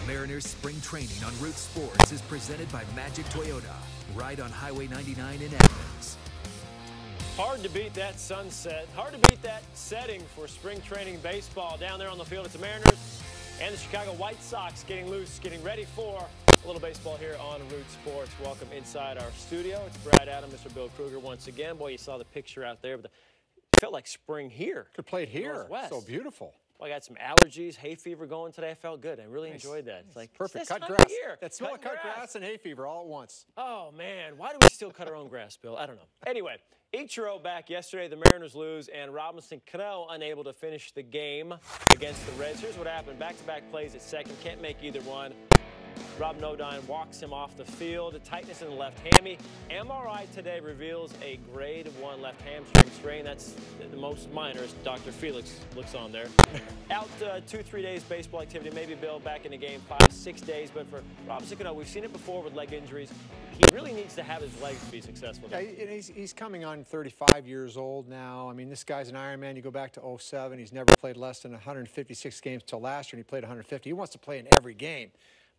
Mariners spring training on Root Sports is presented by Magic Toyota. Right on Highway 99 in Athens. Hard to beat that sunset. Hard to beat that setting for spring training baseball. Down there on the field, it's the Mariners and the Chicago White Sox getting loose, getting ready for a little baseball here on Root Sports. Welcome inside our studio. It's Brad Adam, Mr. Bill Kruger once again. Boy, you saw the picture out there, but it felt like spring here. Could play it here. Northwest. So beautiful. Well, I got some allergies, hay fever going today. I felt good. I really enjoyed that. It's like perfect. Cut grass. That smell of cut grass and hay fever all at once. Oh, man. Why do we still cut our own grass, Bill? I don't know. Anyway, Ichiro back yesterday. The Mariners lose, and Robinson Cano unable to finish the game against the Reds. Here's what happened. Back-to-back plays at second. Can't make either one. Rob Nodine walks him off the field. Tightness in the left hammy. MRI today reveals a grade 1 left hamstring strain. That's the most minor, as Dr. Felix looks on there. Out 2-3 days baseball activity. Maybe Bill back in the game 5-6 days. But for Robinson Cano, we've seen it before with leg injuries. He really needs to have his legs to be successful. Yeah, he's coming on 35 years old now. I mean, this guy's an Ironman. You go back to 07. He's never played less than 156 games till last year, and he played 150. He wants to play in every game.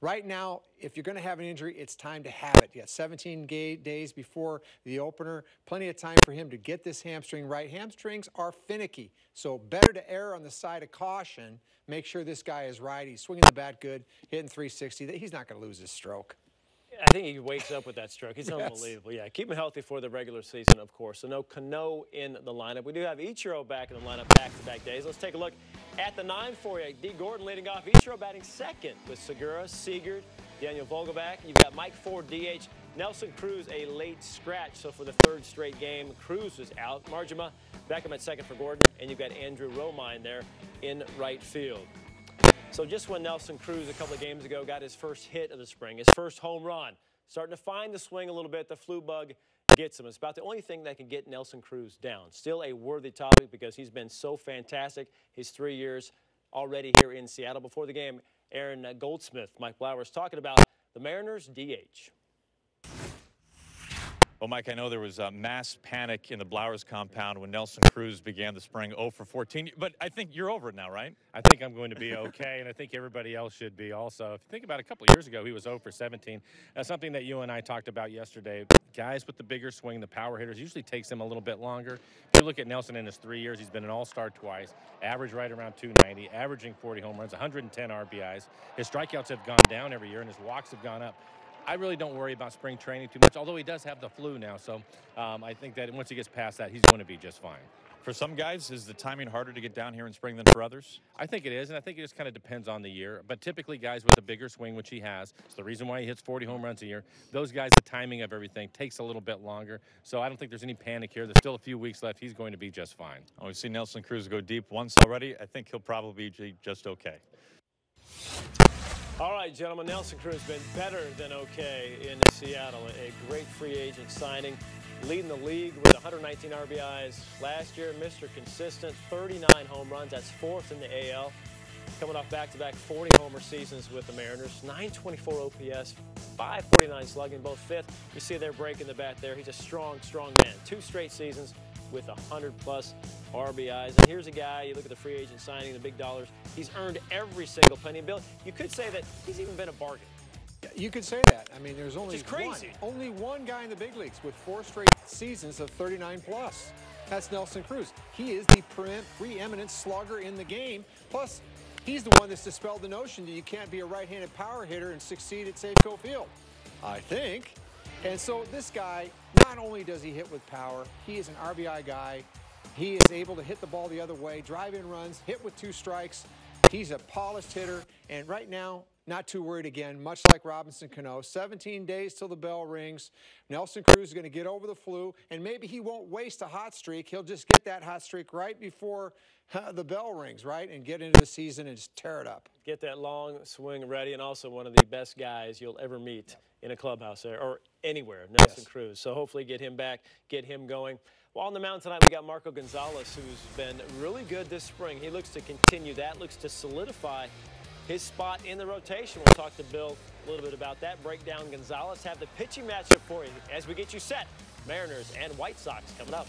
Right now, if you're going to have an injury, it's time to have it. You got 17 days before the opener. Plenty of time for him to get this hamstring right. Hamstrings are finicky, so better to err on the side of caution. Make sure this guy is right. He's swinging the bat good, hitting 360. He's not going to lose his stroke. I think he wakes up with that stroke. He's unbelievable. Yeah, keep him healthy for the regular season, of course. So no Cano in the lineup. We do have Ichiro back in the lineup back-to-back days. Let's take a look at the 9 for you. D. Gordon leading off. Ichiro batting second with Segura, Seegert, Daniel Vogelbach. You've got Mike Ford, DH. Nelson Cruz, a late scratch. So for the 3rd straight game, Cruz is out. Marjima back him at second for Gordon. And you've got Andrew Romine there in right field. So just when Nelson Cruz a couple of games ago got his first hit of the spring, his first home run, starting to find the swing a little bit, the flu bug gets him. It's about the only thing that can get Nelson Cruz down. Still a worthy topic because he's been so fantastic his 3 years already here in Seattle. Before the game, Aaron Goldsmith, Mike Blowers, talking about the Mariners DH. Well, Mike, I know there was a mass panic in the Blowers compound when Nelson Cruz began the spring 0 for 14, but I think you're over it now, right? I think I'm going to be okay, and I think everybody else should be also. If you think about it, a couple of years ago, he was 0 for 17. That's something that you and I talked about yesterday. Guys with the bigger swing, the power hitters, usually takes them a little bit longer. If you look at Nelson in his 3 years, he's been an all-star twice, average right around 290, averaging 40 home runs, 110 RBIs. His strikeouts have gone down every year, and his walks have gone up. I really don't worry about spring training too much, although he does have the flu now. So I think that once he gets past that, he's going to be just fine. For some guys, is the timing harder to get down here in spring than for others? I think it is, and I think it just kind of depends on the year. But typically guys with a bigger swing, which he has, it's the reason why he hits 40 home runs a year, those guys, the timing of everything takes a little bit longer. So I don't think there's any panic here. There's still a few weeks left. He's going to be just fine. Oh, we've seen Nelson Cruz go deep once already. I think he'll probably be just okay. All right, gentlemen, Nelson Cruz been better than okay in Seattle. A great free agent signing, leading the league with 119 RBIs last year. Mr. Consistent, 39 home runs. That's 4th in the AL. Coming off back-to-back 40-homer seasons with the Mariners. 924 OPS, 549 slugging, both 5th. You see they're breaking the bat there. He's a strong, strong man. 2 straight seasons with 100-plus RBIs. And here's a guy, you look at the free agent signing, the big dollars, he's earned every single penny. Bill, you could say that he's even been a bargain. You could say that. I mean, there's only one guy in the big leagues with 4 straight seasons of 39-plus. That's Nelson Cruz. He is the preeminent slugger in the game. Plus, he's the one that's dispelled the notion that you can't be a right-handed power hitter and succeed at Safeco Field, I think. And so this guy, not only does he hit with power, he is an RBI guy. He is able to hit the ball the other way, drive in runs, hit with 2 strikes. He's a polished hitter, and right now, not too worried again, much like Robinson Cano. 17 days till the bell rings. Nelson Cruz is going to get over the flu, and maybe he won't waste a hot streak. He'll just get that hot streak right before the bell rings, right, and get into the season and just tear it up. Get that long swing ready, and also one of the best guys you'll ever meet in a clubhouse there or anywhere, Nelson Cruz. So hopefully get him back, get him going. Well, on the mound tonight, we got Marco Gonzalez, who's been really good this spring. He looks to continue that, looks to solidify his spot in the rotation. We'll talk to Bill a little bit about that. Break down Gonzalez, have the pitching matchup for you as we get you set. Mariners and White Sox coming up.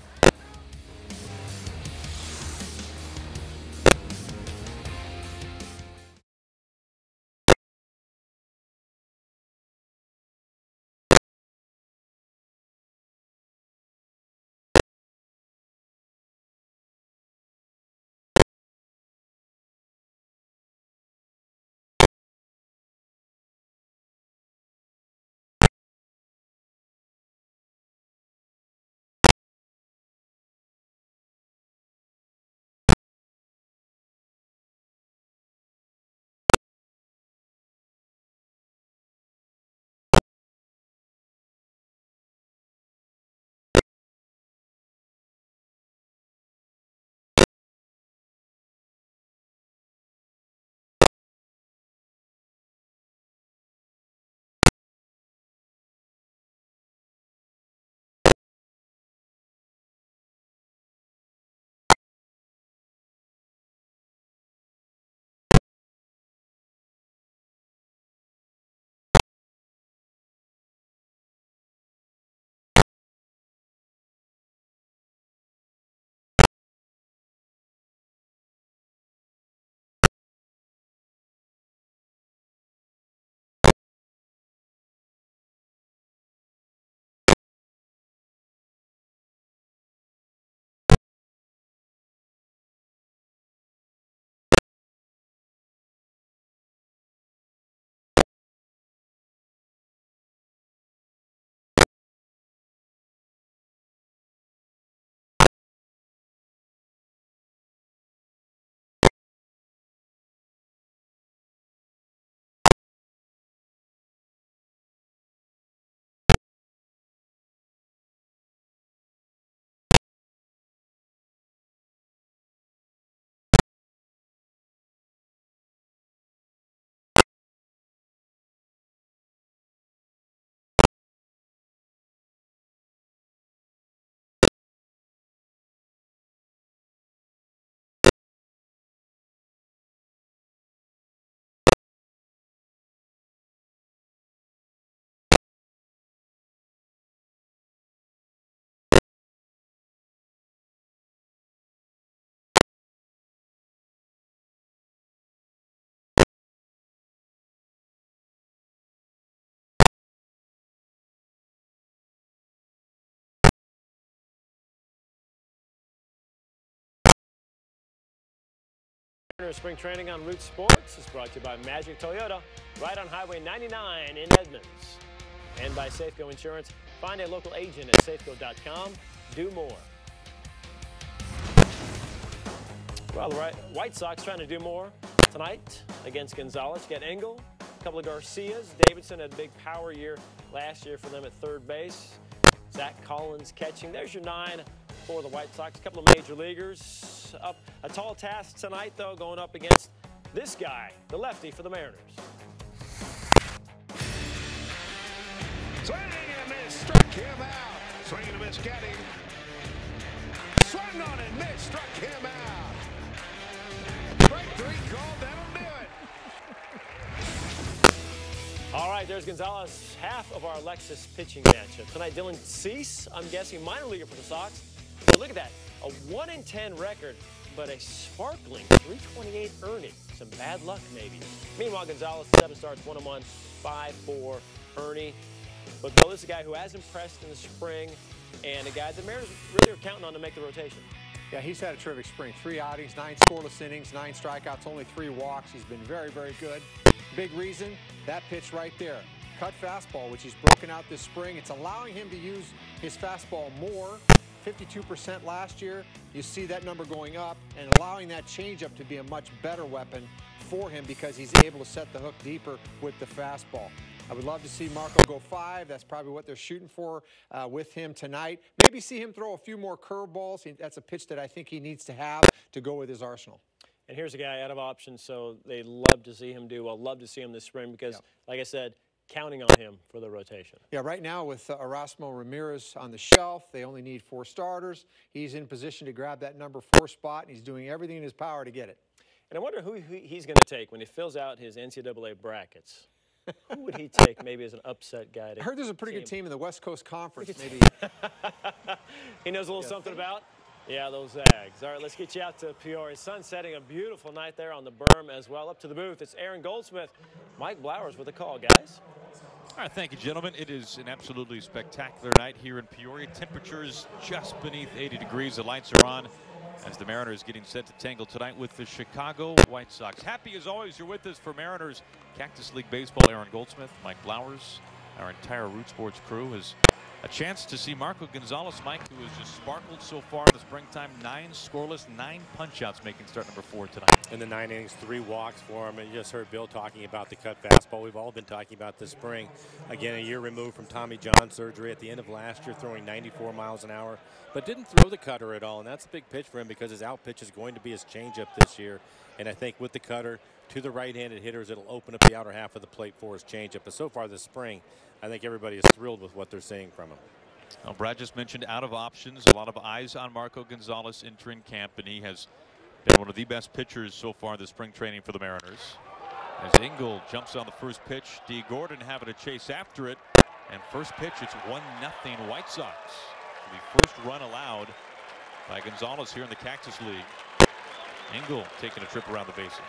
Spring training on Root Sports is brought to you by Magic Toyota, right on Highway 99 in Edmonds. And by Safeco Insurance. Find a local agent at safeco.com. Do more. Well, the White Sox trying to do more tonight against Gonzalez. Get Engel, a couple of Garcias. Davidson had a big power year last year for them at third base. Zach Collins catching. There's your 9 for the White Sox. A couple of major leaguers. Up a tall task tonight, though, going up against this guy, the lefty for the Mariners. Swing and miss, struck him out. Swing and miss, get him. Swung on and missed, struck him out. Strike 3 called, that'll do it. All right, there's Gonzalez, half of our Lexus pitching matchup. Tonight, Dylan Cease, I'm guessing minor leaguer for the Sox. But look at that, a 1-10 record, but a sparkling 328 earning. Some bad luck, maybe. Meanwhile, Gonzalez, 7 starts, 1-1, 5 for Ernie. But Bill, this is a guy who has impressed in the spring, and a guy the Mariners really are counting on to make the rotation. Yeah, he's had a terrific spring. 3 outings, 9 scoreless innings, 9 strikeouts, only 3 walks. He's been very, very good. Big reason, that pitch right there. Cut fastball, which he's broken out this spring. It's allowing him to use his fastball more. 52% last year. You see that number going up and allowing that changeup to be a much better weapon for him because he's able to set the hook deeper with the fastball. I would love to see Marco go 5. That's probably what they're shooting for with him tonight. Maybe see him throw a few more curveballs. That's a pitch that I think he needs to have to go with his arsenal. And here's a guy out of options, so they love to see him do well. Love to see him this spring because, like I said, counting on him for the rotation. Yeah, right now with Erasmo Ramirez on the shelf, they only need 4 starters. He's in position to grab that number 4 spot, and he's doing everything in his power to get it. And I wonder who he's going to take when he fills out his NCAA brackets. Who would he take maybe as an upset guy? I heard there's a pretty good team in the West Coast Conference. Maybe he knows a little something about. Yeah, those Zags. All right, let's get you out to Peoria. Sun setting, a beautiful night there on the berm as well. Up to the booth, it's Aaron Goldsmith. Mike Blowers with a call, guys. All right, thank you, gentlemen. It is an absolutely spectacular night here in Peoria. Temperatures just beneath 80 degrees. The lights are on as the Mariners getting set to tangle tonight with the Chicago White Sox. Happy as always you're with us for Mariners Cactus League Baseball. Aaron Goldsmith, Mike Blowers, our entire Root Sports crew has a chance to see Marco Gonzalez, Mike, who has just sparkled so far in the springtime. 9 scoreless, 9 punch-outs, making start number 4 tonight. In the 9 innings, 3 walks for him. And you just heard Bill talking about the cut fastball. We've all been talking about this spring. Again, a year removed from Tommy John surgery at the end of last year, throwing 94 miles an hour, but didn't throw the cutter at all. And that's a big pitch for him because his out pitch is going to be his changeup this year. And I think with the cutter to the right-handed hitters, it'll open up the outer half of the plate for his changeup. But so far this spring, I think everybody is thrilled with what they're seeing from him. Well, Brad just mentioned out of options. A lot of eyes on Marco Gonzalez entering camp, and he has been one of the best pitchers so far this spring training for the Mariners. As Engel jumps on the first pitch, D. Gordon having a chase after it, and first pitch, it's 1-0 White Sox. The first run allowed by Gonzalez here in the Cactus League. Engel taking a trip around the bases.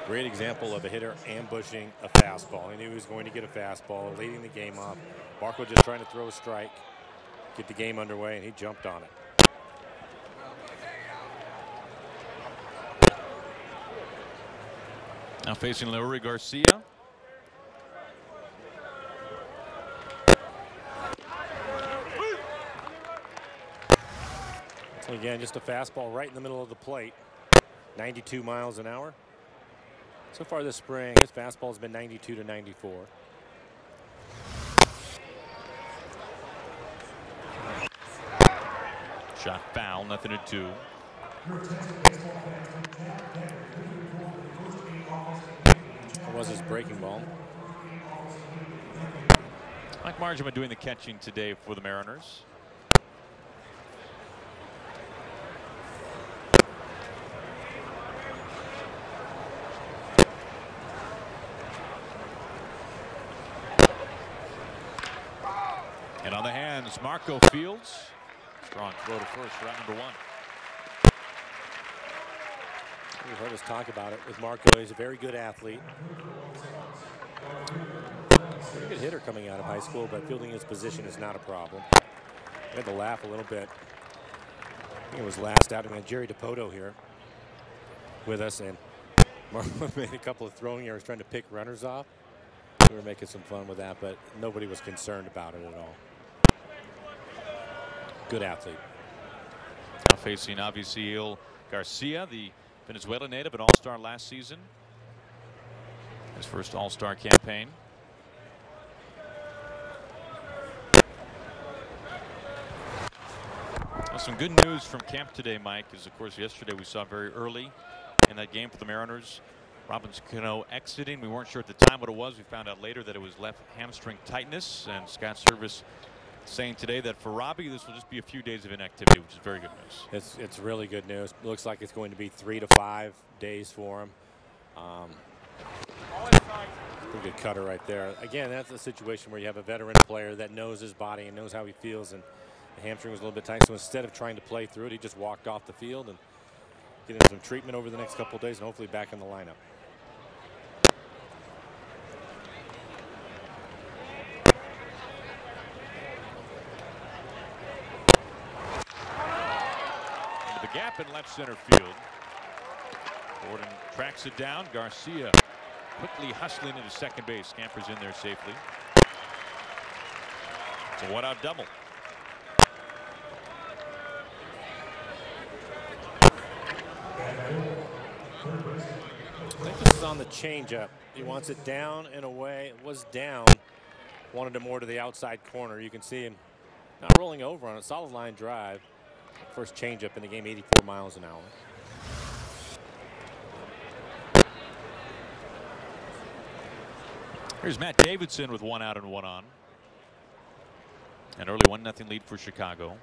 Great example of a hitter ambushing a fastball. He knew he was going to get a fastball, leading the game off. Marco just trying to throw a strike, get the game underway, and he jumped on it. Now facing Leury Garcia. Again, just a fastball right in the middle of the plate. 92 miles an hour. So far this spring, his fastball has been 92 to 94. Shot foul, 0-2. That was his breaking ball. Mike Marjama doing the catching today for the Mariners. And on the hands, Marco Fields. Strong throw to first, route number 1. You've heard us talk about it with Marco. He's a very good athlete. Pretty good hitter coming out of high school, but fielding his position is not a problem. I had to laugh a little bit. I think it was last outing. We had Jerry DePoto here with us, and Marlon made a couple of throwing errors trying to pick runners off. We were making some fun with that, but nobody was concerned about it at all. Good athlete. Now facing Avisail Garcia, the Venezuela native, an all-star last season. His first all-star campaign. Well, some good news from camp today, Mike, is of course yesterday we saw very early in that game for the Mariners, Robinson Cano exiting. We weren't sure at the time what it was. We found out later that it was left hamstring tightness, and Scott Service saying today that for Robbie this will just be a few days of inactivity, which is very good news. It's really good news. Looks like it's going to be 3 to 5 days for him. Pretty good cutter right there. Again, that's a situation where you have a veteran player that knows his body and knows how he feels, and the hamstring was a little bit tight, so instead of trying to play through it, he just walked off the field and getting some treatment over the next couple of days and hopefully back in the lineup. The gap in left center field. Gordon tracks it down. Garcia quickly hustling into second base. Scampers in there safely. It's a one-out double. I think this is on the changeup. He wants it down and away. It was down. Wanted it more to the outside corner. You can see him not rolling over on a solid line drive. First changeup in the game, 84 miles an hour. Here's Matt Davidson with 1 out and 1 on. An early 1-0 lead for Chicago.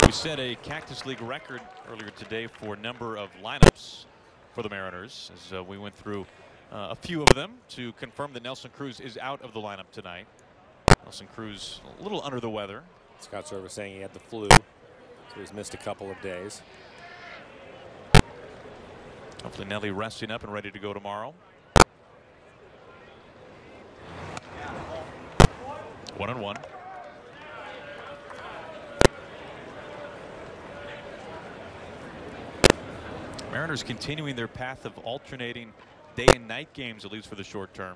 We set a Cactus League record earlier today for number of lineups for the Mariners, as we went through a few of them to confirm that Nelson Cruz is out of the lineup tonight. Nelson Cruz a little under the weather. Scott Service saying he had the flu, so he's missed a couple of days. Hopefully Nelly resting up and ready to go tomorrow. 1-1. Mariners continuing their path of alternating day and night games, at least for the short term.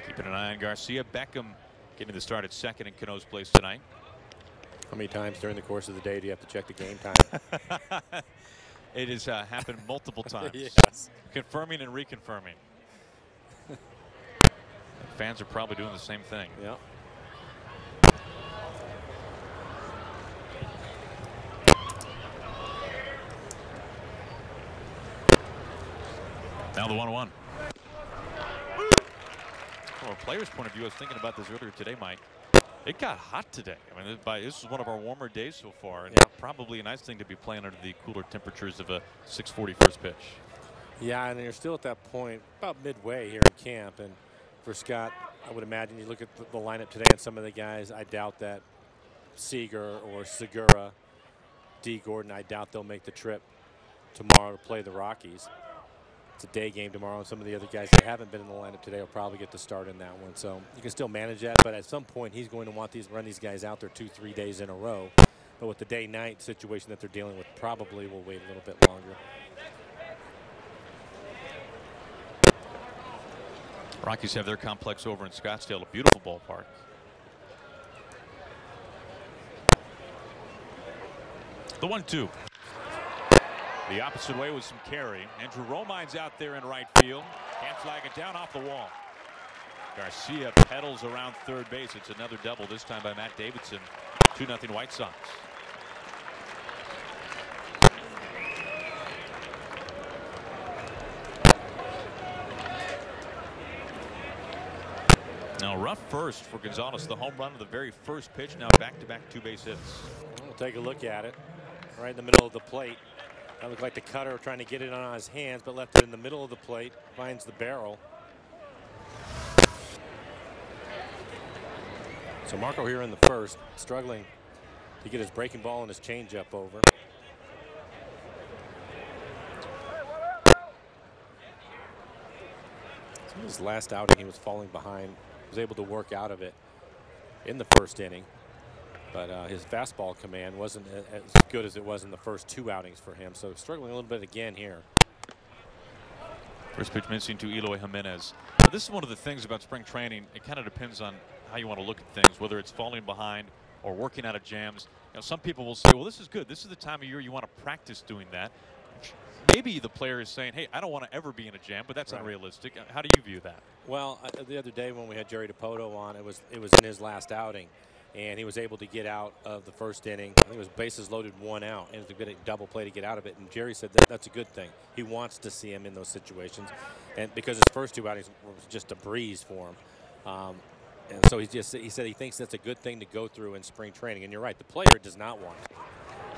Keeping an eye on Garcia. Beckham getting the start at second in Cano's place tonight. How many times during the course of the day do you have to check the game time? It has happened multiple times. Yes. Confirming and reconfirming. Fans are probably doing the same thing. Yeah. Now the 1-1. From a player's point of view, I was thinking about this earlier today, Mike. It got hot today. I mean, this is one of our warmer days so far, and probably a nice thing to be playing under the cooler temperatures of a 6:40 first pitch. Yeah, and you're still at that point about midway here in camp, and for Scott, I would imagine you look at the lineup today and some of the guys. I doubt that Seager or Segura, D. Gordon, I doubt they'll make the trip tomorrow to play the Rockies. It's a day game tomorrow, and some of the other guys that haven't been in the lineup today will probably get to start in that one. So you can still manage that, but at some point he's going to want run these guys out there 2-3 days in a row. But with the day-night situation that they're dealing with, probably will wait a little bit longer. Rockies have their complex over in Scottsdale, a beautiful ballpark. The 1-2. The opposite way with some carry. Andrew Romine's out there in right field. Can't flag it down off the wall. Garcia pedals around third base. It's another double, this time by Matt Davidson. 2-0 White Sox. Now rough first for Gonzalez. The home run of the very first pitch. Now back-to-back two-base hits. We'll take a look at it. Right in the middle of the plate. That looked like the cutter trying to get it on his hands, but left it in the middle of the plate. Finds the barrel. So Marco here in the first, struggling to get his breaking ball and his changeup over. So his last outing, he was falling behind, was able to work out of it in the first inning. But his fastball command wasn't as good as it was in the first 2 outings for him. So struggling a little bit again here. First pitch missing to Eloy Jimenez. But this is one of the things about spring training. It kind of depends on how you want to look at things, whether it's falling behind or working out of jams. You know, some people will say, well, this is good. This is the time of year you want to practice doing that. Maybe the player is saying, hey, I don't want to ever be in a jam, but that's unrealistic. How do you view that? Well, the other day when we had Jerry DiPoto on, it was in his last outing, and he was able to get out of the first inning. I think it was bases loaded, 1 out, and it was a good double play to get out of it. And Jerry said that's a good thing. He wants to see him in those situations, and because his first 2 outings was just a breeze for him. And so he said he thinks that's a good thing to go through in spring training. And you're right, the player does not want it.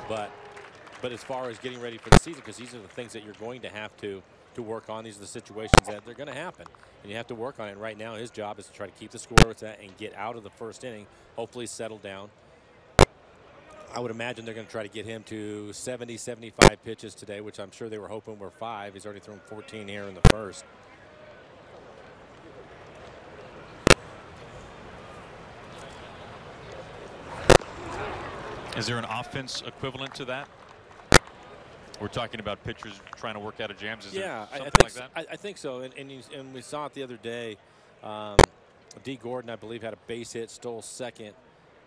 But as far as getting ready for the season, because these are the things that you're going to have to work on. These are the situations that they're going to happen, and you have to work on it. And right now, his job is to try to keep the score where it's at and get out of the first inning, hopefully settle down. I would imagine they're going to try to get him to 70, 75 pitches today, which I'm sure they were hoping were 5. He's already thrown 14 here in the first. Is there an offense equivalent to that? We're talking about pitchers trying to work out of jams. Is yeah, there something like that? I think so. And we saw it the other day. D. Gordon, I believe, had a base hit, stole second.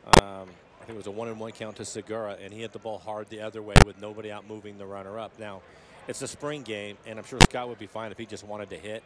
I think it was a 1-1 count to Segura, and he hit the ball hard the other way with nobody out moving the runner up. Now, it's a spring game, and I'm sure Scott would be fine if he just wanted to hit.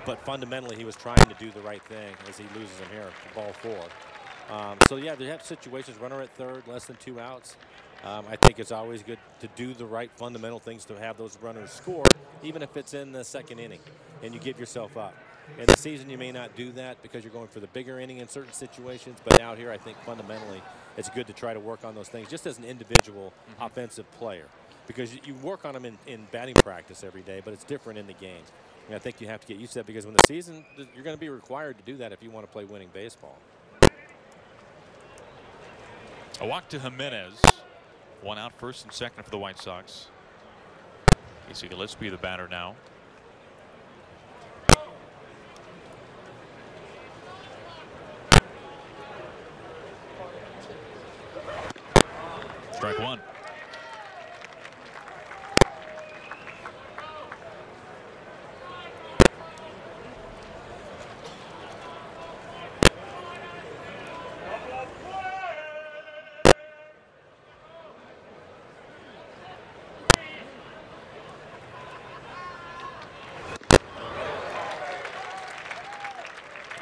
But fundamentally, he was trying to do the right thing as he loses him here, ball 4. So, yeah, they have situations, runner at third, less than 2 outs. I think it's always good to do the right fundamental things to have those runners score, even if it's in the second inning and you give yourself up. In the season, you may not do that because you're going for the bigger inning in certain situations. But out here, I think fundamentally it's good to try to work on those things just as an individual offensive player, because you work on them in batting practice every day, but it's different in the game. And I think you have to get used to that, because when the season, you're going to be required to do that if you want to play winning baseball. A walk to Jimenez. 1 out, first and second for the White Sox. Casey Gillespie, the batter now. Strike 1.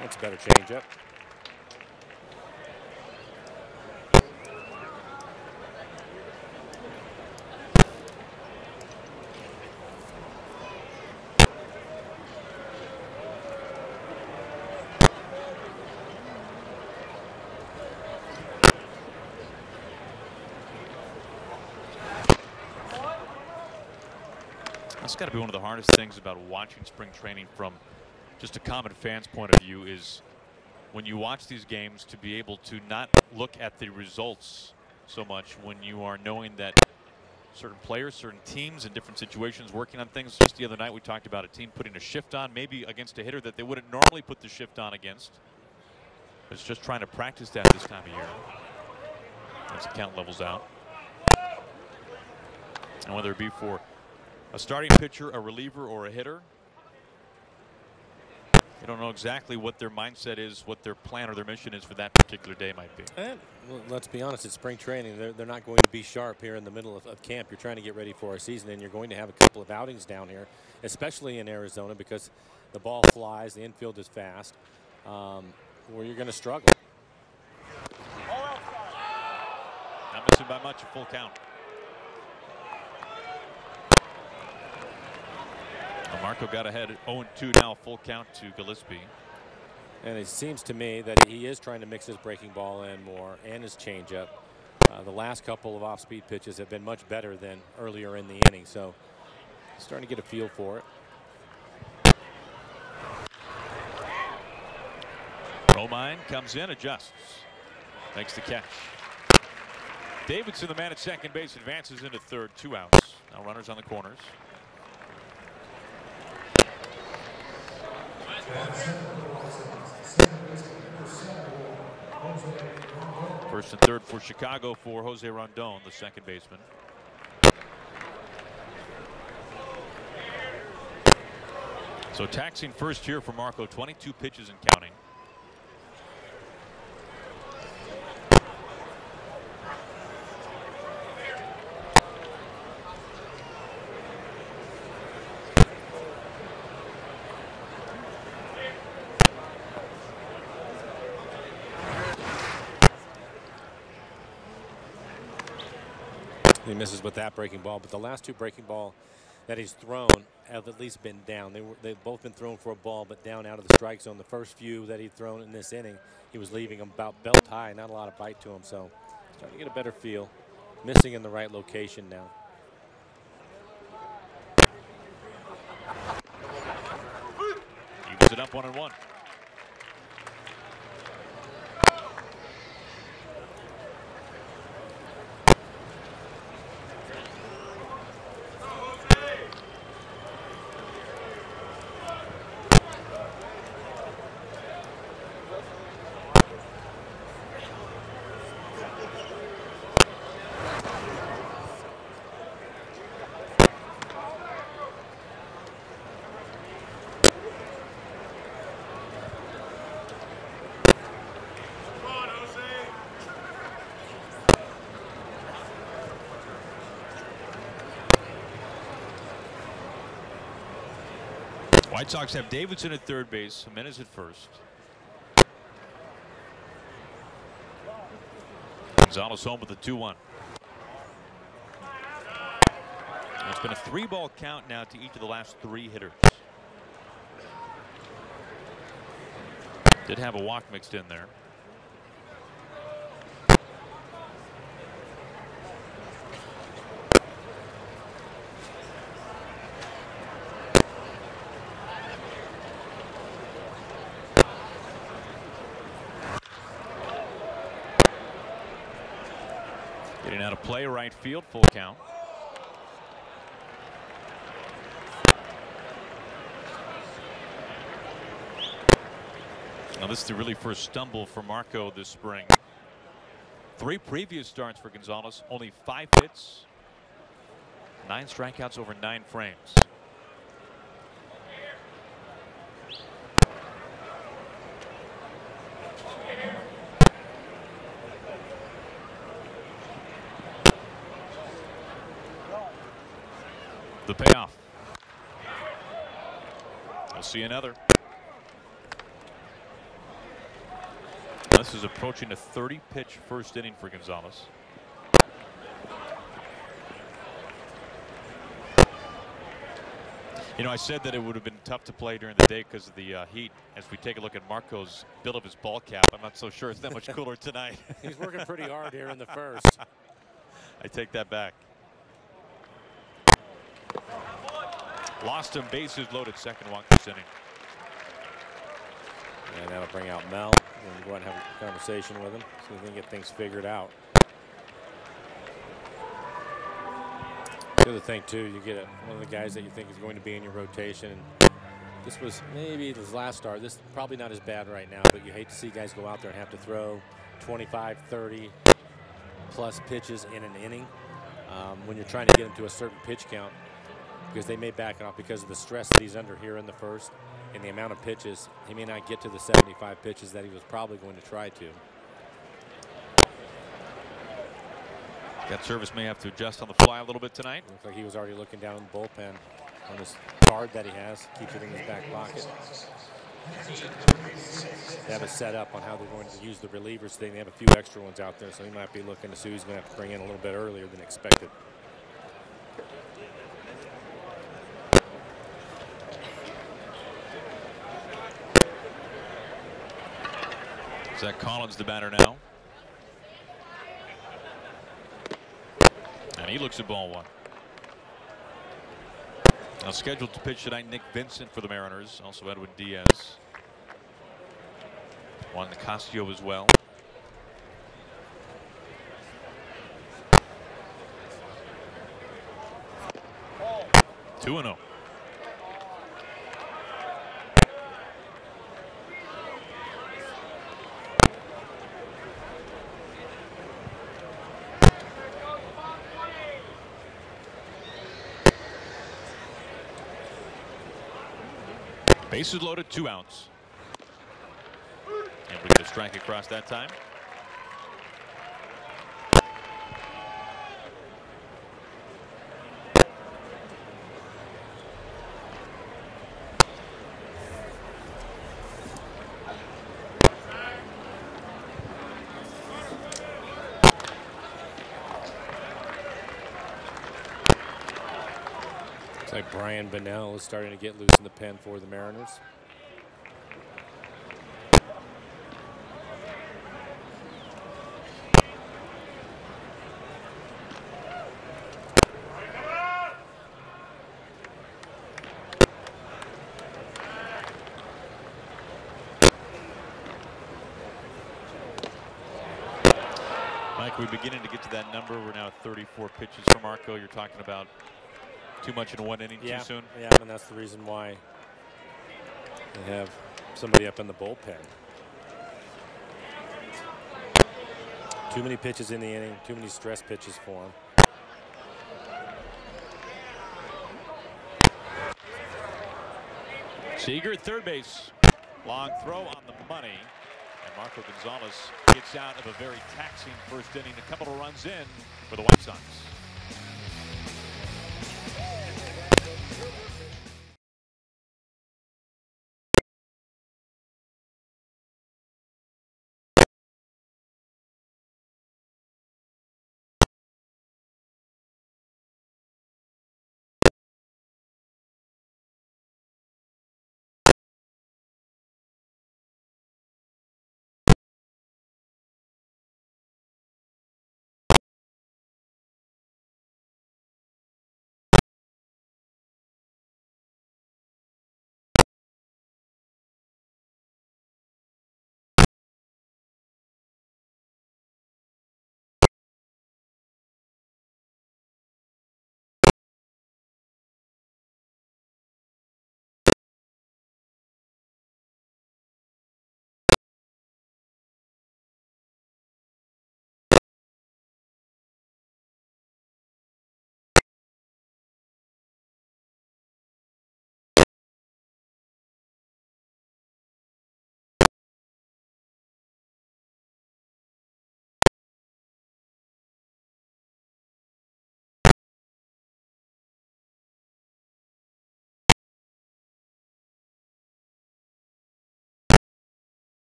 That's a better changeup. That's got to be one of the hardest things about watching spring training from just a common fan's point of view, is when you watch these games to be able to not look at the results so much when you are knowing that certain players, certain teams in different situations working on things. Just the other night we talked about a team putting a shift on maybe against a hitter that they wouldn't normally put the shift on against. It's just trying to practice that this time of year as the count levels out. And whether it be for a starting pitcher, a reliever, or a hitter, you don't know exactly what their mindset is, what their plan or their mission is for that particular day might be. And well, let's be honest, it's spring training. They're not going to be sharp here in the middle of camp. You're trying to get ready for a season, and you're going to have a couple of outings down here, especially in Arizona, because the ball flies, the infield is fast, where you're going to struggle. Not missing by much, a full count. Marco got ahead at 0-2 now, full count to Gillespie. And it seems to me that he is trying to mix his breaking ball in more and his changeup. The last couple of off-speed pitches have been much better than earlier in the inning, so he's starting to get a feel for it. Romine comes in, adjusts. makes the catch. Davidson, the man at second base, advances into third. 2 outs. Now runners on the corners. First and third for Chicago for Jose Rondon, the second baseman. So taxing first here for Marco, 22 pitches and counting. He misses with that breaking ball, but the last 2 breaking ball that he's thrown have at least been down. They've both been thrown for a ball, but down out of the strike zone. The first few that he'd thrown in this inning, he was leaving them about belt high, not a lot of bite to him. So starting to get a better feel. Missing in the right location now. Evens it up 1-1. White Sox have Davidson at third base, Jimenez at first. Gonzalez home with a 2-1. It's been a 3-ball count now to each of the last 3 hitters. Did have a walk mixed in there. Getting out of play, right field, full count. Now this is the really first stumble for Marco this spring. 3 previous starts for Gonzalez, only 5 hits, 9 strikeouts over 9 frames. The payoff. We'll see another. This is approaching a 30-pitch first inning for Gonzalez. You know, I said that it would have been tough to play during the day because of the heat. As we take a look at Marco's build of his ball cap, I'm not so sure it's that much cooler tonight. He's working pretty hard here in the first. I take that back. Lost him, bases loaded, second walk this inning. And that'll bring out Mel. We'll go ahead and have a conversation with him, see if we can get things figured out. The other thing, too, you get one of the guys that you think is going to be in your rotation. This was maybe his last start. This is probably not as bad right now, but you hate to see guys go out there and have to throw 25, 30 plus pitches in an inning when you're trying to get them to a certain pitch count, because they may back off because of the stress that he's under here in the first and the amount of pitches. He may not get to the 75 pitches that he was probably going to try to. That service may have to adjust on the fly a little bit tonight. Looks like he was already looking down in the bullpen on this card that he has. Keeps it in his back pocket. They have it set up on how they're going to use the relievers today. They have a few extra ones out there, so he might be looking to see who's going to have to bring in a little bit earlier than expected. Zach Collins, the batter now. And he looks at ball 1. Now scheduled to pitch tonight, Nick Vincent for the Mariners. Also Edwin Diaz. Juan Nicasio as well. 2-0. Bases loaded, 2 outs. And we get a strike across that time. It's like Brian Bonnell is starting to get loose in the pen for the Mariners. Mike, we're beginning to get to that number. We're now at 34 pitches from Marco. You're talking about too much in 1 inning too soon. Yeah, and that's the reason why they have somebody up in the bullpen. Too many pitches in the inning, too many stress pitches for him. Seager at third base. Long throw on the money. And Marco Gonzalez gets out of a very taxing first inning. A couple of runs in for the White Sox.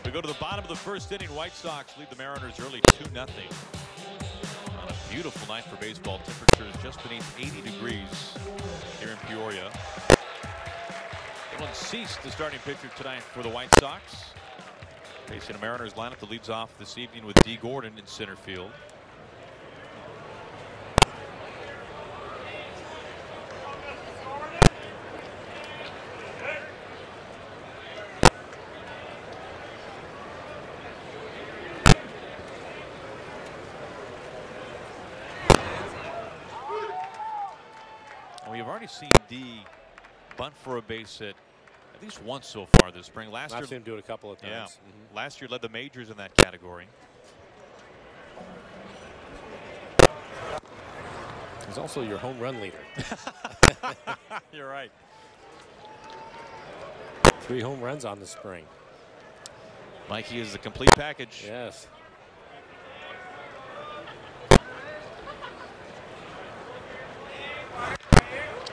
We go to the bottom of the first inning. White Sox lead the Mariners early 2-0. On a beautiful night for baseball. Temperatures just beneath 80 degrees here in Peoria. Dylan Cease, the starting pitcher tonight for the White Sox. Facing a Mariners lineup that leads off this evening with D. Gordon in center field. We've already seen D bunt for a base hit at least once so far this spring. Last year, I've seen him do it a couple of times. Yeah. Last year led the majors in that category. He's also your home run leader. You're right. 3 home runs on the spring. Mikey is the complete package. Yes.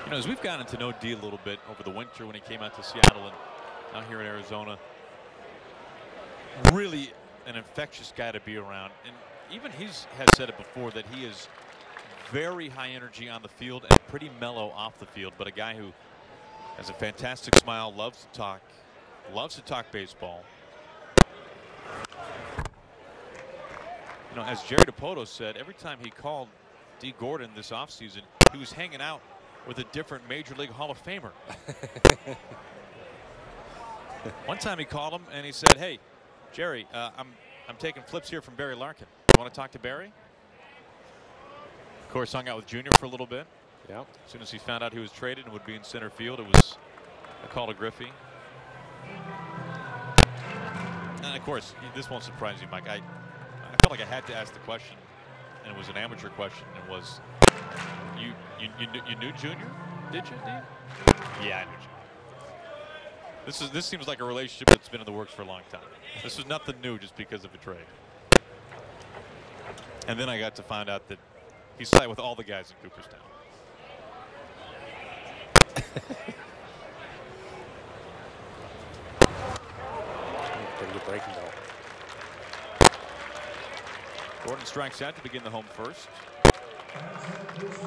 You know, as we've gotten to know D a little bit over the winter when he came out to Seattle and now here in Arizona, really an infectious guy to be around. And even he's has said it before that he is very high energy on the field and pretty mellow off the field, but a guy who has a fantastic smile, loves to talk baseball. You know, as Jerry DiPoto said, every time he called D. Gordon this offseason, he was hanging out with a different Major League Hall of Famer. One time he called him and he said, "Hey, Jerry, I'm taking flips here from Barry Larkin. You want to talk to Barry?" Of course, hung out with Junior for a little bit. Yeah. As soon as he found out he was traded and would be in center field, it was a call to Griffey. And of course, this won't surprise you, Mike. I felt like I had to ask the question, and it was an amateur question. It was, you knew Junior? Did you? Yeah, I knew Junior. This seems like a relationship that's been in the works for a long time. This was nothing new just because of a trade. And then I got to find out that he sat with all the guys in Cooperstown. Pretty good breaking ball. Gordon strikes out to begin the home first.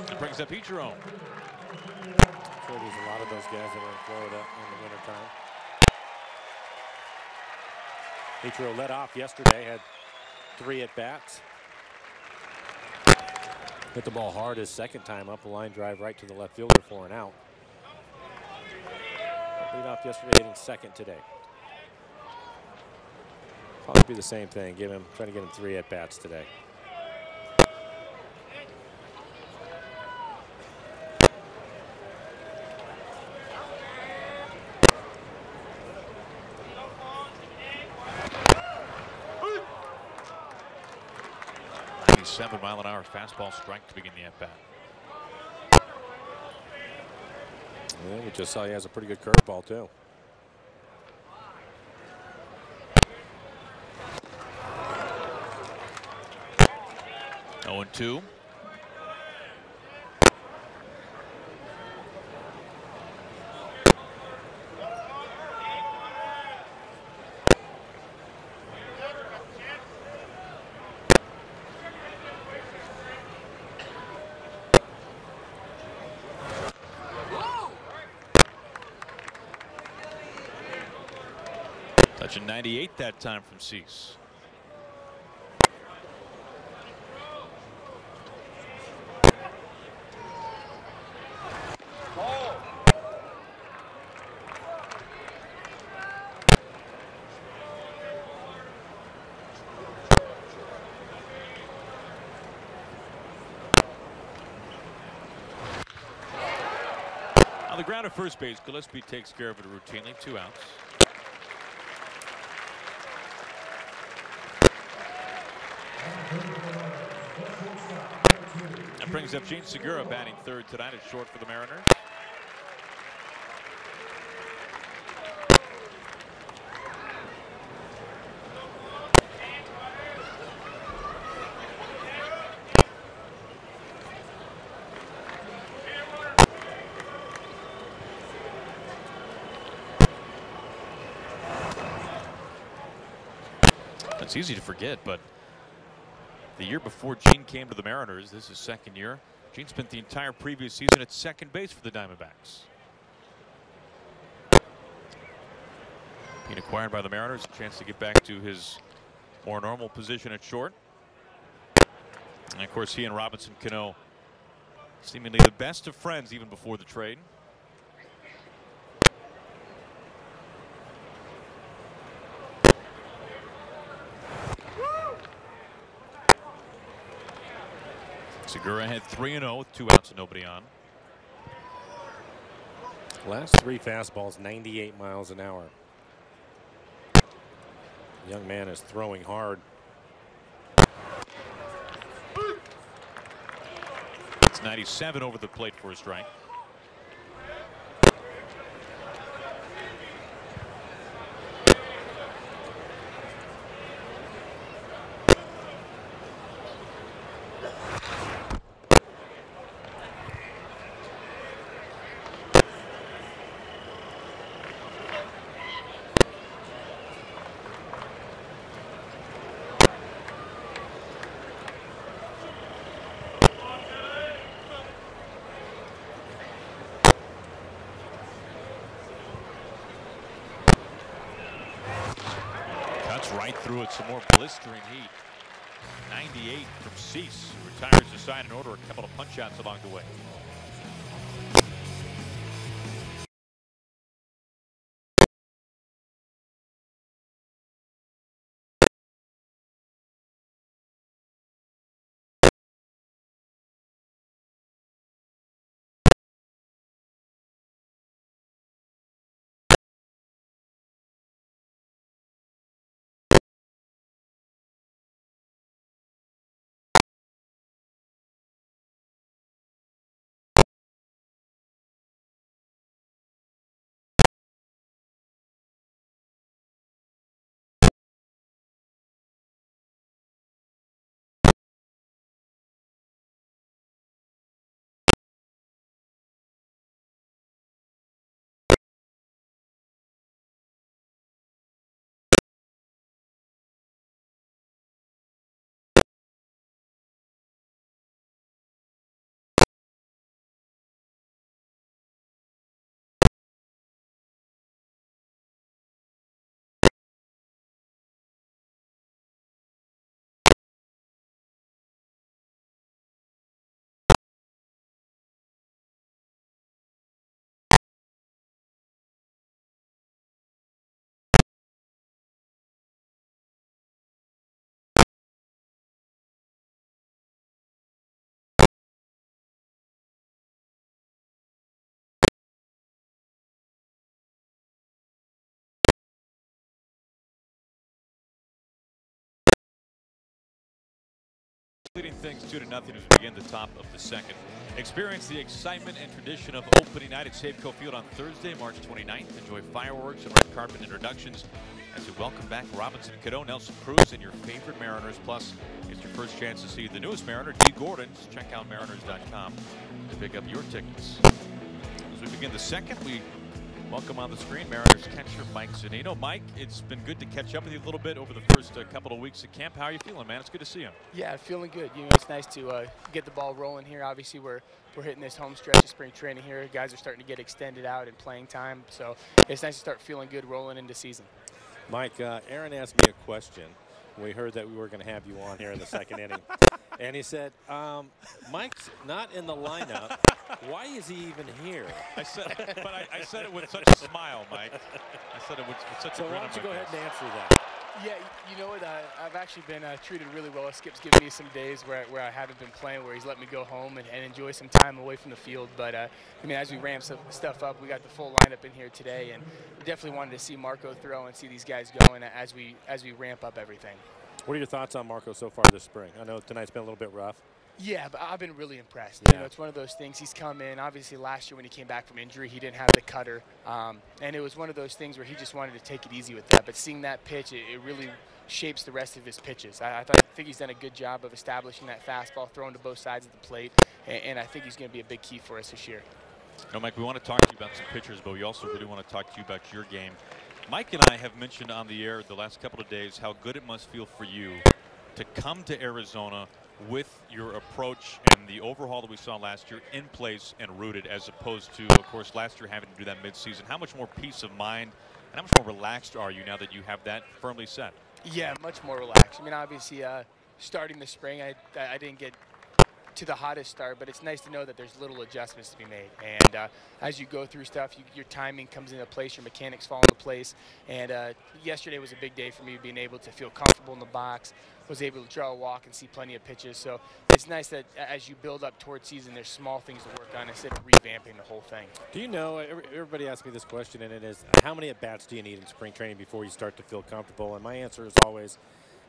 It brings up Ichiro. So there's a lot of those guys that are in Florida in the wintertime. Ichiro led off yesterday, had 3 at-bats. Hit the ball hard his second time up, a line drive right to the left fielder for an out. Lead off yesterday, hitting second today. Probably be the same thing. Try to get him 3 at-bats today. Mile-an-hour fastball strike to begin the at-bat. Yeah, we just saw he has a pretty good curveball too. Oh, 0-2. Touching 98 that time from Cease. On the ground at first base, Gillespie takes care of it routinely. 2 outs. That brings up Gene Segura batting third tonight at short for the Mariners. It's easy to forget, but the year before Gene came to the Mariners, this is his second year, Gene spent the entire previous season at second base for the Diamondbacks. Being acquired by the Mariners, a chance to get back to his more normal position at short. And of course, he and Robinson Cano seemingly the best of friends even before the trade. Segura had 3-0 with 2 outs and nobody on. Last 3 fastballs, 98 miles an hour. The young man is throwing hard. It's 97 over the plate for a strike. Right through it, some more blistering heat. 98 from Cease, who retires the side in order, a couple of punch outs along the way. Leading things 2-0 as we begin the top of the second. Experience the excitement and tradition of opening night at Safeco Field on Thursday, March 29th. Enjoy fireworks and red carpet introductions as we welcome back Robinson Cano, Nelson Cruz, and your favorite Mariners. Plus, it's your first chance to see the newest Mariner, Dee Gordon. Check out mariners.com to pick up your tickets. As we begin the second, we welcome on the screen Mariners catcher Mike Zunino. Mike, it's been good to catch up with you a little bit over the first couple of weeks at camp. How are you feeling, man? It's good to see you. Yeah, feeling good. You know, it's nice to get the ball rolling here. Obviously, we're hitting this home stretch of spring training here. Guys are starting to get extended out in playing time, so it's nice to start feeling good rolling into season. Mike, Aaron asked me a question. We heard that we were going to have you on here in the second inning. And he said, Mike's not in the lineup. Why is he even here? I said it with such a smile, Mike. I said it with such a grin. So why don't you go ahead and answer that? Yeah, you know what? I've actually been treated really well. Skip's given me some days where I haven't been playing, where he's let me go home and enjoy some time away from the field. But, I mean, as we ramp some stuff up, we got the full lineup in here today, and definitely wanted to see Marco throw and see these guys going as we ramp up everything. What are your thoughts on Marco so far this spring? I know tonight's been a little bit rough. Yeah, but I've been really impressed. Yeah. You know, it's one of those things. He's come in. Obviously, last year when he came back from injury, he didn't have the cutter. And it was one of those things where he just wanted to take it easy with that. But seeing that pitch, it really shapes the rest of his pitches. I think he's done a good job of establishing that fastball, throwing to both sides of the plate. And I think he's going to be a big key for us this year. No, Mike, we want to talk to you about some pitchers, but we also really want to talk to you about your game. Mike and I have mentioned on the air the last couple of days how good it must feel for you to come to Arizona with your approach and the overhaul that we saw last year in place and rooted, as opposed to, of course, last year having to do that midseason. How much more peace of mind and how much more relaxed are you now that you have that firmly set? Yeah, much more relaxed. I mean, obviously, starting the spring, I didn't get to the hottest start, but it's nice to know that there's little adjustments to be made. And as you go through stuff, your timing comes into place, your mechanics fall into place. And yesterday was a big day for me, being able to feel comfortable in the box, was able to draw a walk and see plenty of pitches. So it's nice that as you build up towards season, there's small things to work on instead of revamping the whole thing. Do you know, everybody asks me this question, and it is, how many at-bats do you need in spring training before you start to feel comfortable? And my answer is always,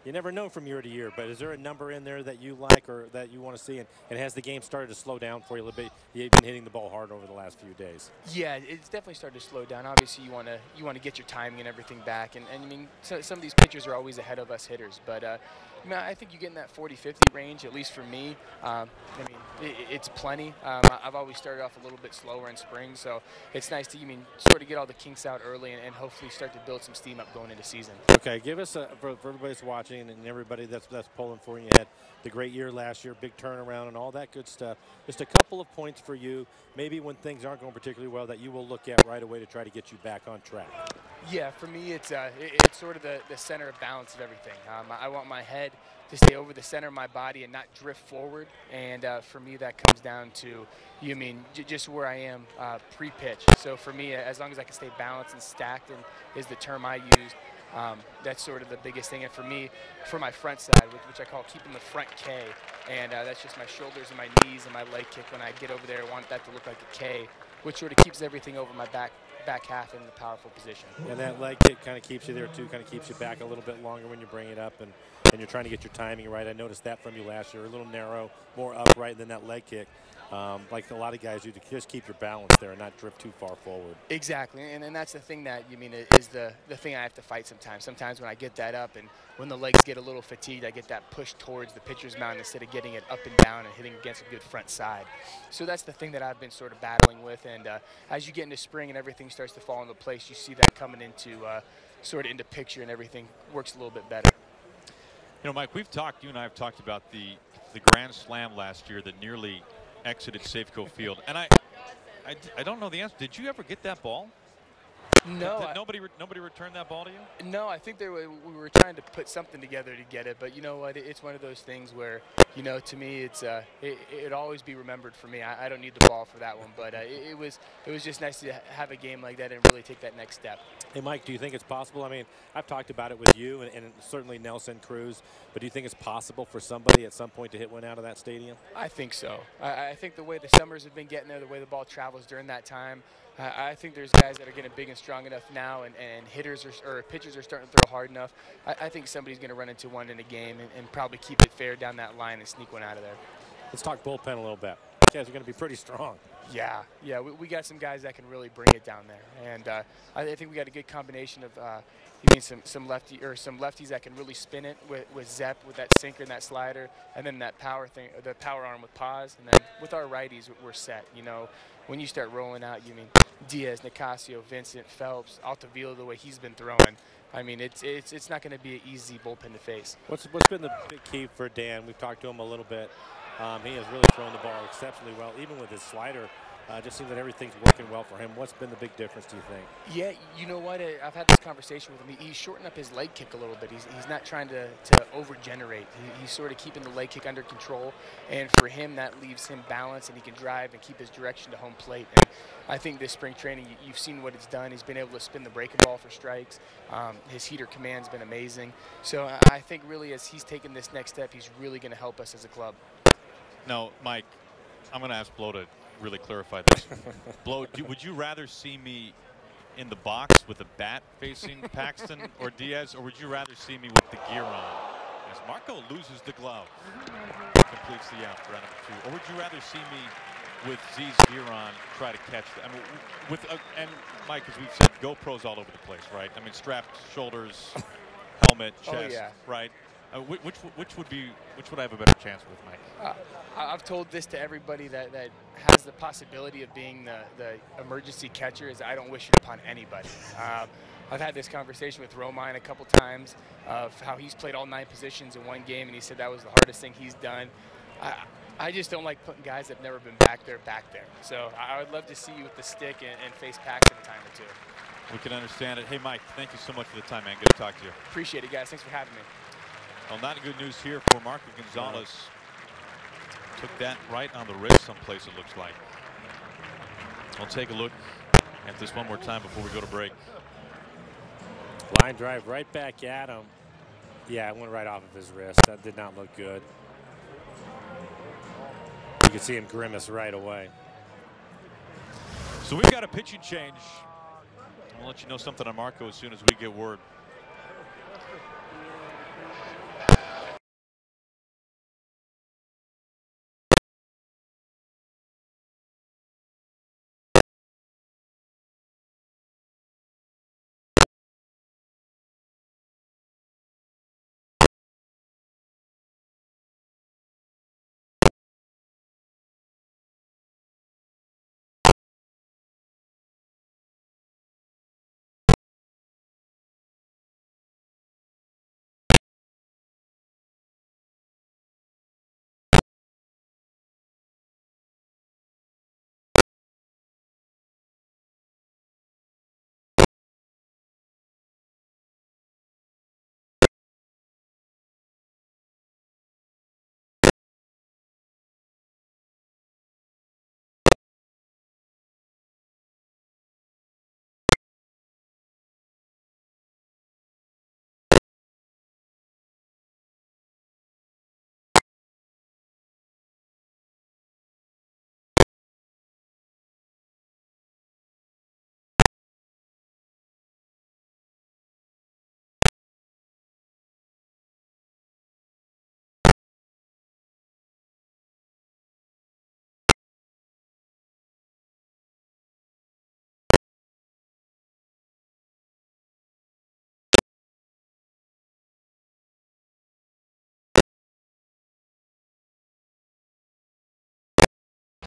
you never know from year to year, but is there a number in there that you like or that you want to see? And has the game started to slow down for you a little bit? You've been hitting the ball hard over the last few days. Yeah, it's definitely started to slow down. Obviously, you want to get your timing and everything back. And I mean, some of these pitchers are always ahead of us hitters. But I mean, I think you get in that 40-50 range, at least for me. I mean, it's plenty. I've always started off a little bit slower in spring, so it's nice to sort of get all the kinks out early and hopefully start to build some steam up going into season. Okay, give us for everybody that's watching and everybody that's pulling for you. You had the great year last year, big turnaround and all that good stuff. Just a couple of points for you, maybe when things aren't going particularly well, that you will look at right away to try to get you back on track. Yeah, for me, it's sort of the center of balance of everything. I want my head to stay over the center of my body and not drift forward. And for me, that comes down to, just where I am pre-pitch. So for me, as long as I can stay balanced and stacked, and is the term I use, that's sort of the biggest thing. And for me, for my front side, which I call keeping the front K, and that's just my shoulders and my knees and my leg kick. When I get over there, I want that to look like a K, which sort of keeps everything over my back half in the powerful position. And that leg kick kind of keeps you there too, kind of keeps you back a little bit longer when you bring it up and you're trying to get your timing right. I noticed that from you last year, a little narrow, more upright than that leg kick. Like a lot of guys do, to just keep your balance there and not drift too far forward. Exactly, and that's the thing that is the thing I have to fight sometimes. Sometimes when I get that up and when the legs get a little fatigued, I get that push towards the pitcher's mound instead of getting it up and down and hitting against a good front side. So that's the thing that I've been sort of battling with. And as you get into spring and everything starts to fall into place, you see that coming into sort of into picture and everything works a little bit better. You know, Mike, you and I have talked about the Grand Slam last year that nearly exited Safeco Field, and I don't know the answer. Did you ever get that ball? No. Did nobody returned that ball to you? No, I think we were trying to put something together to get it, but you know what? It's one of those things where, to me, it'd always be remembered for me. I don't need the ball for that one, but it was just nice to have a game like that and really take that next step. Hey, Mike, do you think it's possible? I mean, I've talked about it with you and certainly Nelson Cruz, but do you think it's possible for somebody at some point to hit one out of that stadium? I think so. I think the way the summers have been getting there, the way the ball travels during that time, I think there's guys that are getting big and strong enough now, and hitters or pitchers are starting to throw hard enough. I think somebody's going to run into one in a game and probably keep it fair down that line and sneak one out of there. Let's talk bullpen a little bit. You guys are going to be pretty strong. Yeah, we got some guys that can really bring it down there, and I think we got a good combination of some lefties that can really spin it with Zepp, with that sinker and that slider, and then that power thing, the power arm with Paz, and then with our righties we're set. You know, when you start rolling out, Diaz, Nicasio, Vincent, Phelps, Altavilla, the way he's been throwing. I mean, it's not going to be an easy bullpen to face. What's been the big key for Dan? We've talked to him a little bit. He has really thrown the ball exceptionally well, even with his slider. Just seems that everything's working well for him. What's been the big difference, do you think? Yeah, you know what? I've had this conversation with him. He's shortened up his leg kick a little bit. He's not trying to over-generate. He's sort of keeping the leg kick under control, and for him, that leaves him balanced, and he can drive and keep his direction to home plate. And I think this spring training, you've seen what it's done. He's been able to spin the breaking ball for strikes. His heater command's been amazing. So I think really as he's taken this next step, he's really going to help us as a club. Now, Mike, I'm going to ask Blow to really clarify this. Blow, would you rather see me in the box with a bat facing Paxton or Diaz, or would you rather see me with the gear on as Marco loses the glove, completes the out for round number 2, or would you rather see me with Z's gear on try to catch the, I mean, and Mike, as we've said, GoPros all over the place, right? I mean, strapped shoulders, helmet, chest, right? Which would I have a better chance with, Mike? I've told this to everybody that has the possibility of being the emergency catcher, is I don't wish it upon anybody. I've had this conversation with Romine a couple times of how he's played all 9 positions in one game, and he said that was the hardest thing he's done. I just don't like putting guys that have never been back there. So I would love to see you with the stick and face Paxton a time or two. We can understand it. Hey, Mike, thank you so much for the time, man. Good to talk to you. Appreciate it, guys. Thanks for having me. Well, not good news here for Marco Gonzalez. Took that right on the wrist someplace, it looks like. We'll take a look at this one more time before we go to break. Line drive right back at him. Yeah, it went right off of his wrist. That did not look good. You can see him grimace right away. So we've got a pitching change. I'll let you know something on Marco as soon as we get word.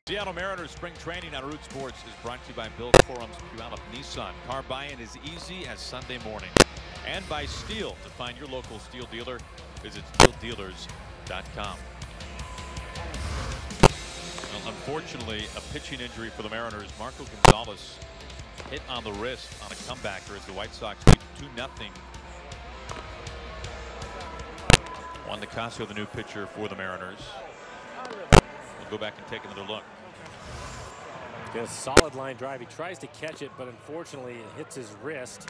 Seattle Mariners spring training on Root Sports is brought to you by Bill Corum's Puyallup Nissan. Car buying is easy as Sunday morning. And by Steel. To find your local Steel dealer, visit steeldealers.com. Well, unfortunately, a pitching injury for the Mariners. Marco Gonzalez hit on the wrist on a comebacker as the White Sox lead 2-0. Juan Nicasio, the new pitcher for the Mariners. We'll go back and take another look. A solid line drive. He tries to catch it, but unfortunately it hits his wrist.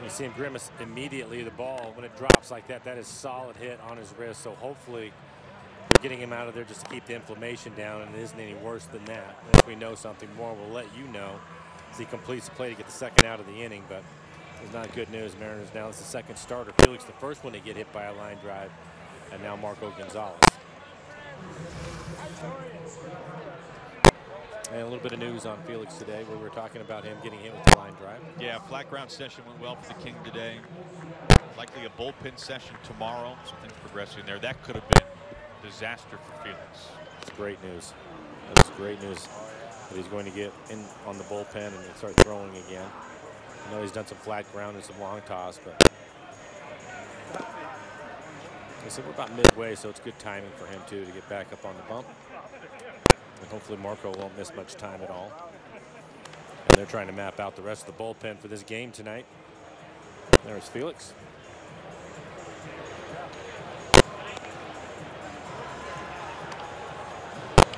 You see him grimace immediately. The ball, when it drops like that, that is solid hit on his wrist. So hopefully we're getting him out of there just to keep the inflammation down, and it isn't any worse than that. And if we know something more, we'll let you know as he completes the play to get the second out of the inning. But it's not good news. Mariners now, it's the second starter. Felix, the first one to get hit by a line drive. and now Marco Gonzalez. And a little bit of news on Felix today. We were talking about him getting hit with the line drive. Yeah, flat ground session went well for the King today. Likely a bullpen session tomorrow, so things progressing there. That could have been disaster for Felix. It's great news. That's great news that he's going to get in on the bullpen and start throwing again. I know he's done some flat ground and some long toss, but I said we're about midway, so it's good timing for him too to get back up on the bump. And hopefully Marco won't miss much time at all. And they're trying to map out the rest of the bullpen for this game tonight. There's Felix.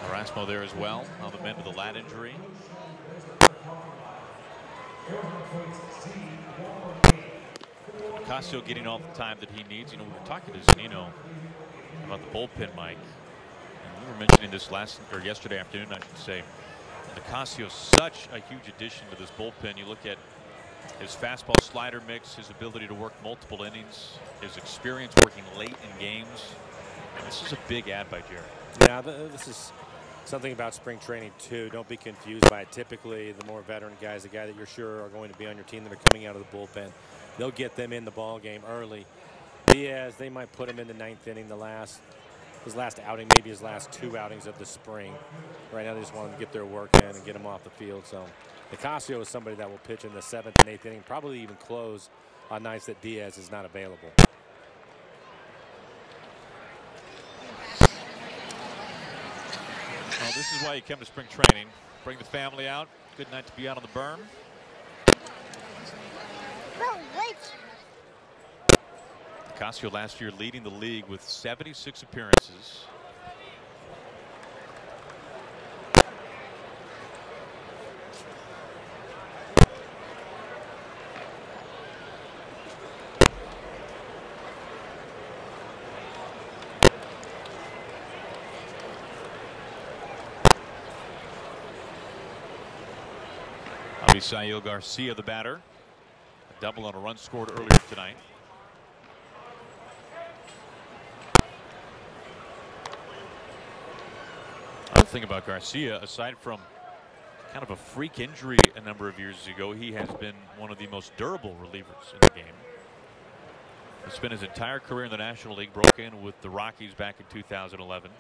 Erasmo there as well on the mend with a lat injury. Ocasio getting all the time that he needs. You know, we were talking to Zanino about the bullpen, Mike. And we were mentioning this yesterday afternoon, I should say. Ocasio is such a huge addition to this bullpen. You look at his fastball slider mix, his ability to work multiple innings, his experience working late in games. And this is a big add by Jerry. Yeah, this is something about spring training too. Don't be confused by it. Typically, the more veteran guys, the guy that you're sure are going to be on your team that are coming out of the bullpen, they'll get them in the ball game early. Diaz, they might put him in the 9th inning, his last outing, maybe his last 2 outings of the spring. Right now, they just want him to get their work in and get him off the field. So, Ocasio is somebody that will pitch in the 7th and 8th inning, probably even close on nights that Diaz is not available. Well, this is why you come to spring training. Bring the family out. Good night to be out on the berm. Ocasio last year leading the league with 76 appearances. Abisail Garcia, the batter. A double on a run scored earlier tonight. Another thing about Garcia, aside from kind of a freak injury a number of years ago, he has been one of the most durable relievers in the game. He spent his entire career in the National League, broke in with the Rockies back in 2011.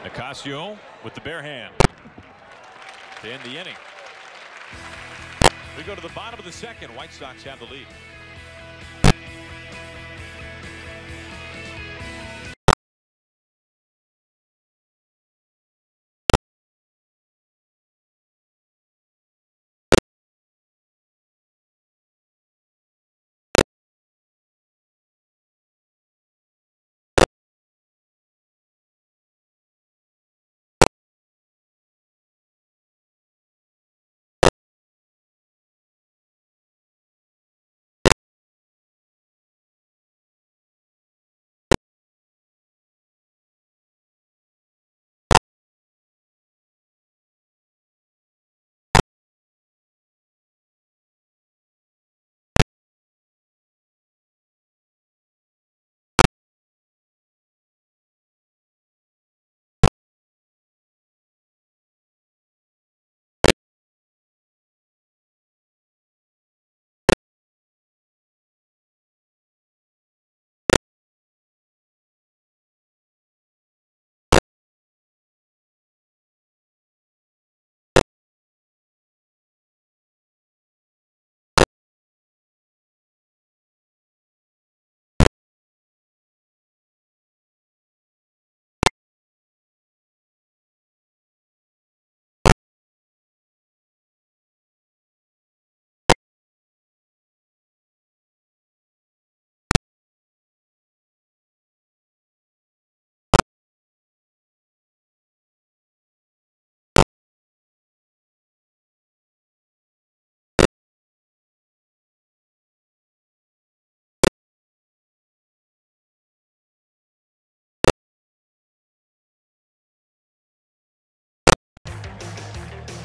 Ocasio with the bare hand to end the inning. We go to the bottom of the 2nd. White Sox have the lead.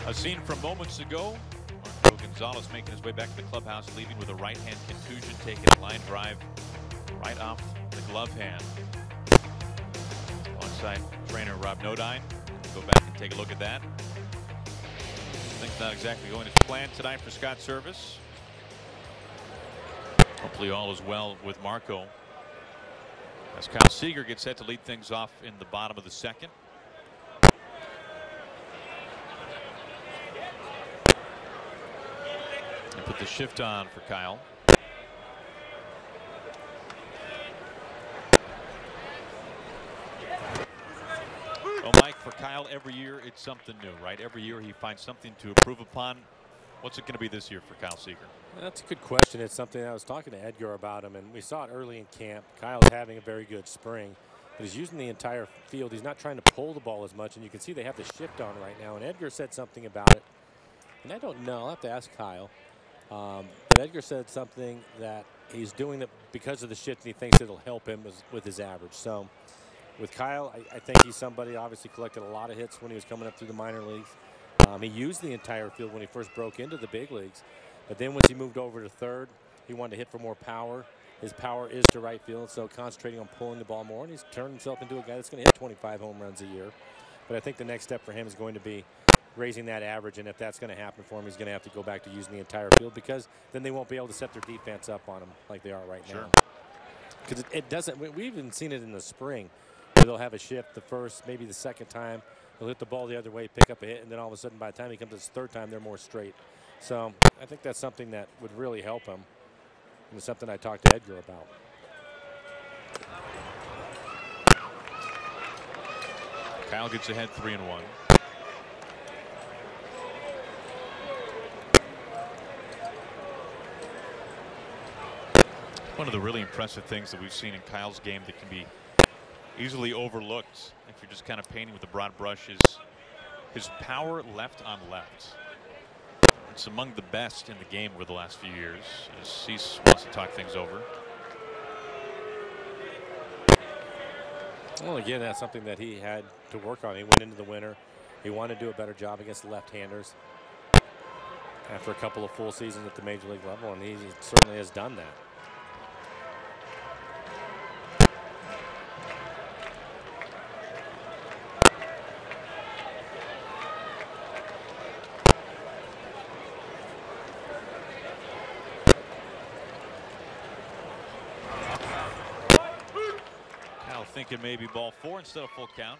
A scene from moments ago. Marco Gonzalez making his way back to the clubhouse, leaving with a right-hand contusion, taking a line drive right off the glove hand. Alongside trainer Rob Nodine. Go back and take a look at that. Things not exactly going as planned tonight for Scott Service. Hopefully all is well with Marco, as Kyle Seager gets set to lead things off in the bottom of the second. And put the shift on for Kyle. Well, Mike, for Kyle, every year it's something new, right? Every year he finds something to improve upon. What's it going to be this year for Kyle Seager? That's a good question. It's something I was talking to Edgar about him, and we saw it early in camp. Kyle's having a very good spring, but he's using the entire field. He's not trying to pull the ball as much, and you can see they have the shift on right now. And Edgar said something about it, and I don't know. I'll have to ask Kyle. But Edgar said something that he's doing it because of the shift, and he thinks it'll help him with his average. So with Kyle, I think he's somebody obviously collected a lot of hits when he was coming up through the minor leagues. He used the entire field when he first broke into the big leagues, but then once he moved over to third, he wanted to hit for more power. His power is to right field, so concentrating on pulling the ball more, and he's turned himself into a guy that's going to hit 25 home runs a year. But I think the next step for him is going to be raising that average, and if that's going to happen for him, he's going to have to go back to using the entire field, because then they won't be able to set their defense up on him like they are right now. Because it doesn't. We've even seen it in the spring, where they'll have a shift the first, maybe the second time. He'll hit the ball the other way, pick up a hit, and then all of a sudden by the time he comes his third time, they're more straight. So I think that's something that would really help him, and it's something I talked to Edgar about. Kyle gets ahead 3-1. One of the really impressive things that we've seen in Kyle's game that can be easily overlooked if you're just kind of painting with a broad brush is his power left on left. It's among the best in the game over the last few years, as Cease wants to talk things over. Well, again, that's something that he had to work on. He went into the winter. He wanted to do a better job against the left-handers after a couple of full seasons at the major league level, and he certainly has done that. Thinking maybe ball 4 instead of full count.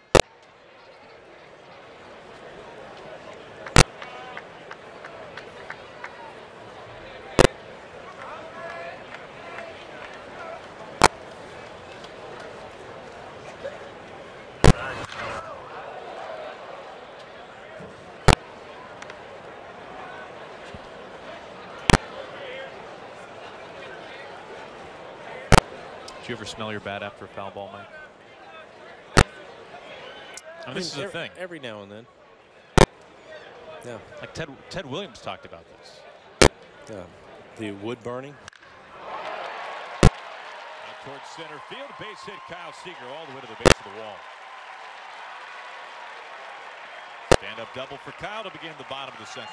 Did you ever smell your bat after a foul ball, Mike? I mean, this is a thing. Every now and then. Yeah. Like Ted Williams talked about this. Yeah. The wood burning. Out towards center field. Base hit. Kyle Seager all the way to the base of the wall. Stand up double for Kyle to begin the bottom of the second.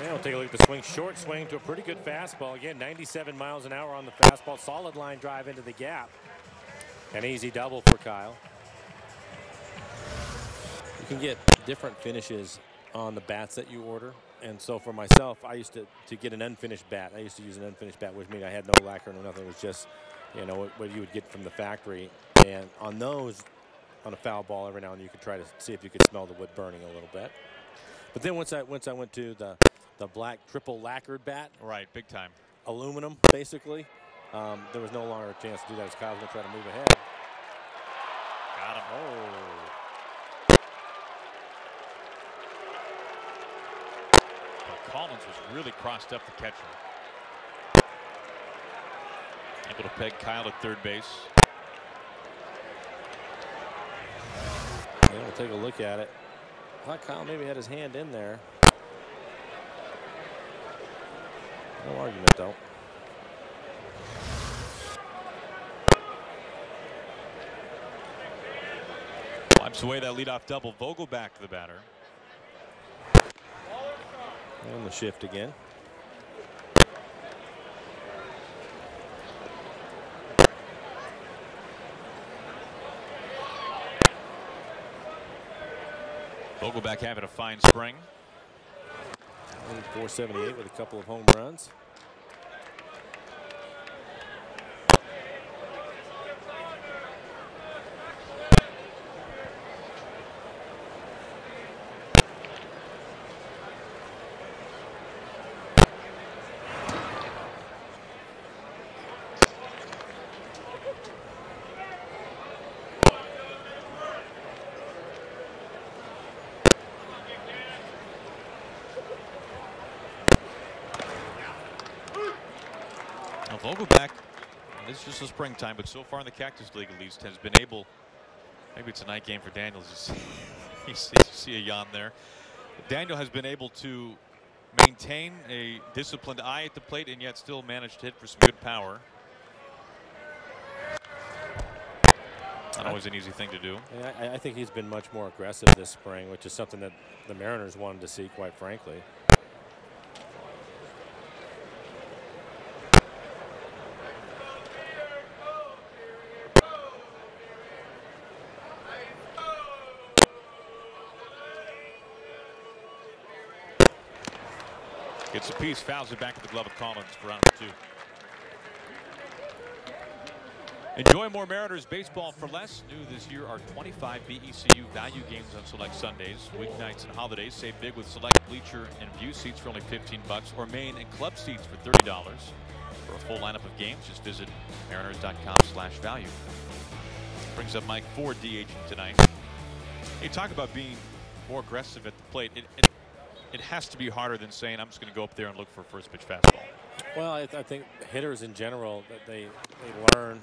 Yeah, we'll take a look at the swing. Short swing to a pretty good fastball. Again, 97 miles an hour on the fastball. Solid line drive into the gap. An easy double for Kyle. You can get different finishes on the bats that you order. And so for myself, I used to get an unfinished bat. I used to use an unfinished bat, which means I had no lacquer, no nothing. It was just, you know, what you would get from the factory. And on those, on a foul ball, every now and then you could try to see if you could smell the wood burning a little bit. But then once I went to the black triple lacquered bat, right, big time, aluminum basically, there was no longer a chance to do that as Kyle's going to try to move ahead. Got him. Oh. But Collins was really crossed up the catcher. Able to peg Kyle at third base. Yeah, we'll take a look at it. I thought Kyle maybe had his hand in there. No argument, though. Taps away that leadoff double. Vogelback, the batter. And the shift again. Vogelback having a fine spring. 478 with a couple of home runs. Now Vogelback, this is just the springtime, but so far in the Cactus League at least has been able, maybe it's a night game for Daniels. You see a yawn there. Daniel has been able to maintain a disciplined eye at the plate and yet still manage to hit for some good power. Not always an easy thing to do. I think he's been much more aggressive this spring, which is something that the Mariners wanted to see, quite frankly. Gets a piece, fouls it back at the glove of Collins for round 2. Enjoy more Mariners baseball for less. New this year are 25 BECU value games on select Sundays, weeknights, and holidays. Save big with select bleacher and view seats for only $15, or main and club seats for $30. For a full lineup of games, just visit mariners.com/value. Brings up Mike Ford DHing tonight. Hey, talk about being more aggressive at the plate. It has to be harder than saying I'm just going to go up there and look for a first pitch fastball. Well, I think hitters in general, that they learn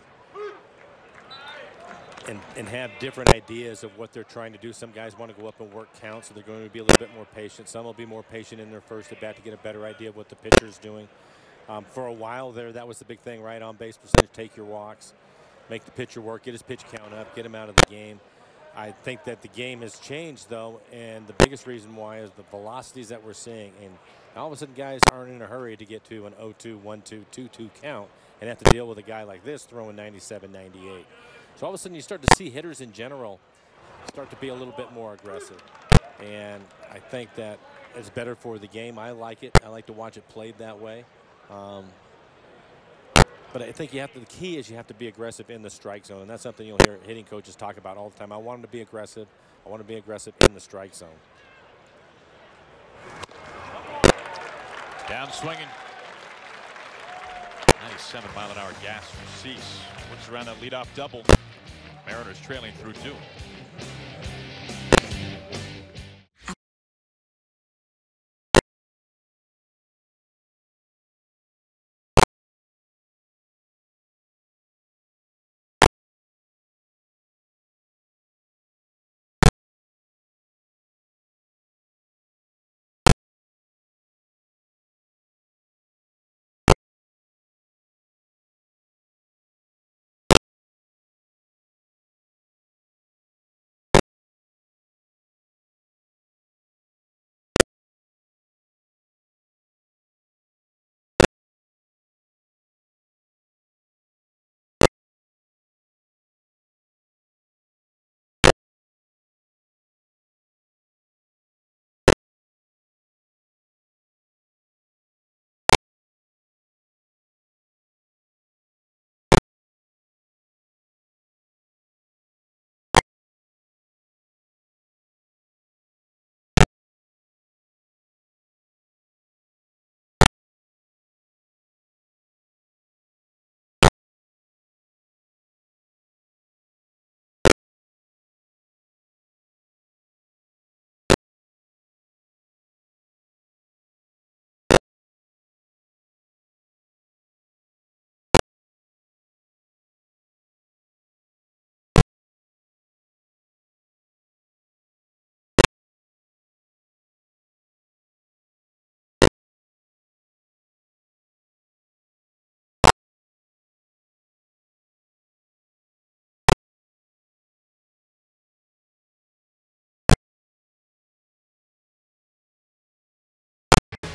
and have different ideas of what they're trying to do. Some guys want to go up and work count, so they're going to be a little bit more patient. Some will be more patient in their first at bat to get a better idea of what the pitcher is doing. For a while there, that was the big thing, right? On base percentage, take your walks, make the pitcher work, get his pitch count up, get him out of the game. I think that the game has changed, though, and the biggest reason why is the velocities that we're seeing. And all of a sudden, guys aren't in a hurry to get to an 0-2, 1-2, 2-2 count and have to deal with a guy like this throwing 97, 98. So all of a sudden, you start to see hitters in general start to be a little bit more aggressive. And I think that it's better for the game. I like it. I like to watch it played that way. But I think the key is you have to be aggressive in the strike zone. And that's something you'll hear hitting coaches talk about all the time. I want them to be aggressive. I want to be aggressive in the strike zone. Down swinging. 97-mile-an-hour gas from Cease. Works around that leadoff double. Mariners trailing through 2.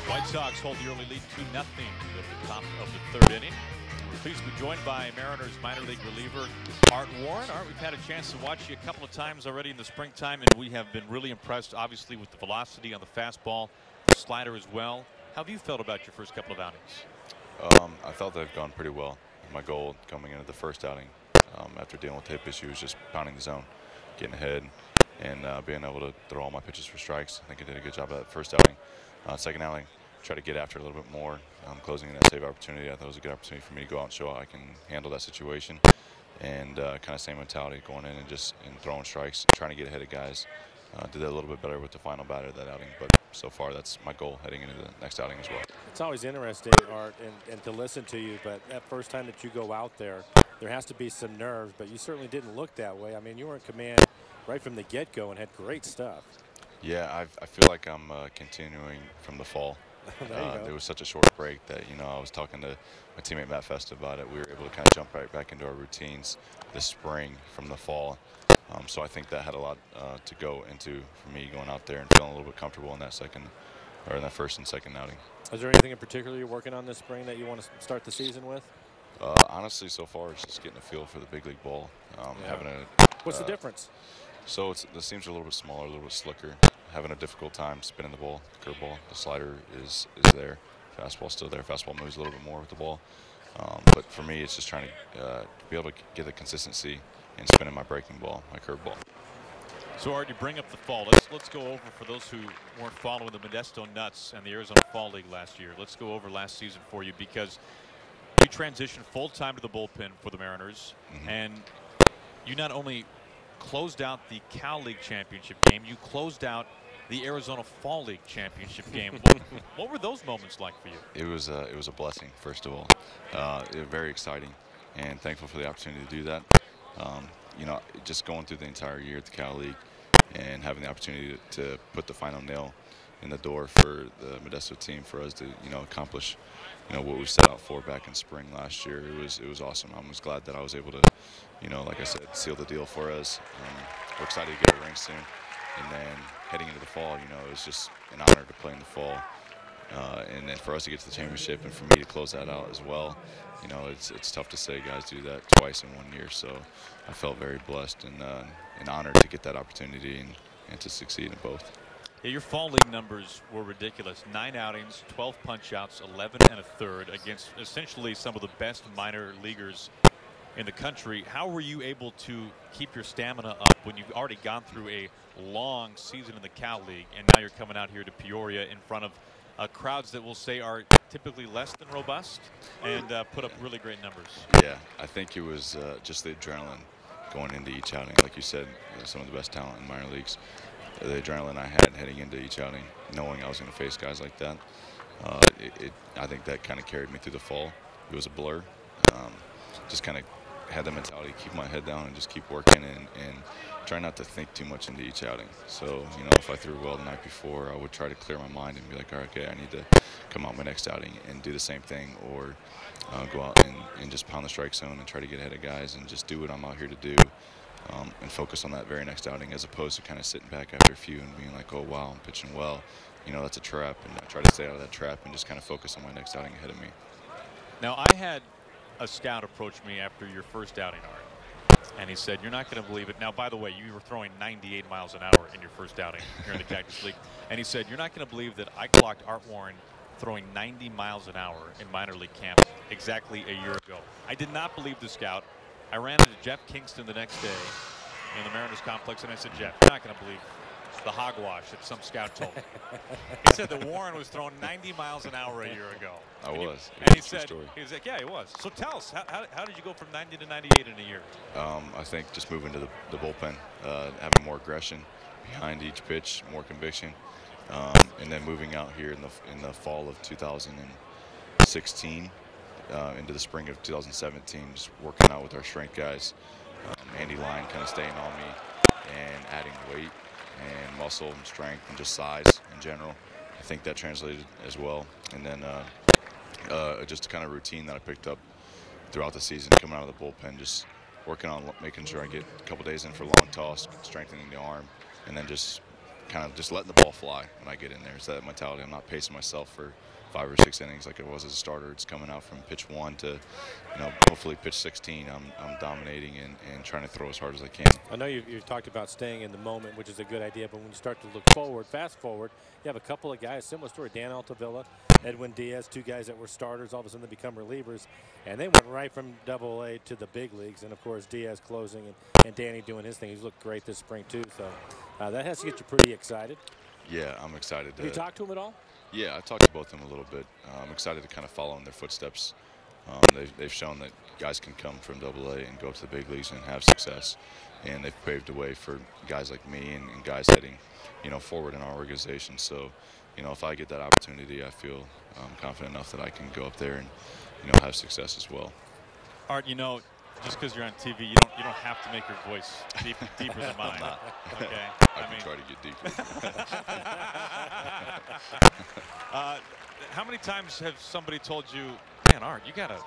White Sox hold the early lead 2-0 to the top of the 3rd inning. We're pleased to be joined by Mariners minor league reliever Art Warren. Art, we've had a chance to watch you a couple of times already in the springtime, and we have been really impressed, obviously, with the velocity on the fastball, the slider as well. How have you felt about your first couple of outings? I felt they've gone pretty well. My goal coming into the first outing, after dealing with hip issues, just pounding the zone, getting ahead, and being able to throw all my pitches for strikes. I think I did a good job of that first outing. Second outing, try to get after it a little bit more. Closing in that save opportunity, I thought it was a good opportunity for me to go out and show I can handle that situation. And kind of same mentality going in and just throwing strikes, trying to get ahead of guys. Did that a little bit better with the final batter of that outing, but so far that's my goal heading into the next outing as well. It's always interesting, Art, and to listen to you, but that first time that you go out there has to be some nerves, but you certainly didn't look that way. I mean, you were in command right from the get-go and had great stuff. Yeah, I feel like I'm continuing from the fall. There was such a short break that, I was talking to my teammate Matt Fest about it. We were able to kind of jump right back into our routines this spring from the fall. So I think that had a lot to go into for me going out there and feeling a little bit comfortable in that first and second outing. Is there anything in particular you're working on this spring that you want to start the season with? Honestly, so far it's just getting a feel for the big league ball. What's the difference? So the seams are a little bit smaller, a little bit slicker. Having a difficult time spinning the ball, curveball. The slider is there. Fastball's still there. Fastball moves a little bit more with the ball. But for me, it's just trying to be able to get the consistency in spinning my breaking ball, my curveball. So, Art, you bring up the fall. Let's go over, for those who weren't following the Modesto Nuts and the Arizona Fall League last year, let's go over last season for you, because you transitioned full-time to the bullpen for the Mariners, and you not only closed out the Cal League championship game, you closed out the Arizona Fall League championship game. What were those moments like for you? It was a blessing, first of all. It was very exciting, and thankful for the opportunity to do that. Just going through the entire year at the Cal League and having the opportunity to put the final nail in the door for the Modesto team, for us to accomplish what we set out for back in spring last year. It was awesome. I was glad that I was able to like I said, seal the deal for us. We're excited to get a ring soon, and then heading into the fall, it was just an honor to play in the fall, and then for us to get to the championship and for me to close that out as well. It's tough to say guys do that twice in 1 year, so I felt very blessed and honored to get that opportunity and to succeed in both. Yeah, your Fall League numbers were ridiculous. 9 outings, 12 punch-outs, 11 1/3 against essentially some of the best minor leaguers in the country. How were you able to keep your stamina up when you've already gone through a long season in the Cal League, and now you're coming out here to Peoria in front of crowds that we'll say are typically less than robust and put up really great numbers? Yeah, I think it was just the adrenaline going into each outing. Like you said, some of the best talent in minor leagues. The adrenaline I had heading into each outing, knowing I was going to face guys like that, I think that kind of carried me through the fall. It was a blur. Just kind of had the mentality to keep my head down and just keep working and try not to think too much into each outing. So, if I threw well the night before, I would try to clear my mind and be like, all right, okay, I need to come out my next outing and do the same thing, or go out and just pound the strike zone and try to get ahead of guys and just do what I'm out here to do, and focus on that very next outing, as opposed to kind of sitting back after a few and being like, oh, wow, I'm pitching well. That's a trap, and I try to stay out of that trap and just kind of focus on my next outing ahead of me. Now, I had a scout approach me after your first outing, Art, and he said, you're not going to believe it. Now, by the way, you were throwing 98 miles an hour in your first outing here in the Cactus League, and he said, you're not going to believe that I clocked Art Warren throwing 90 miles an hour in minor league camp exactly a year ago. I did not believe the scout. I ran into Jeff Kingston the next day in the Mariners complex, and I said, Jeff, you're not going to believe the hogwash that some scout told me. He said that Warren was throwing 90 miles an hour a year ago. And he said, like, yeah, he was. So tell us, how did you go from 90 to 98 in a year? I think just moving to the bullpen, having more aggression behind each pitch, more conviction, and then moving out here in the fall of 2016 into the spring of 2017, just working out with our strength guys. Andy Line kind of staying on me and adding weight and muscle and strength and just size in general. I think that translated as well. And then just a kind of routine that I picked up throughout the season, coming out of the bullpen, just working on making sure I get a couple days in for long toss, strengthening the arm, and then just kind of just letting the ball fly when I get in there. It's that mentality. I'm not pacing myself for 5 or 6 innings like it was as a starter. It's coming out from pitch 1 to, hopefully pitch 16. I'm dominating and trying to throw as hard as I can. I know you've talked about staying in the moment, which is a good idea, but when you start to look forward, fast forward, you have a couple of guys, similar story, Dan Altavilla, Edwin Diaz, 2 guys that were starters, all of a sudden they become relievers, and they went right from Double-A to the big leagues, and of course Diaz closing and Danny doing his thing. He's looked great this spring too, so that has to get you pretty excited. Yeah, I'm excited. Have you talked to him at all? Yeah, I talked to both of them a little bit. I'm excited to kind of follow in their footsteps. They've shown that guys can come from Double-A and go to the big leagues and have success, and they've paved the way for guys like me and guys heading, forward in our organization. So, if I get that opportunity, I feel confident enough that I can go up there and, have success as well. Art, just because you're on TV, you don't have to make your voice deeper than mine. Okay. I can try to get deeper. How many times have somebody told you, man, Art, you gotta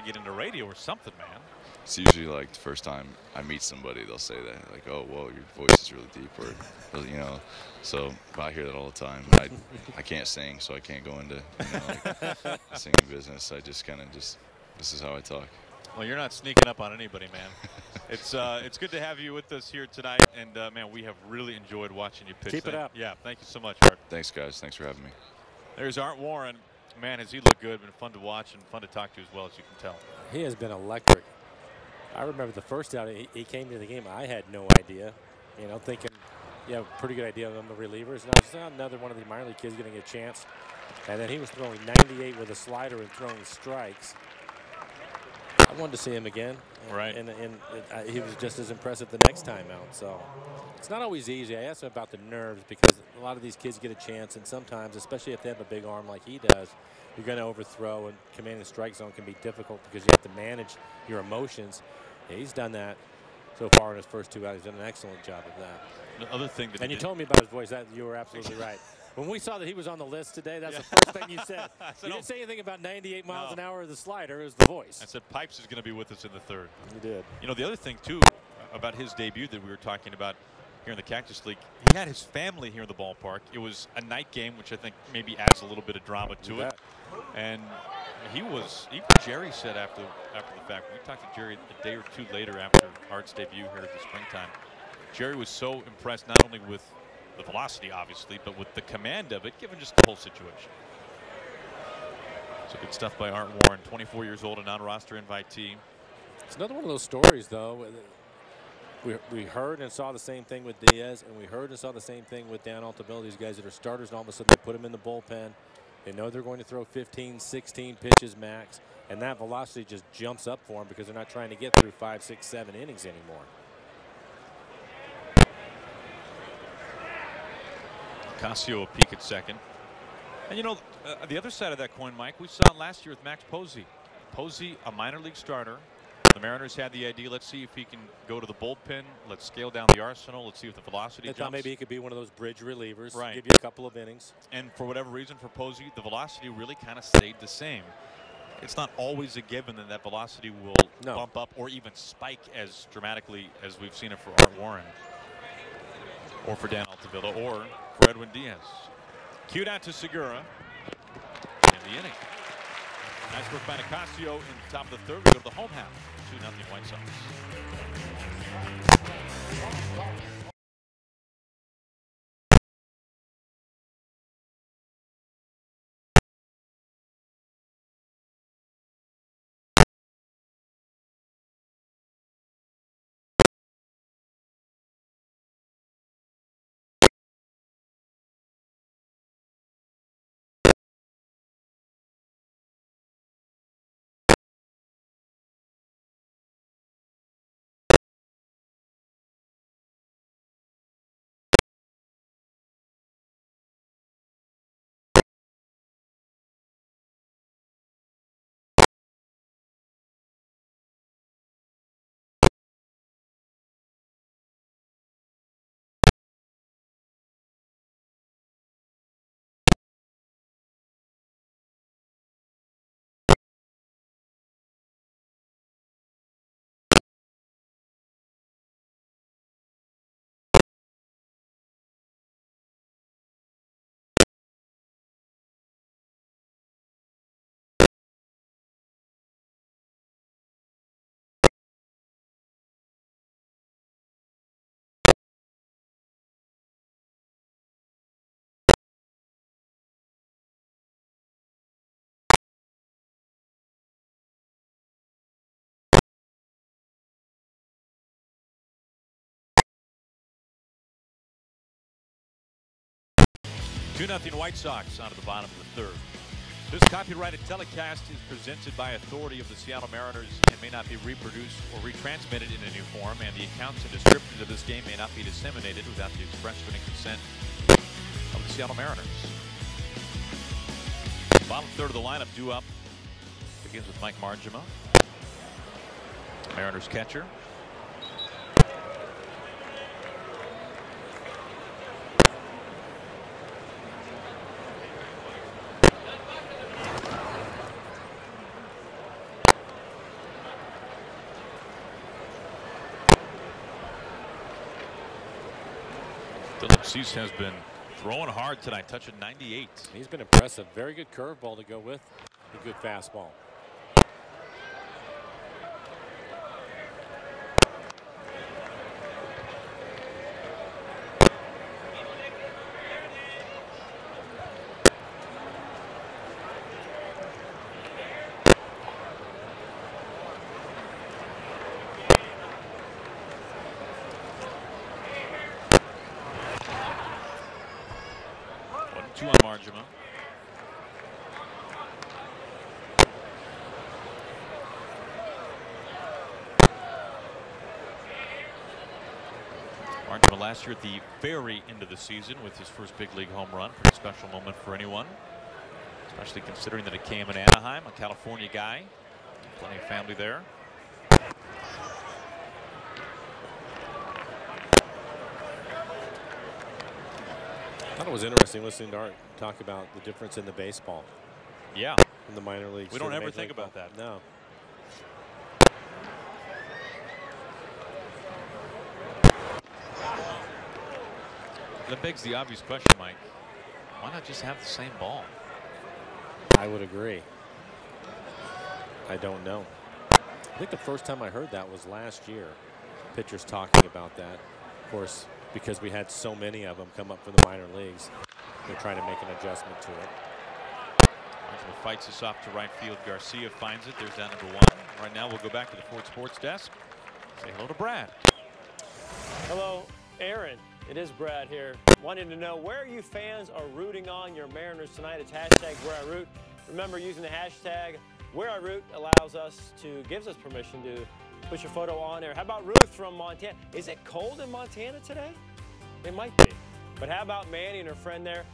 get into radio or something, man? It's usually like the first time I meet somebody, they'll say that, like, oh, whoa, your voice is really deep, or, so I hear that all the time. I can't sing, so I can't go into, like, singing business. I just kind of this is how I talk. Well, you're not sneaking up on anybody, man. It's good to have you with us here tonight, and man, we have really enjoyed watching you pitch. Keep it up. Yeah, thank you so much, Art. Thanks, guys. Thanks for having me. There's Art Warren. Man, has he looked good? Been fun to watch and fun to talk to as well, as you can tell. He has been electric. I remember the first out he came to the game. I had no idea, thinking, yeah, pretty good idea on the relievers. And I was another one of the minor league kids getting a chance. And then he was throwing 98 with a slider and throwing strikes. I wanted to see him again. Right. And he was just as impressive the next time out. So it's not always easy. I asked him about the nerves because a lot of these kids get a chance. And sometimes, especially if they have a big arm like he does, you're going to overthrow, and commanding the strike zone can be difficult because you have to manage your emotions. Yeah, he's done that so far in his first 2 outings. He's done an excellent job of that. The other thing that you told me about his voice. That you were absolutely right. When we saw that he was on the list today, that's the first thing you said. You didn't say anything about 98 miles an hour of the slider. It was the voice. I said Pipes is going to be with us in the 3rd. You did. The other thing, too, about his debut that we were talking about here in the Cactus League, he had his family here in the ballpark. It was a night game, which I think maybe adds a little bit of drama to it. And even Jerry said after the fact, we talked to Jerry a day or 2 later after Art's debut here at the springtime, Jerry was so impressed not only with the velocity, obviously, but with the command of it, given just the whole situation. So good stuff by Art Warren, 24 years old, a non-roster invitee. It's another one of those stories, though. We heard and saw the same thing with Diaz, and we heard and saw the same thing with Dan Altavilla. These guys that are starters, and all of a sudden they put them in the bullpen. They know they're going to throw 15, 16 pitches max, and that velocity just jumps up for them because they're not trying to get through 5, 6, 7 innings anymore. Casio a peak at second. And the other side of that coin, Mike, we saw it last year with Max Posey. Posey, a minor league starter. The Mariners had the idea, let's see if he can go to the bullpen. Let's scale down the arsenal. Let's see if the velocity jumps. Thought maybe he could be one of those bridge relievers. Right. Give you a couple of innings. And for whatever reason, for Posey, the velocity really kind of stayed the same. It's not always a given that velocity will bump up or even spike as dramatically as we've seen it for Art Warren, or for Dan Altavilla, or for Edwin Diaz. Cued out to Segura in the inning. Nice work by Nicasio in the top of the 3rd. We go to the home half. 2-0 White Sox. 2-0 White Sox onto the bottom of the third. This copyrighted telecast is presented by authority of the Seattle Mariners and may not be reproduced or retransmitted in a new form, and the accounts and descriptions of this game may not be disseminated without the express written consent of the Seattle Mariners. Bottom third of the lineup due up begins with Mike Margema, Mariners catcher. Cease has been throwing hard tonight, touching 98. He's been impressive. Very good curveball to go with a good fastball. Two on Margema. Margema last year at the very end of the season with his first big league home run. Pretty special moment for anyone, especially considering that it came in Anaheim, a California guy. Plenty of family there. I thought it was interesting listening to Art talk about the difference in the baseball. Yeah. In the minor leagues. We don't ever think about that. No. That begs the obvious question, Mike. Why not just have the same ball? I would agree. I don't know. I think the first time I heard that was last year. Pitchers talking about that. Of course, because we had so many of them come up from the minor leagues, they're trying to make an adjustment to it. Margema fights this off to right field. Garcia finds it. There's down number one. Right now we'll go back to the Ford Sports desk. Say hello to Brad. Hello, Aaron. It is Brad here. Wanting to know where you fans are rooting on your Mariners tonight. It's hashtag where I root. Remember, using the hashtag where I root gives us permission to put your photo on there. How about Ruth from Montana? Is it cold in Montana today? It might be. But how about Manny and her friend there?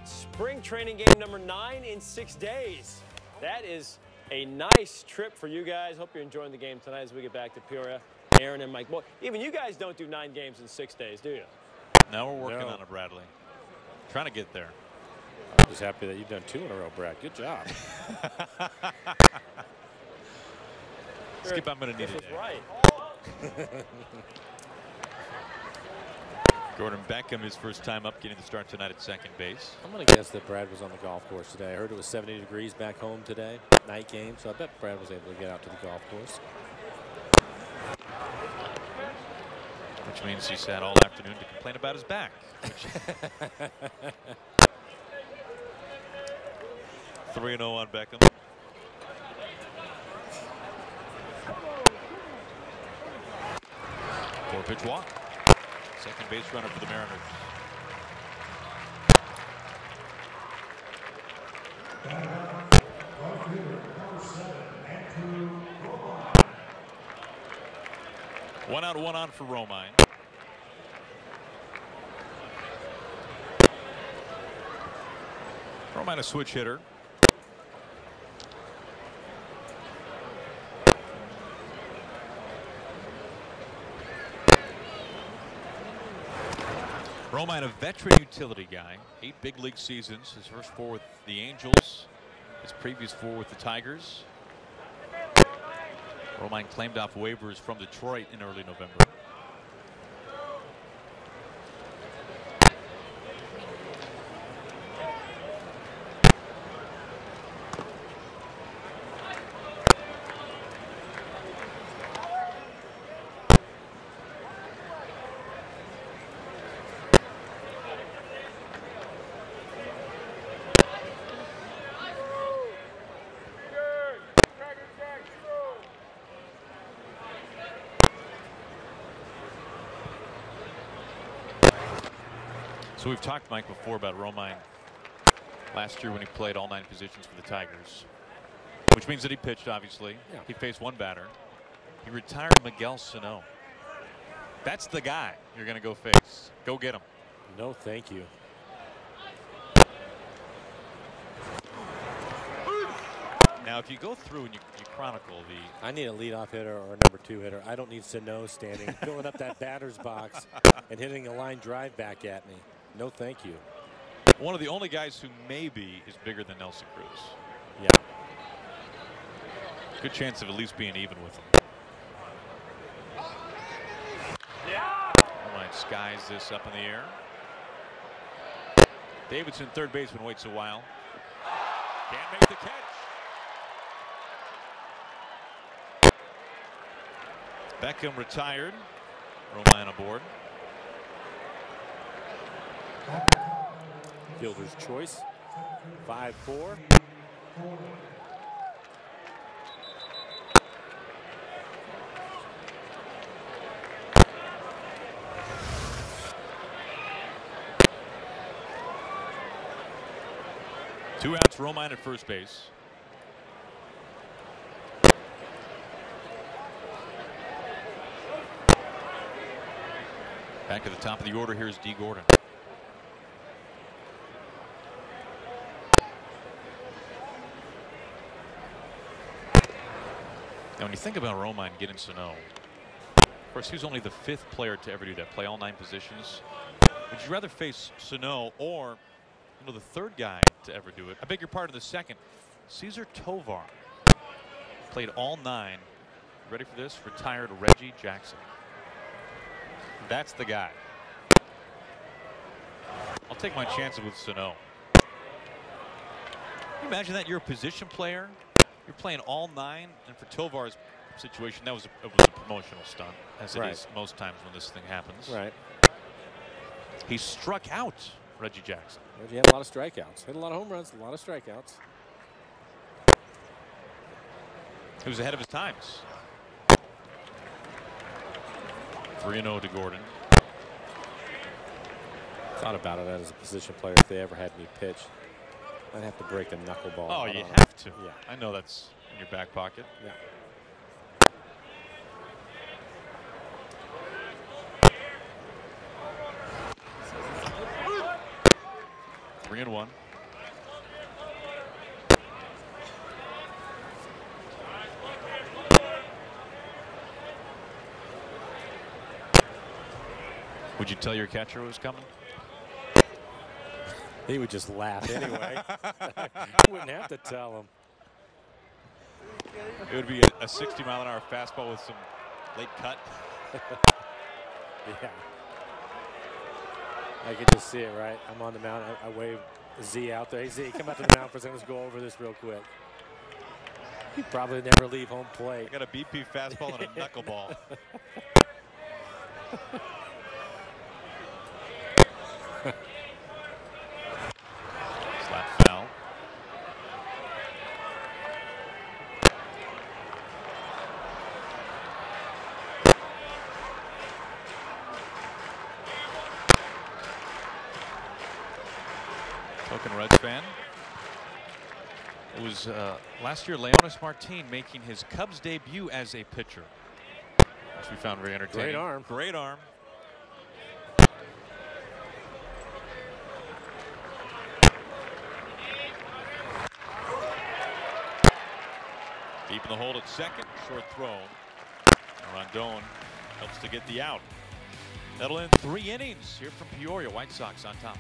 Spring training game number 9 in 6 days. That is a nice trip for you guys. Hope you're enjoying the game tonight as we get back to Peoria. Aaron and Mike. Boy, even you guys don't do 9 games in 6 days, do you? No, we're working on it, Bradley. Trying to get there. I'm just happy that you've done 2 in a row, Brad. Good job. Skip, I'm going to need it. Right. Jordan Beckham, his first time up, getting the start tonight at second base. I'm going to guess that Brad was on the golf course today. I heard it was 70 degrees back home today, night game, so I bet Brad was able to get out to the golf course. Which means he sat all afternoon to complain about his back. 3-0 on Beckham. Four-pitch walk. Second base runner for the Mariners. One out, one on for Romine. Romine a switch hitter. Romine, a veteran utility guy, 8 big league seasons. His first 4 with the Angels, his previous 4 with the Tigers. Romine claimed off waivers from Detroit in early November. So we've talked, Mike, before about Romine last year when he played all 9 positions for the Tigers, which means that he pitched, obviously. Yeah. He faced one batter. He retired Miguel Sano. That's the guy you're going to go face. Go get him. No, thank you. Now, if you go through and you chronicle the... I need a leadoff hitter or a number 2 hitter. I don't need Sano standing, filling up that batter's box and hitting a line drive back at me. No, thank you. One of the only guys who maybe is bigger than Nelson Cruz. Yeah. Good chance of at least being even with him. Romine skies this up in the air. Davidson, third baseman, waits a while. Can't make the catch. Beckham retired. Romine aboard. Fielder's choice. 5-4. Two outs, Romine at first base. Back at the top of the order, here's D. Gordon. Now, when you think about Romine getting Sano, of course, he was only the 5th player to ever do that, play all 9 positions. Would you rather face Sano or, you know, the 3rd guy to ever do it? I beg your pardon, the 2nd, Cesar Tovar. Played all 9. Ready for this? Retired Reggie Jackson. That's the guy. I'll take my chances with Sano. Can you imagine that? You're a position player. You're playing all 9. And for Tovar's situation, it was a promotional stunt, as it is most times when this thing happens. Right. He struck out Reggie Jackson. Reggie had a lot of strikeouts. Hit a lot of home runs, a lot of strikeouts. He was ahead of his times. 3-0 to Gordon. Thought about it as a position player if they ever had me pitch. I'd have to break a knuckleball. Oh, you have to. Yeah. I know that's in your back pocket. Yeah. Three and 1. Would you tell your catcher was coming? He would just laugh anyway. Wouldn't have to tell him. It would be a 60-mile-an-hour fastball with some late cut. Yeah. I can just see it, right? I'm on the mound. I wave Z out there. Hey, Z, come out to the mound for a second. Let's go over this real quick. He'd probably never leave home plate. I got a BP fastball and a knuckleball. Slap foul. Token Reds fan. It was last year Leonis Martin making his Cubs debut as a pitcher, which we found very entertaining. Great arm. Great arm. Deep in the hole at second. Short throw. Rondon helps to get the out. That'll end 3 innings here from Peoria. White Sox on top.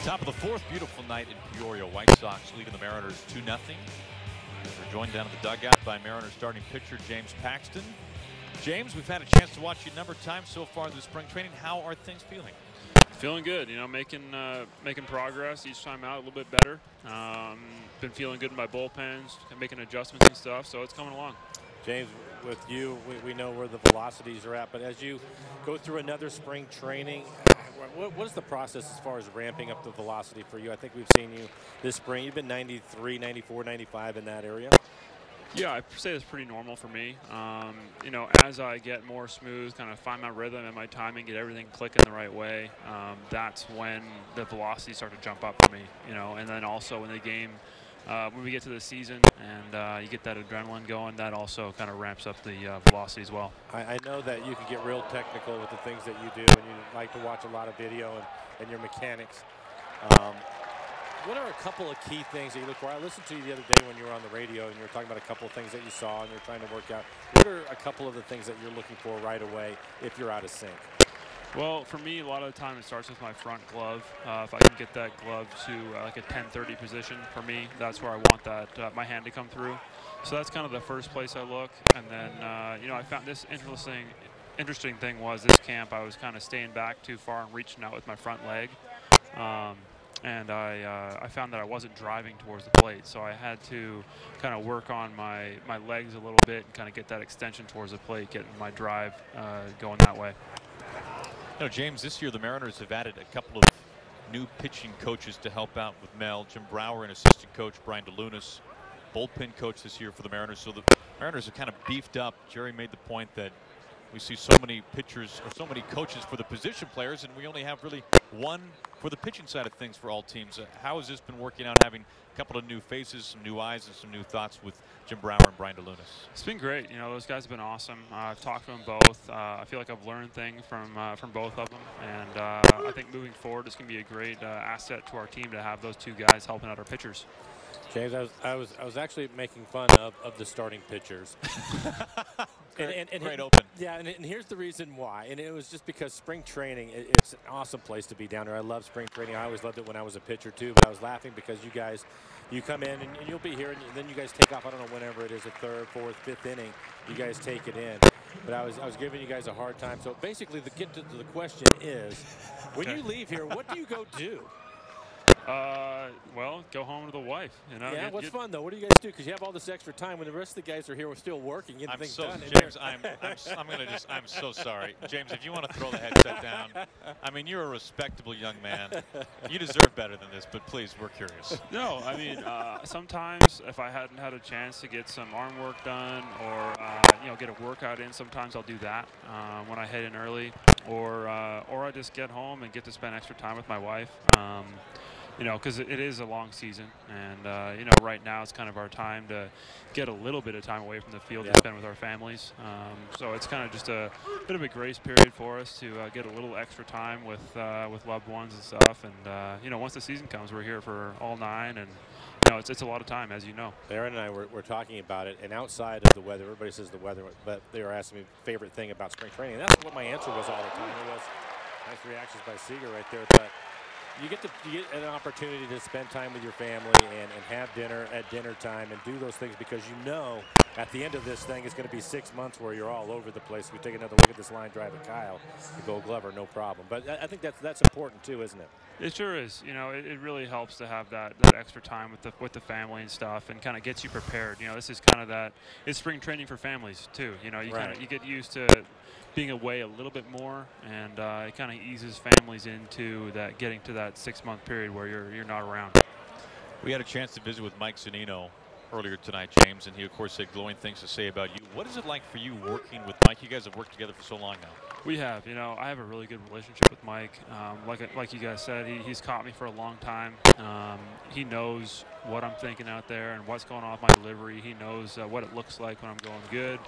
Top of the fourth, beautiful night in Peoria. White Sox leading the Mariners 2-0. We're joined down in the dugout by Mariners starting pitcher James Paxton. James, we've had a chance to watch you a number of times so far this spring training. How are things feeling? Feeling good, you know, making progress each time out a little bit better. Been feeling good in my bullpens, making adjustments and stuff, so it's coming along. James, with you, we know where the velocities are at, but as you go through another spring training, what is the process as far as ramping up the velocity for you? I think we've seen you this spring. You've been 93, 94, 95 in that area. Yeah, I'd say that's pretty normal for me. You know, as I get more smooth, kind of find my rhythm and my timing, get everything clicking the right way, that's when the velocities start to jump up for me, you know, and then also in the game, when we get to the season and you get that adrenaline going, that also kind of ramps up the velocity as well. I know that you can get real technical with the things that you do, and you like to watch a lot of video and your mechanics. What are a couple of key things that you look for? I listened to you the other day when you were on the radio and you were talking about a couple of things that you saw and you're trying to work out. What are a couple of the things that you're looking for right away if you're out of sync? Well, for me, a lot of the time it starts with my front glove. If I can get that glove to like a 10-30 position, for me, that's where I want that my hand to come through. So that's kind of the first place I look. And then, you know, I found this interesting thing was this camp, I was kind of staying back too far and reaching out with my front leg. And I found that I wasn't driving towards the plate, so I had to kind of work on my legs a little bit and kind of get that extension towards the plate, getting my drive going that way. You know, James, this year the Mariners have added a couple of new pitching coaches to help out with Mel. Jim Brower and assistant coach Brian DeLunas, bullpen coach this year for the Mariners. So the Mariners are kind of beefed up. Jerry made the point that we see so many pitchers or so many coaches for the position players, and we only have really one for the pitching side of things for all teams. How has this been working out, having a couple of new faces, some new eyes, and some new thoughts with Jim Brower and Brian DeLunas? It's been great. You know, those guys have been awesome. I've talked to them both. I feel like I've learned things from both of them, and I think moving forward, it's going to be a great asset to our team to have those two guys helping out our pitchers. James, I was actually making fun of the starting pitchers. Great open. Yeah, and here's the reason why. And it was just because spring training, it's an awesome place to be down there. I love spring training. I always loved it when I was a pitcher too. But I was laughing because you guys, you come in and you'll be here, and then you guys take off. I don't know, whenever it is, a third, fourth, fifth inning, you guys take it in. But I was giving you guys a hard time. So basically, the question is, when you leave here, what do you go do? Well, go home to the wife. You know. Yeah, what's fun though? What do you guys do? Because you have all this extra time when the rest of the guys are here. We're still working. Getting things done. James, I'm so sorry, James. If you want to throw the headset down, I mean, you're a respectable young man. You deserve better than this. But please, we're curious. No, I mean, sometimes if I hadn't had a chance to get some arm work done or you know, get a workout in, sometimes I'll do that when I head in early, or I just get home and get to spend extra time with my wife. You know, because it is a long season, and you know, right now it's kind of our time to get a little bit of time away from the field to spend with our families. So it's kind of just a bit of a grace period for us to get a little extra time with loved ones and stuff. And you know, once the season comes, we're here for all 9, and you know, it's a lot of time, as you know. Aaron and I were talking about it, and outside of the weather, everybody says the weather, but they were asking me favorite thing about spring training. And that's what my answer was all the time. It was nice reactions by Seeger right there, but you get an opportunity to spend time with your family and have dinner at dinner time and do those things, because you know at the end of this thing it's going to be 6 months where you're all over the place. We take another look at this line drive at Kyle, the Gold Glover, no problem. But I think that's important too, isn't it? It sure is. You know, it really helps to have that extra time with the family and stuff, and kind of gets you prepared. You know, this is kind of it's spring training for families too. You know, you get used to being away a little bit more, and it kind of eases families into getting to that 6-month period where you're not around. We had a chance to visit with Mike Zunino earlier tonight, James, and he of course had glowing things to say about you. What is it like for you working with Mike? You guys have worked together for so long now. We have. You know, I have a really good relationship with Mike. Like you guys said, he's caught me for a long time. He knows what I'm thinking out there and what's going on with my delivery. He knows what it looks like when I'm going good,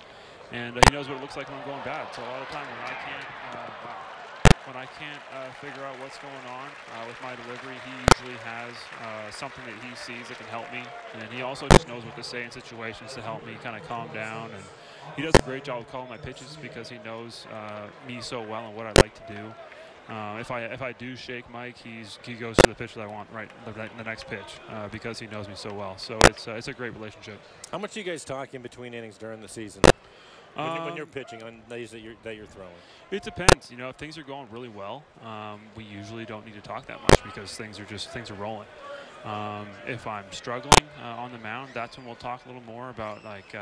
and he knows what it looks like when I'm going bad. So a lot of the time when I can't figure out what's going on with my delivery, he usually has something that he sees that can help me, and he also just knows what to say in situations to help me kind of calm down. And he does a great job of calling my pitches because he knows me so well and what I like to do. If I do shake Mike, he goes to the pitch that I want the next pitch because he knows me so well. So it's a great relationship. How much do you guys talk in between innings during the season when you're pitching on days that you're throwing? It depends. You know, if things are going really well, we usually don't need to talk that much because things are rolling. If I'm struggling on the mound, that's when we'll talk a little more about like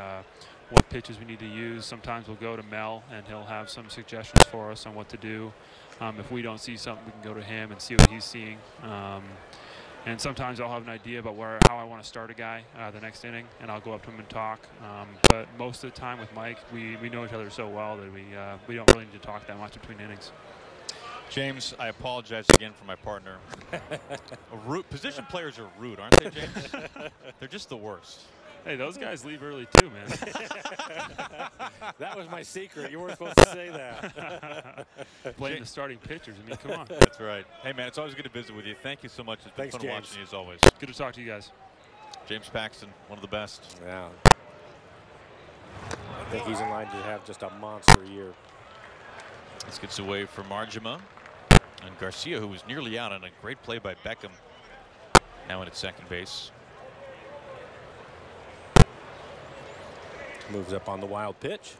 what pitches we need to use. Sometimes we'll go to Mel and he'll have some suggestions for us on what to do. If we don't see something, we can go to him and see what he's seeing. And sometimes I'll have an idea about how I want to start a guy the next inning, and I'll go up to him and talk. But most of the time with Mike, we know each other so well that we don't really need to talk that much between innings. James, I apologize again for my partner. Position players are rude, aren't they, James? They're just the worst. Hey, those guys leave early too, man. That was my secret. You weren't supposed to say that. Blame the starting pitchers. I mean, come on. That's right. Hey, man, it's always good to visit with you. Thank you so much. It's been fun watching you as always. Good to talk to you guys. James Paxton, one of the best. Yeah. I think he's in line to have just a monster year. This gets away from Marjama. And Garcia, who was nearly out on a great play by Beckham, now in at second base. Moves up on the wild pitch.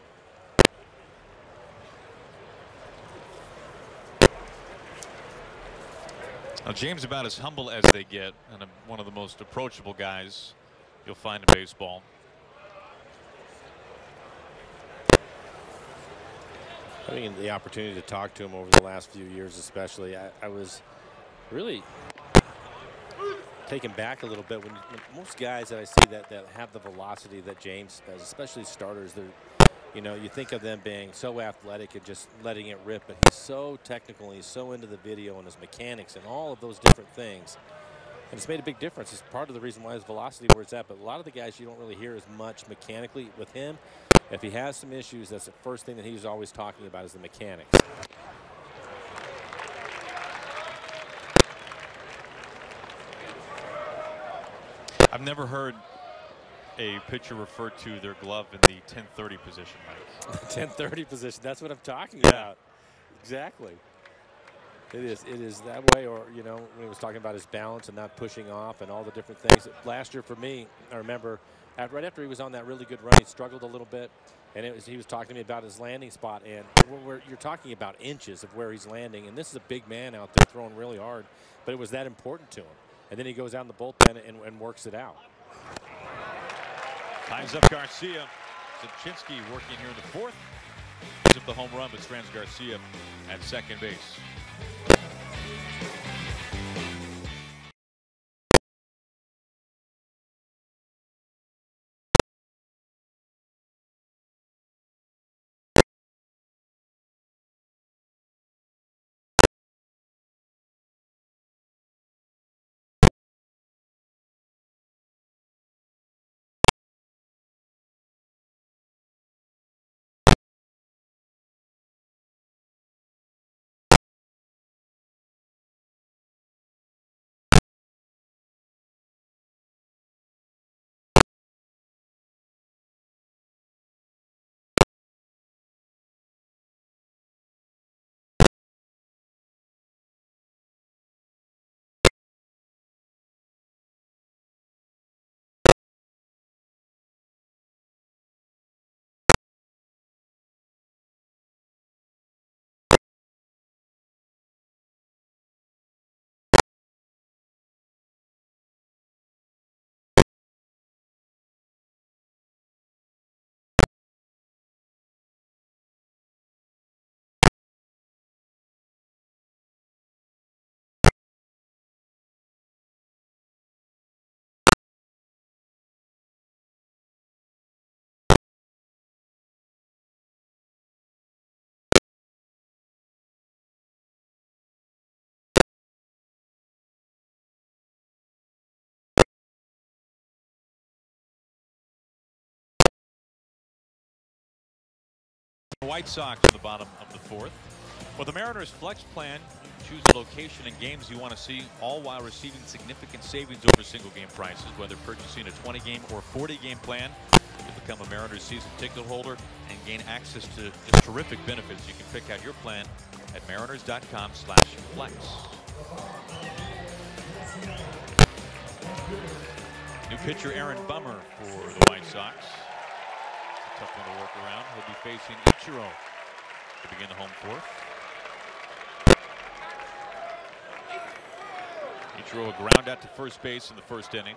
Now, James about as humble as they get, and one of the most approachable guys you'll find in baseball. Having the opportunity to talk to him over the last few years especially, I was really taken back a little bit when most guys that I see that have the velocity that James does, especially starters, you know, you think of them being so athletic and just letting it rip, but he's so technical and he's so into the video and his mechanics and all of those different things. And it's made a big difference. It's part of the reason why his velocity where it's at, but a lot of the guys you don't really hear as much mechanically. With him, if he has some issues, that's the first thing that he's always talking about is the mechanics. I've never heard a pitcher refer to their glove in the 10-30 position, Mike. 10-30 position. That's what I'm talking about. Exactly. It is that way. Or, you know, when he was talking about his balance and not pushing off and all the different things. Last year for me, I remember right after he was on that really good run, he struggled a little bit. And he was talking to me about his landing spot. And you're talking about inches of where he's landing. And this is a big man out there throwing really hard. But it was that important to him. And then he goes out in the bullpen and works it out. Ties up Garcia. Zabchinski working here in the fourth. Gives up the home run, but strands Garcia at second base. White Sox in the bottom of the fourth. For the Mariners flex plan, choose a location and games you want to see, all while receiving significant savings over single game prices. Whether purchasing a 20-game or 40-game plan, you'll become a Mariners season ticket holder and gain access to just terrific benefits. You can pick out your plan at mariners.com/flex. New pitcher Aaron Bummer for the White Sox. It's a tough one to work around. He'll be facing Ichiro to begin the home fourth. Ichiro a ground out to first base in the first inning.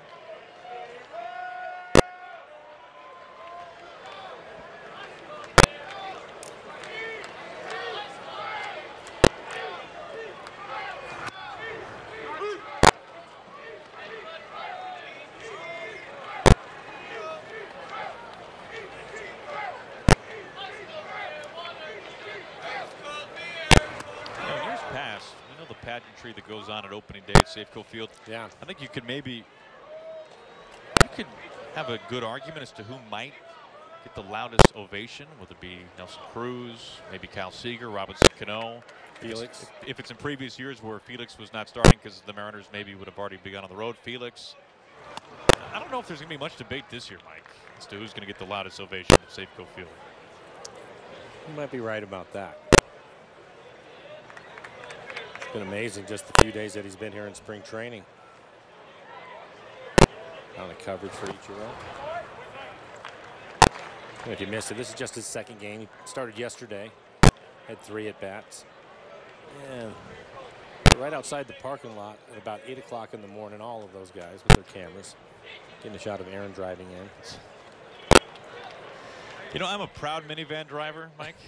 Pageantry that goes on at opening day at Safeco Field. Yeah, I think you could have a good argument as to who might get the loudest ovation, whether it be Nelson Cruz, maybe Kyle Seager, Robinson Cano, Felix. If it's in previous years where Felix was not starting because the Mariners maybe would have already begun on the road, Felix. I don't know if there's going to be much debate this year, Mike, as to who's going to get the loudest ovation at Safeco Field. You might be right about that. It's been amazing just the few days that he's been here in spring training. On the coverage for Ichiro. And if you missed it, this is just his second game. He started yesterday, had 3 at-bats. And right outside the parking lot at about 8 o'clock in the morning, all of those guys with their cameras. Getting a shot of Aaron driving in. You know, I'm a proud minivan driver, Mike.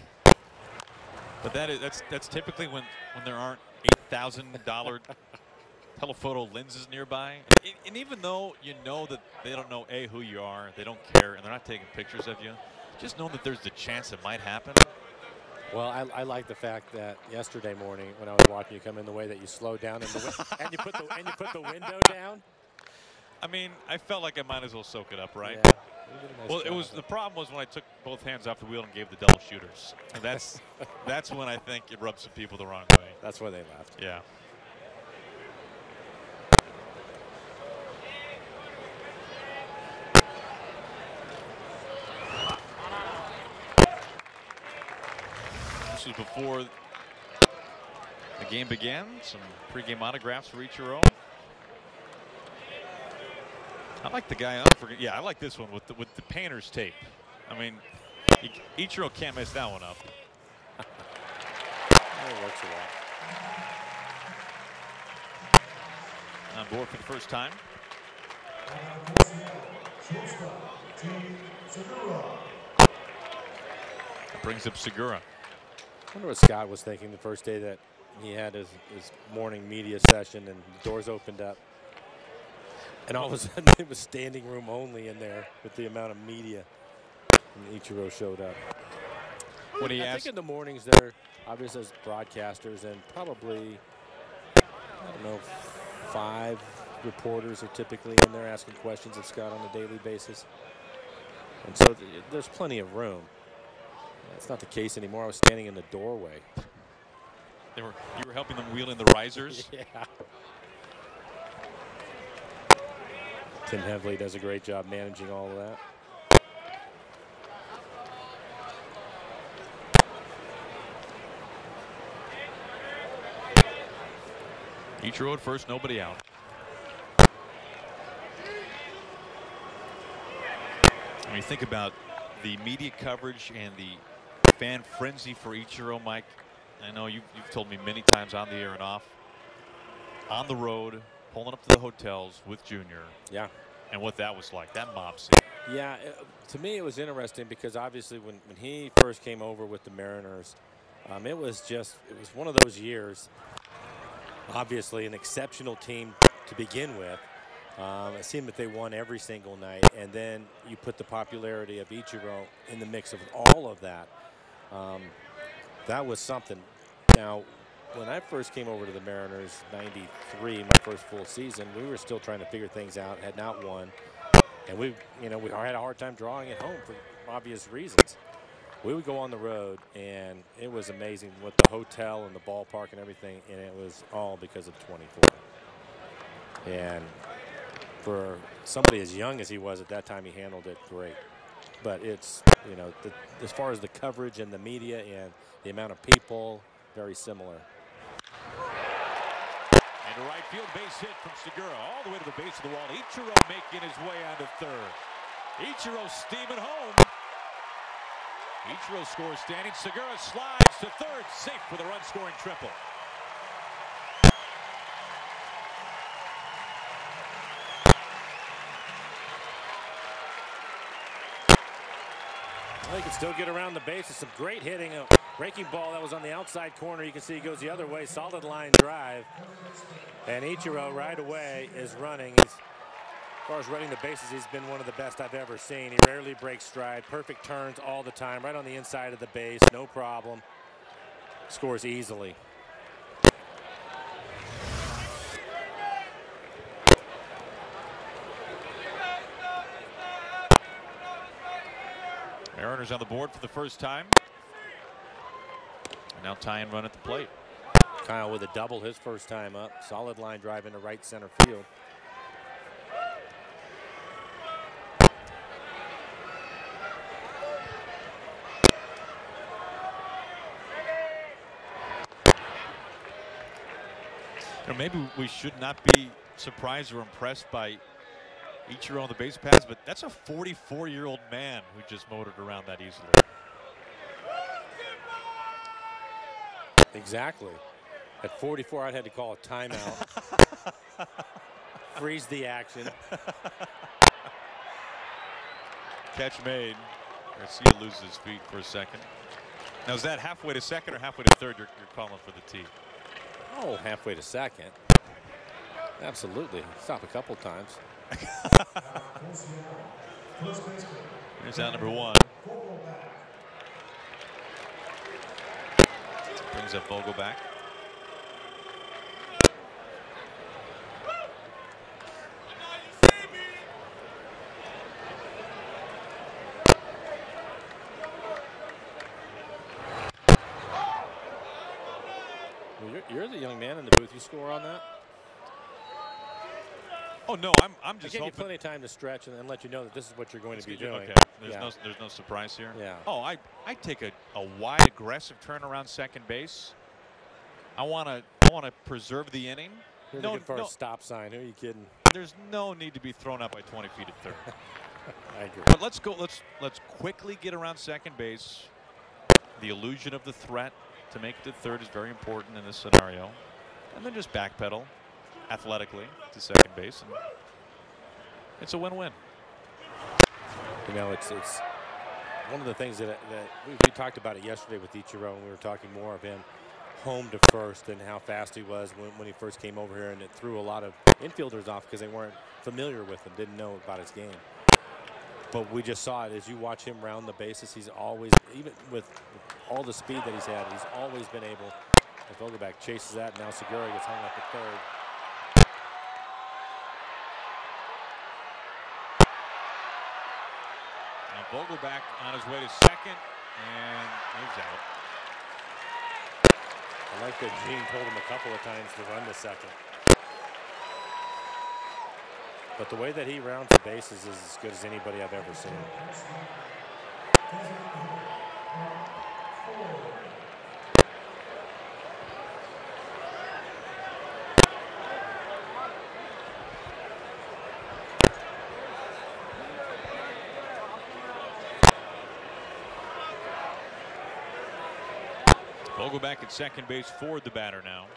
But that's typically when there aren't $8,000 telephoto lenses nearby. And even though you know that they don't know who you are, they don't care, and they're not taking pictures of you, just know that there's the chance it might happen. Well, I like the fact that yesterday morning when I was watching you come in the way that you slowed down and you put the window down. I mean, I felt like I might as well soak it up, right? Yeah, well, the problem was when I took both hands off the wheel and gave the double shooters. And that's when I think it rubbed some people the wrong way. That's why they left. Yeah. This was before the game began. Some pregame autographs for Ichiro. I like the guy. Yeah, I like this one with the painter's tape. I mean, Ichiro can't mess that one up. It works a lot. On board for the first time. That brings up Segura. I wonder what Scott was thinking the first day that he had his morning media session and the doors opened up. And all of a sudden, it was standing room only in there with the amount of media. And Ichiro showed up. When he I asked, think in the mornings they're obvious as broadcasters, and probably, I don't know, 5 reporters are typically in there asking questions of Scott on a daily basis. And so there's plenty of room. That's not the case anymore. I was standing in the doorway. you were helping them wheel in the risers. Yeah. Tim Hevley does a great job managing all of that. Ichiro at first, nobody out. When you think about the media coverage and the fan frenzy for Ichiro, Mike, I know you've told me many times on the air and off, on the road, pulling up to the hotels with Junior. Yeah. And what that was like, that mob scene. Yeah, to me it was interesting because obviously when he first came over with the Mariners, it was one of those years. Obviously an exceptional team to begin with. It seemed that they won every single night, and then you put the popularity of Ichiro in the mix of all of that. That was something. Now, when I first came over to the Mariners, '93, my first full season, we were still trying to figure things out, had not won. And we had a hard time drawing at home for obvious reasons. We would go on the road, and it was amazing with the hotel and the ballpark and everything, and it was all because of 24. And for somebody as young as he was at that time, he handled it great. But it's, as far as the coverage and the media and the amount of people, very similar. And a right field base hit from Segura all the way to the base of the wall. Ichiro making his way onto third. Ichiro steaming home. Ichiro scores standing. Segura slides to third, safe with a run-scoring triple. Well, he can still get around the bases. Some great hitting. A breaking ball that was on the outside corner. You can see he goes the other way. Solid line drive. And Ichiro right away is running. As far as running the bases, he's been one of the best I've ever seen. He rarely breaks stride. Perfect turns all the time. Right on the inside of the base. No problem. Scores easily. Mariners on the board for the first time. And now tie and run at the plate. Kyle with a double his first time up. Solid line drive into right center field. You know, maybe we should not be surprised or impressed by Ichiro on the base paths, but that's a 44-year-old man who just motored around that easily. Exactly. At 44, I'd had to call a timeout. Freeze the action. Catch made. Garcia loses his feet for a second. Now, is that halfway to second or halfway to third you're calling for the tee? Oh, halfway to second. Absolutely. Stop a couple times. Here's out number one. Brings up Vogelback. Well, you're the young man in the booth. You score on that? Oh no, I'm just hoping. hoping. You plenty of time to stretch and let you know that this is what you're going to be doing. Okay, there's no surprise here. Yeah. Oh, I take a wide aggressive turnaround second base. I want to preserve the inning. You're looking for a stop sign. Who are you kidding? There's no need to be thrown out by 20 feet at third. I agree. But let's go. Let's quickly get around second base. The illusion of the threat to make it to third is very important in this scenario, and then just backpedal athletically to second base, and it's a win-win. You know, it's one of the things that we talked about it yesterday with Ichiro, and we were talking more of him home to first and how fast he was when he first came over here, and it threw a lot of infielders off because they weren't familiar with him, didn't know about his game. But we just saw it as you watch him round the bases. He's always, even with all the speed that he's had, he's always been able. As Vogelback chases that, now Segura gets hung up at third. Vogelback on his way to second, and he's out. I like that Gene told him a couple of times to run to second. But the way that he rounds the bases is as good as anybody I've ever seen. Vogelback at second base for the batter now.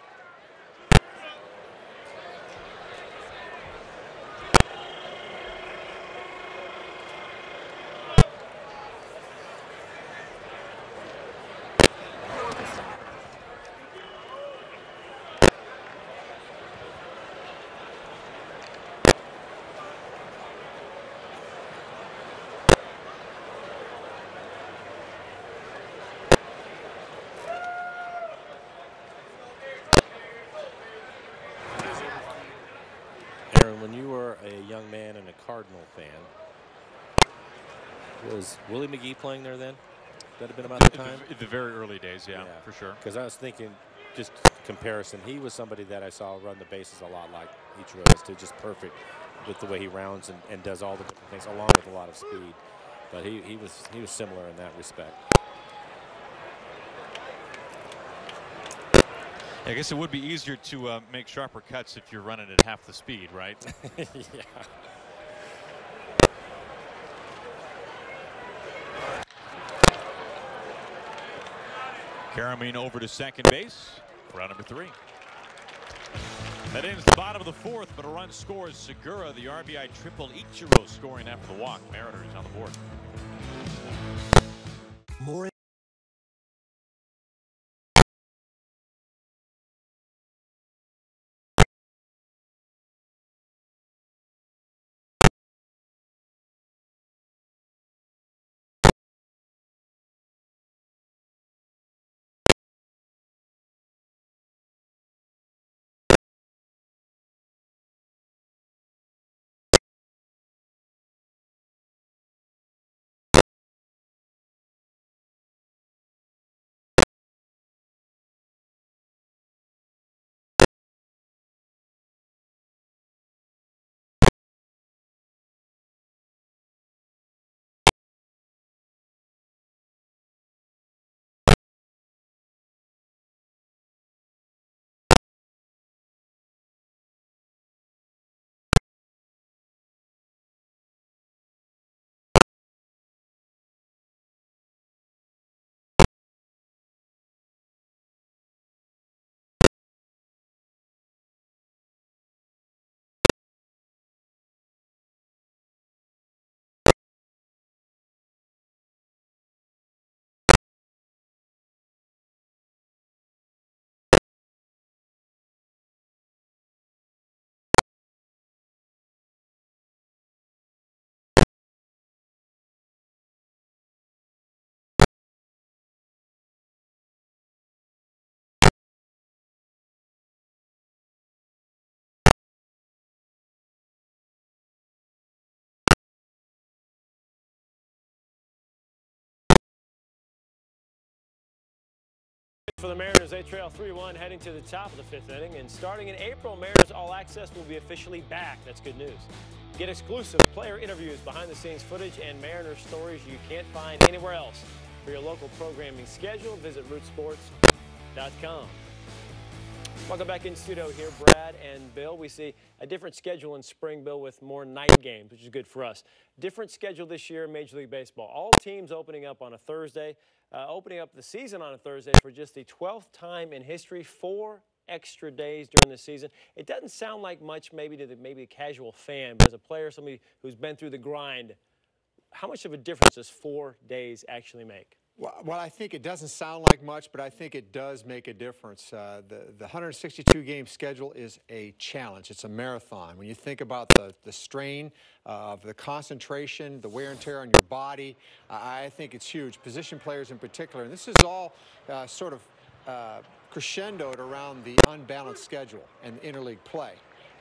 When you were a young man and a Cardinal fan, was Willie McGee playing there then? That have been about the time? In the very early days, yeah, for sure. Because I was thinking, just comparison, he was somebody that I saw run the bases a lot like Ichiro is, just perfect with the way he rounds and does all the different things, along with a lot of speed. But he was similar in that respect. I guess it would be easier to make sharper cuts if you're running at half the speed, right? Yeah. Karamine over to second base for out number 3. That ends the bottom of the 4th, but a run scores Segura, the RBI triple. Ichiro scoring after the walk. Mariners on the board. More For the Mariners, they trail 3-1 heading to the top of the 5th inning. And starting in April, Mariners All Access will be officially back. That's good news. Get exclusive player interviews, behind-the-scenes footage, and Mariners stories you can't find anywhere else. For your local programming schedule, visit rootsports.com. Welcome back in studio here, Brad and Bill. We see a different schedule in spring, Bill, with more night games, which is good for us. Different schedule this year in Major League Baseball. All teams opening up on a Thursday, opening up the season on a Thursday for just the 12th time in history, 4 extra days during the season. It doesn't sound like much maybe to the casual fan, but as a player, somebody who's been through the grind, how much of a difference does 4 days actually make? Well, I think it doesn't sound like much, but I think it does make a difference. The 162-game schedule is a challenge. It's a marathon. When you think about the strain of the concentration, the wear and tear on your body, I think it's huge. Position players in particular. And this is all sort of crescendoed around the unbalanced schedule and interleague play.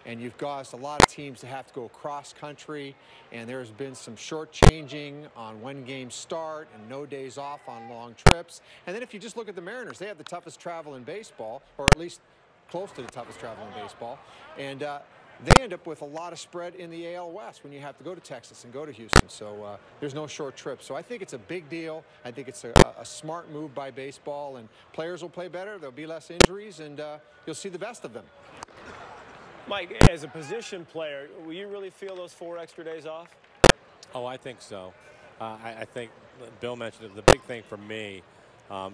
And you've caused a lot of teams to have to go cross-country, and there's been some short-changing on when games start and no days off on long trips. And then if you just look at the Mariners, they have the toughest travel in baseball, or at least close to the toughest travel in baseball. And they end up with a lot of spread in the AL West when you have to go to Texas and go to Houston. So there's no short trip. So I think it's a big deal. I think it's a smart move by baseball, and players will play better. There'll be less injuries, and you'll see the best of them. Mike, as a position player, will you really feel those 4 extra days off? Oh, I think so. I think Bill mentioned it. The big thing for me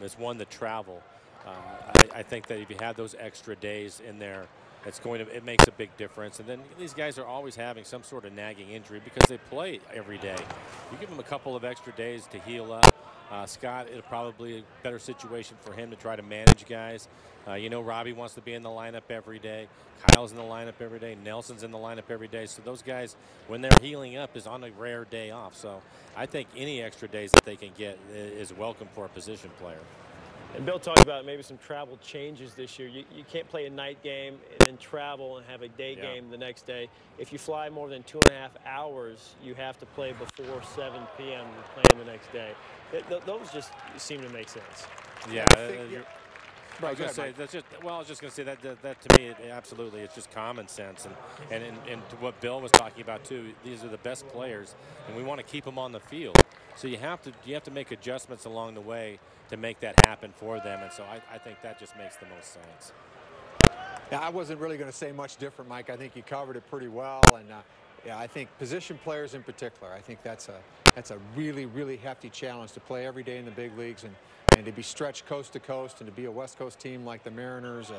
is, one, the travel. I think that if you have those extra days in there, it makes a big difference. And then these guys are always having some sort of nagging injury because they play every day. You give them a couple of extra days to heal up. Scott, it'll probably be a better situation for him to try to manage guys. You know, Robbie wants to be in the lineup every day. Kyle's in the lineup every day. Nelson's in the lineup every day. So those guys, when they're healing up, is on a rare day off. So I think any extra days that they can get is welcome for a position player. And Bill talked about maybe some travel changes this year. You can't play a night game and then travel and have a day game the next day. If you fly more than 2.5 hours, you have to play before 7 p.m. playing the next day. Those just seem to make sense. Yeah. I was going to say that's just. Well, I was just going to say that to me, absolutely, it's just common sense, and to what Bill was talking about too. These are the best players, and we want to keep them on the field. So you have to make adjustments along the way to make that happen for them, and so I think that just makes the most sense. Yeah, I wasn't really going to say much different, Mike. I think you covered it pretty well, and yeah, I think position players in particular. I think that's a really hefty challenge to play every day in the big leagues and to be stretched coast to coast and to be a West Coast team like the Mariners.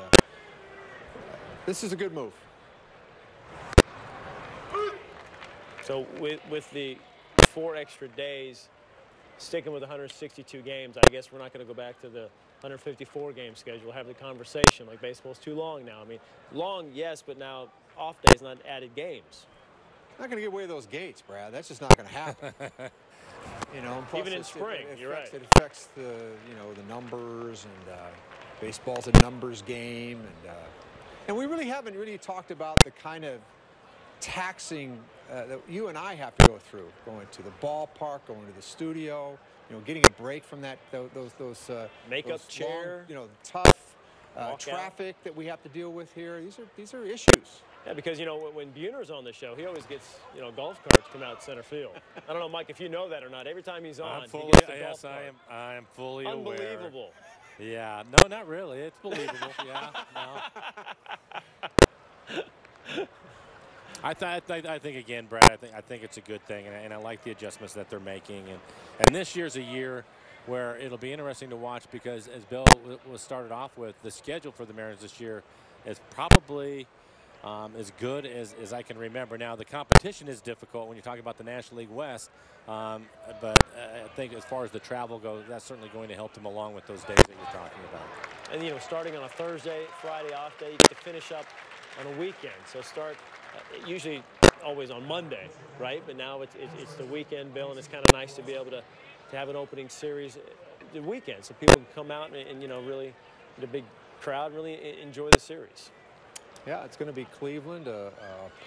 This is a good move. So with the 4 extra days, sticking with 162 games, I guess we're not going to go back to the 154 game schedule, have the conversation like baseball's too long now. I mean, long, yes, but now off days, not added games. Not going to get away with those gates, Brad. That's just not going to happen. You know, plus even in spring, you're right. It affects the the numbers, and baseball's a numbers game, and we really haven't talked about the kind of taxing that you and I have to go through, going to the ballpark, going to the studio, getting a break from those makeup chair, long, tough traffic that we have to deal with here. These are issues. Yeah, because when Buhner's on the show, he always gets golf carts come out center field. I don't know, Mike, if you know that or not. Every time he's on, he gets the golf cart. I am fully Unbelievable. Aware. Yeah, no, not really. It's believable. Yeah, no. I think again, Brad. I think it's a good thing, and I like the adjustments that they're making. And this year's a year where it'll be interesting to watch because, as Bill was started off with, the schedule for the Mariners this year is probably as good as I can remember. Now, the competition is difficult when you're talking about the National League West, but I think as far as the travel goes, that's certainly going to help them along with those days that you're talking about. And, starting on a Thursday, Friday off day, you get to finish up on a weekend. So start usually always on Monday, right? But now it's the weekend, Bill, and it's kind of nice to be able to have an opening series the weekend so people can come out and really, the big crowd, really enjoy the series. Yeah, it's going to be Cleveland, a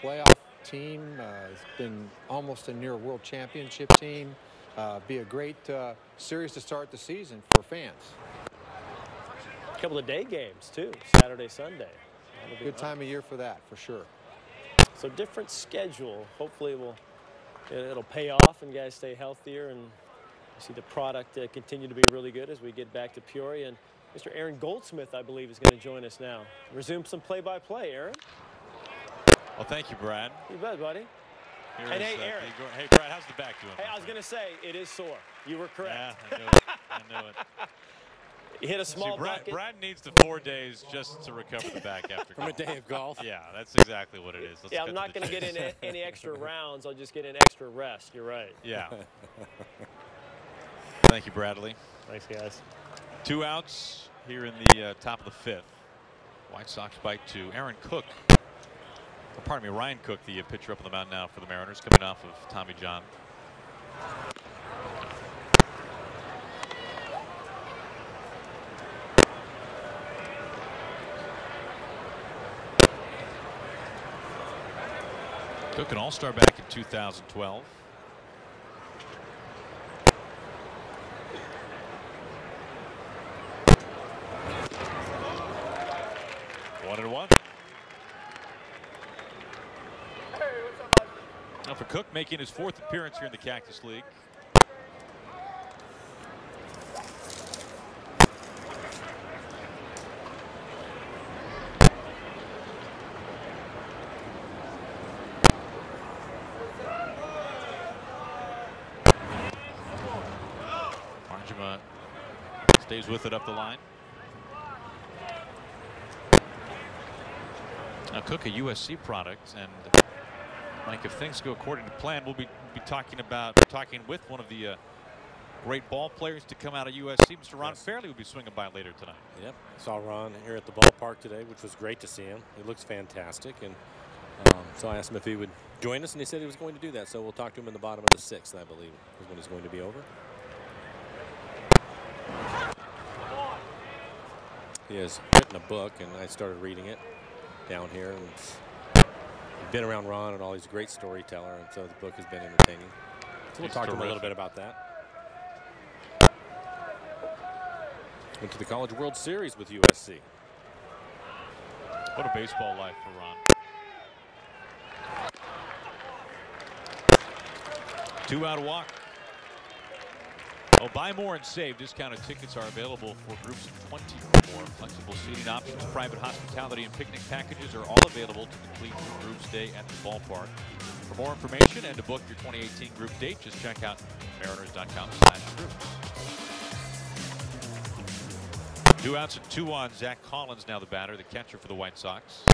playoff team. It's been almost a near world championship team. Be a great series to start the season for fans. A couple of day games, too, Saturday, Sunday. Good time of year for that, for sure. So different schedule. Hopefully it'll pay off and guys stay healthier and see the product continue to be really good as we get back to Peoria. And Mr. Aaron Goldsmith, I believe, is going to join us now. Resume some play-by-play, Aaron. Well, thank you, Brad. You bet, buddy. And hey, Aaron. Hey, Brad, how's the back doing? Hey, I was going to say, it is sore. You were correct. Yeah, I knew it. I knew it. You hit a small bucket. Brad needs the 4 days just to recover the back after from golf. a day of golf. Yeah, that's exactly what it is. Let's I'm not going to get in any extra rounds. I'll just get in extra rest. You're right. Yeah. Thank you, Bradley. Thanks, guys. 2 outs here in the top of the 5th. White Sox bite 2. Aaron Cook. Or pardon me, Ryan Cook, the pitcher up on the mound now for the Mariners, coming off of Tommy John. Cook, an all-star back in 2012. One and one. Now for Cook, making his 4th appearance here in the Cactus League. Stays with it up the line. Now Cook, a USC product, and Mike, if things go according to plan, we'll be talking with one of the great ball players to come out of USC. Mr. Ron Fairley will be swinging by later tonight. Yep, saw Ron here at the ballpark today, which was great to see him. He looks fantastic, and so I asked him if he would join us, and he said he was going to do that. So we'll talk to him in the bottom of the 6th, I believe, is when he's going to be over. He has written a book, and I started reading it down here. And I've been around Ron and all. He's a great storyteller, and so the book has been entertaining. So we'll talk to him a little bit about that. Went to the College World Series with USC. What a baseball life for Ron. 2-out walk. Oh, buy more and save. Discounted tickets are available for groups of 20 or more. Flexible seating options, private hospitality, and picnic packages are all available to complete your group stay at the ballpark. For more information and to book your 2018 group date, just check out mariners.com/groups. 2 outs and 2 on. Zach Collins now the batter, the catcher for the White Sox.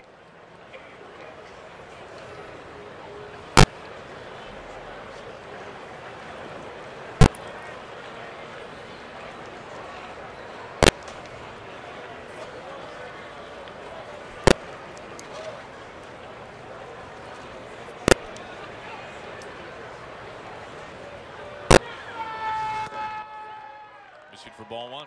Missing for ball 1.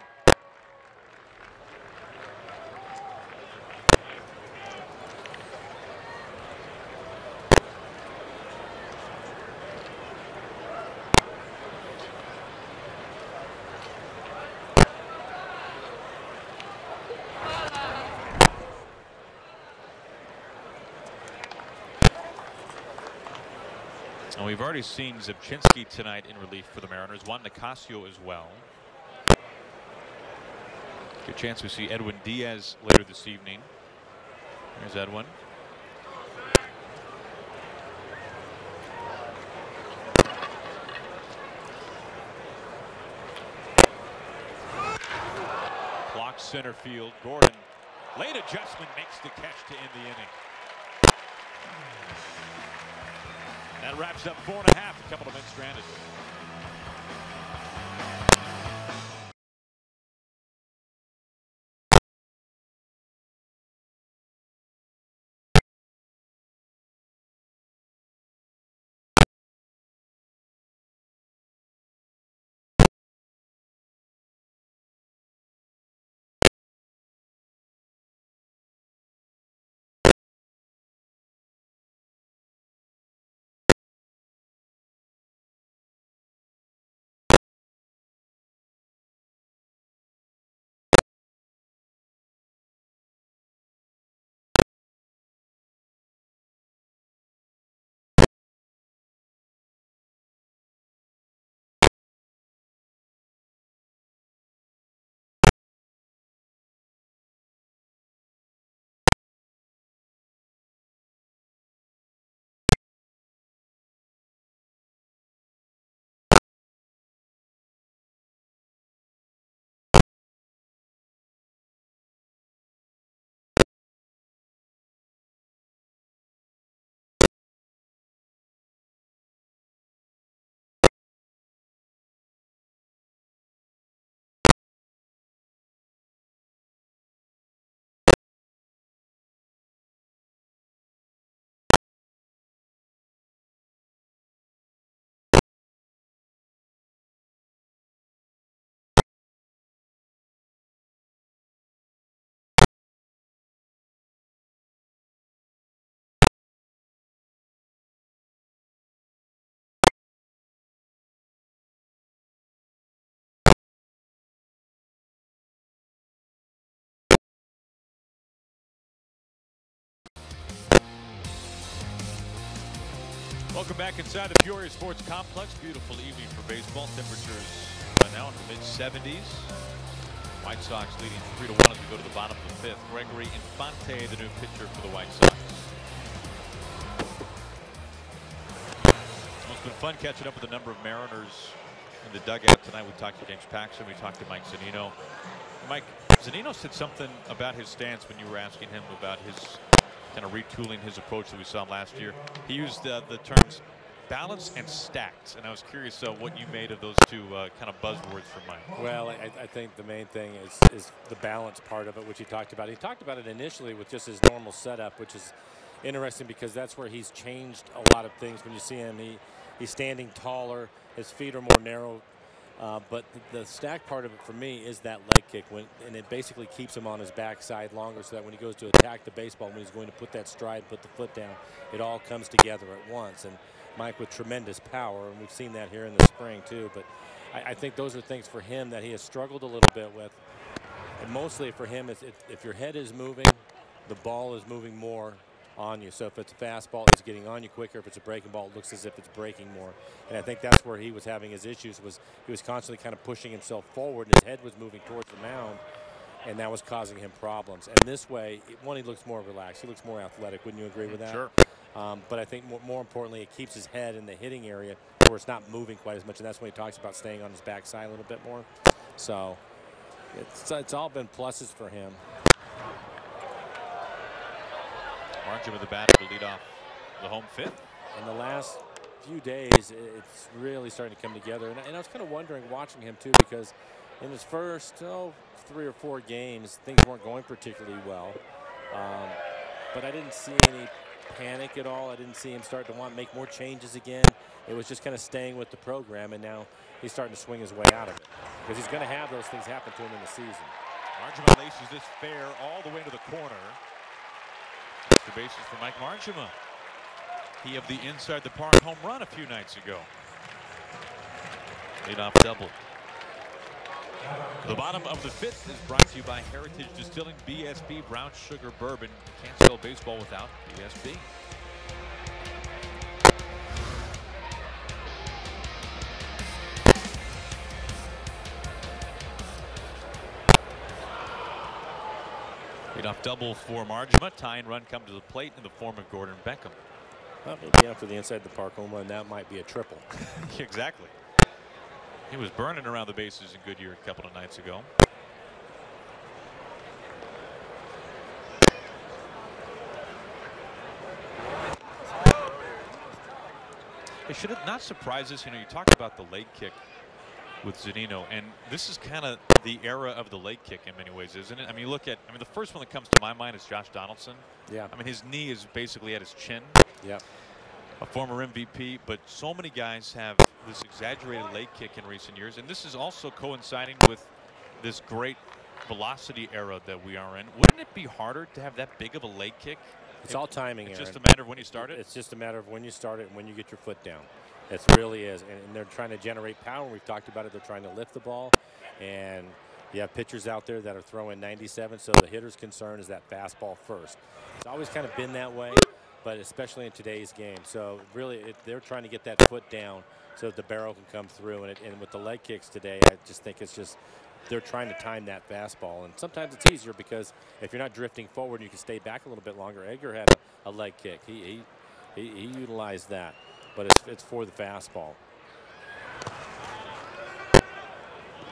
And we've already seen Zipchinski tonight in relief for the Mariners. Juan Nicasio as well. Good chance we see Edwin Diaz later this evening. There's Edwin. Clock center field. Gordon. Late adjustment makes the catch to end the inning. That wraps up 4 1/2. A couple of men stranded. Welcome back inside the Peoria Sports Complex. Beautiful evening for baseball. Temperatures now in the mid-70s. White Sox leading 3-1 as we go to the bottom of the 5th. Gregory Infante, the new pitcher for the White Sox. Well, it's been fun catching up with a number of Mariners in the dugout tonight. We talked to James Paxton. We talked to Mike Zunino. Mike, Zunino said something about his stance when you were asking him about his kind of retooling his approach that we saw last year. He used the terms balance and stacked, and I was curious what you made of those two kind of buzzwords for Mike. Well, I think the main thing is the balance part of it, which he talked about. He talked about it initially with just his normal setup, which is interesting because that's where he's changed a lot of things. When you see him, he's standing taller, his feet are more narrow. But the stack part of it for me is that leg kick, and it basically keeps him on his backside longer so that when he goes to attack the baseball, when he's going to put that stride, put the foot down, it all comes together at once. And Mike with tremendous power, and we've seen that here in the spring too. But I think those are things for him that he has struggled a little bit with. And mostly for him, if your head is moving, the ball is moving more on you. So if it's a fastball, it's getting on you quicker. If it's a breaking ball, it looks as if it's breaking more. And I think that's where he was having his issues, was he was constantly kind of pushing himself forward, and his head was moving towards the mound, and that was causing him problems. And this way, one, he looks more relaxed. He looks more athletic. Wouldn't you agree with that? Sure. But I think more importantly, it keeps his head in the hitting area where it's not moving quite as much, and that's when he talks about staying on his backside a little bit more. So it's all been pluses for him. Marchim with the bat to lead off the home fifth. In the last few days, it's really starting to come together. And I was kind of wondering, watching him, too, because in his first 3 or 4 games, things weren't going particularly well. But I didn't see any panic at all. I didn't see him start to want to make more changes again. It was just kind of staying with the program, and now he's starting to swing his way out of it, because he's going to have those things happen to him in the season. Marchima laces this fair all the way to the corner. Extra bases for Mike Marchima. He of the inside the park home run a few nights ago. Leadoff double. The bottom of the fifth is brought to you by Heritage Distilling, BSB Brown Sugar Bourbon. Can't spell baseball without BSB. Leadoff double for Marchima. Tying run come to the plate in the form of Gordon Beckham. Well, maybe after the inside the park home run, that might be a triple. Exactly. He was burning around the bases in Goodyear a couple of nights ago. It should not surprise us. You know, you talked about the leg kick with Zunino, and this is kind of the era of the leg kick in many ways, isn't it? I mean, the first one that comes to my mind is Josh Donaldson. Yeah. I mean, his knee is basically at his chin. Yeah. A former MVP, but so many guys have this exaggerated leg kick in recent years, and this is also coinciding with this great velocity era that we are in. Wouldn't it be harder to have that big of a leg kick? It's all timing, It's Aaron. just a matter of when you start it? It's just a matter of when you start it and when you get your foot down. It really is. And they're trying to generate power. We've talked about it. They're trying to lift the ball. And you have pitchers out there that are throwing 97. So the hitter's concern is that fastball first. It's always kind of been that way, but especially in today's game. So really, they're trying to get that foot down so that the barrel can come through. And with the leg kicks today, I just think it's just they're trying to time that fastball. And sometimes it's easier because if you're not drifting forward, you can stay back a little bit longer. Edgar had a leg kick. He utilized that. But it's for the fastball.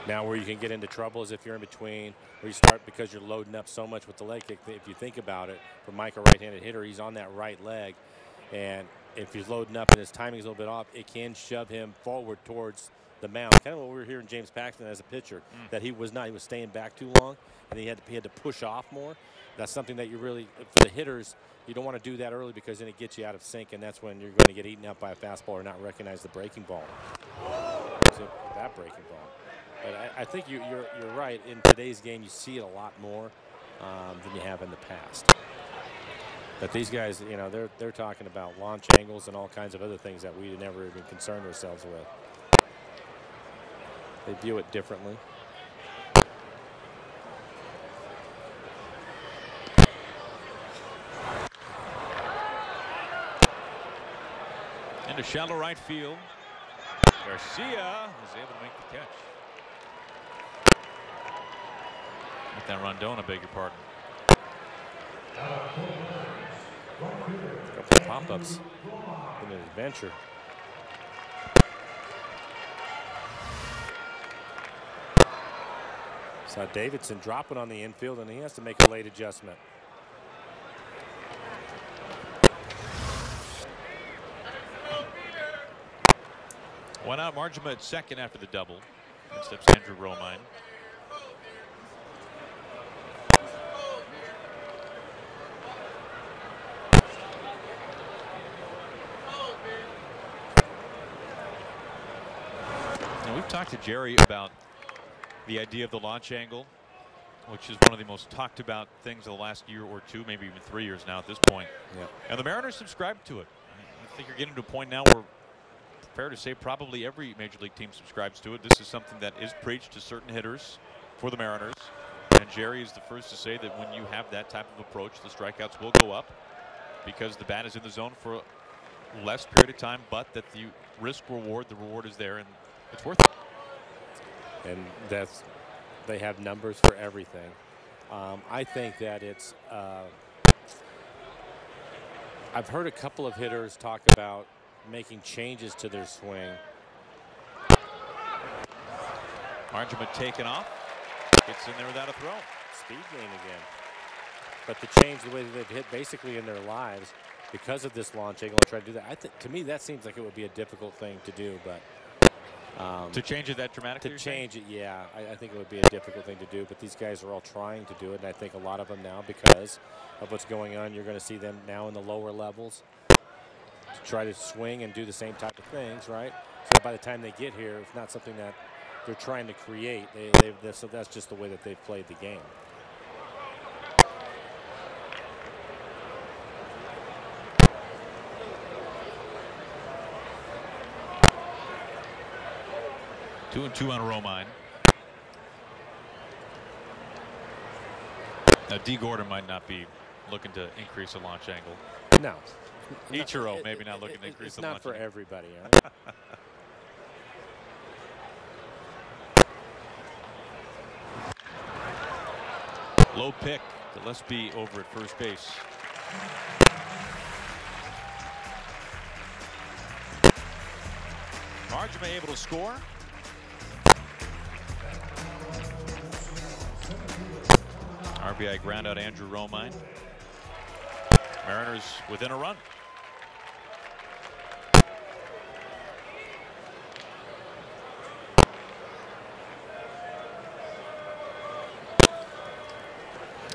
Now where you can get into trouble is if you're in between, where you start because you're loading up so much with the leg kick. If you think about it, for Mike, a right-handed hitter, he's on that right leg. And if he's loading up and his timing's a little bit off, it can shove him forward towards the mound. Kind of what we were hearing James Paxton as a pitcher, that he was staying back too long, and he had to push off more. That's something that you really, for the hitters, you don't want to do that early because then it gets you out of sync, and that's when you're going to get eaten up by a fastball or not recognize the breaking ball. That breaking ball. But I think you're right. In today's game, you see it a lot more than you have in the past. But these guys, you know, they're talking about launch angles and all kinds of other things that we never even concerned ourselves with. They view it differently. Into shallow right field. Garcia is able to make the catch. With that Rondon, I beg your pardon. A couple pop-ups in an adventure. Saw Davidson dropping on the infield, and he has to make a late adjustment. One out, Marchima at second after the double. And steps Andrew Romine. Now we've talked to Jerry about the idea of the launch angle, which is one of the most talked about things of the last year or two, maybe even 3 years now at this point. Yeah. And the Mariners subscribe to it. I think you're getting to a point now where, fair to say, probably every major league team subscribes to it. This is something that is preached to certain hitters for the Mariners. And Jerry is the first to say that when you have that type of approach, the strikeouts will go up because the bat is in the zone for a less period of time, but that the reward is there and it's worth it. And they have numbers for everything. I think that it's I've heard a couple of hitters talk about making changes to their swing. Margema taken off. Gets in there without a throw. Speed gain again. But to change the way that they've hit basically in their lives because of this launch angle and try to do that, to me that seems like it would be a difficult thing to do. But to change it that dramatically? To change it, yeah. I think it would be a difficult thing to do. But these guys are all trying to do it. And I think a lot of them now, because of what's going on, you're going to see them now in the lower levels to try to swing and do the same type of things, right? So by the time they get here, it's not something that they're trying to create. So that's just the way that they've played the game. Two and two on Romine. Now D. Gordon might not be looking to increase the launch angle. No. Ichiro maybe not looking to increase the launch angle. It's not for angle. everybody. Right? Low pick. Gillespie over at first base. Margema able to score. RBI ground out Andrew Romine. Mariners within a run.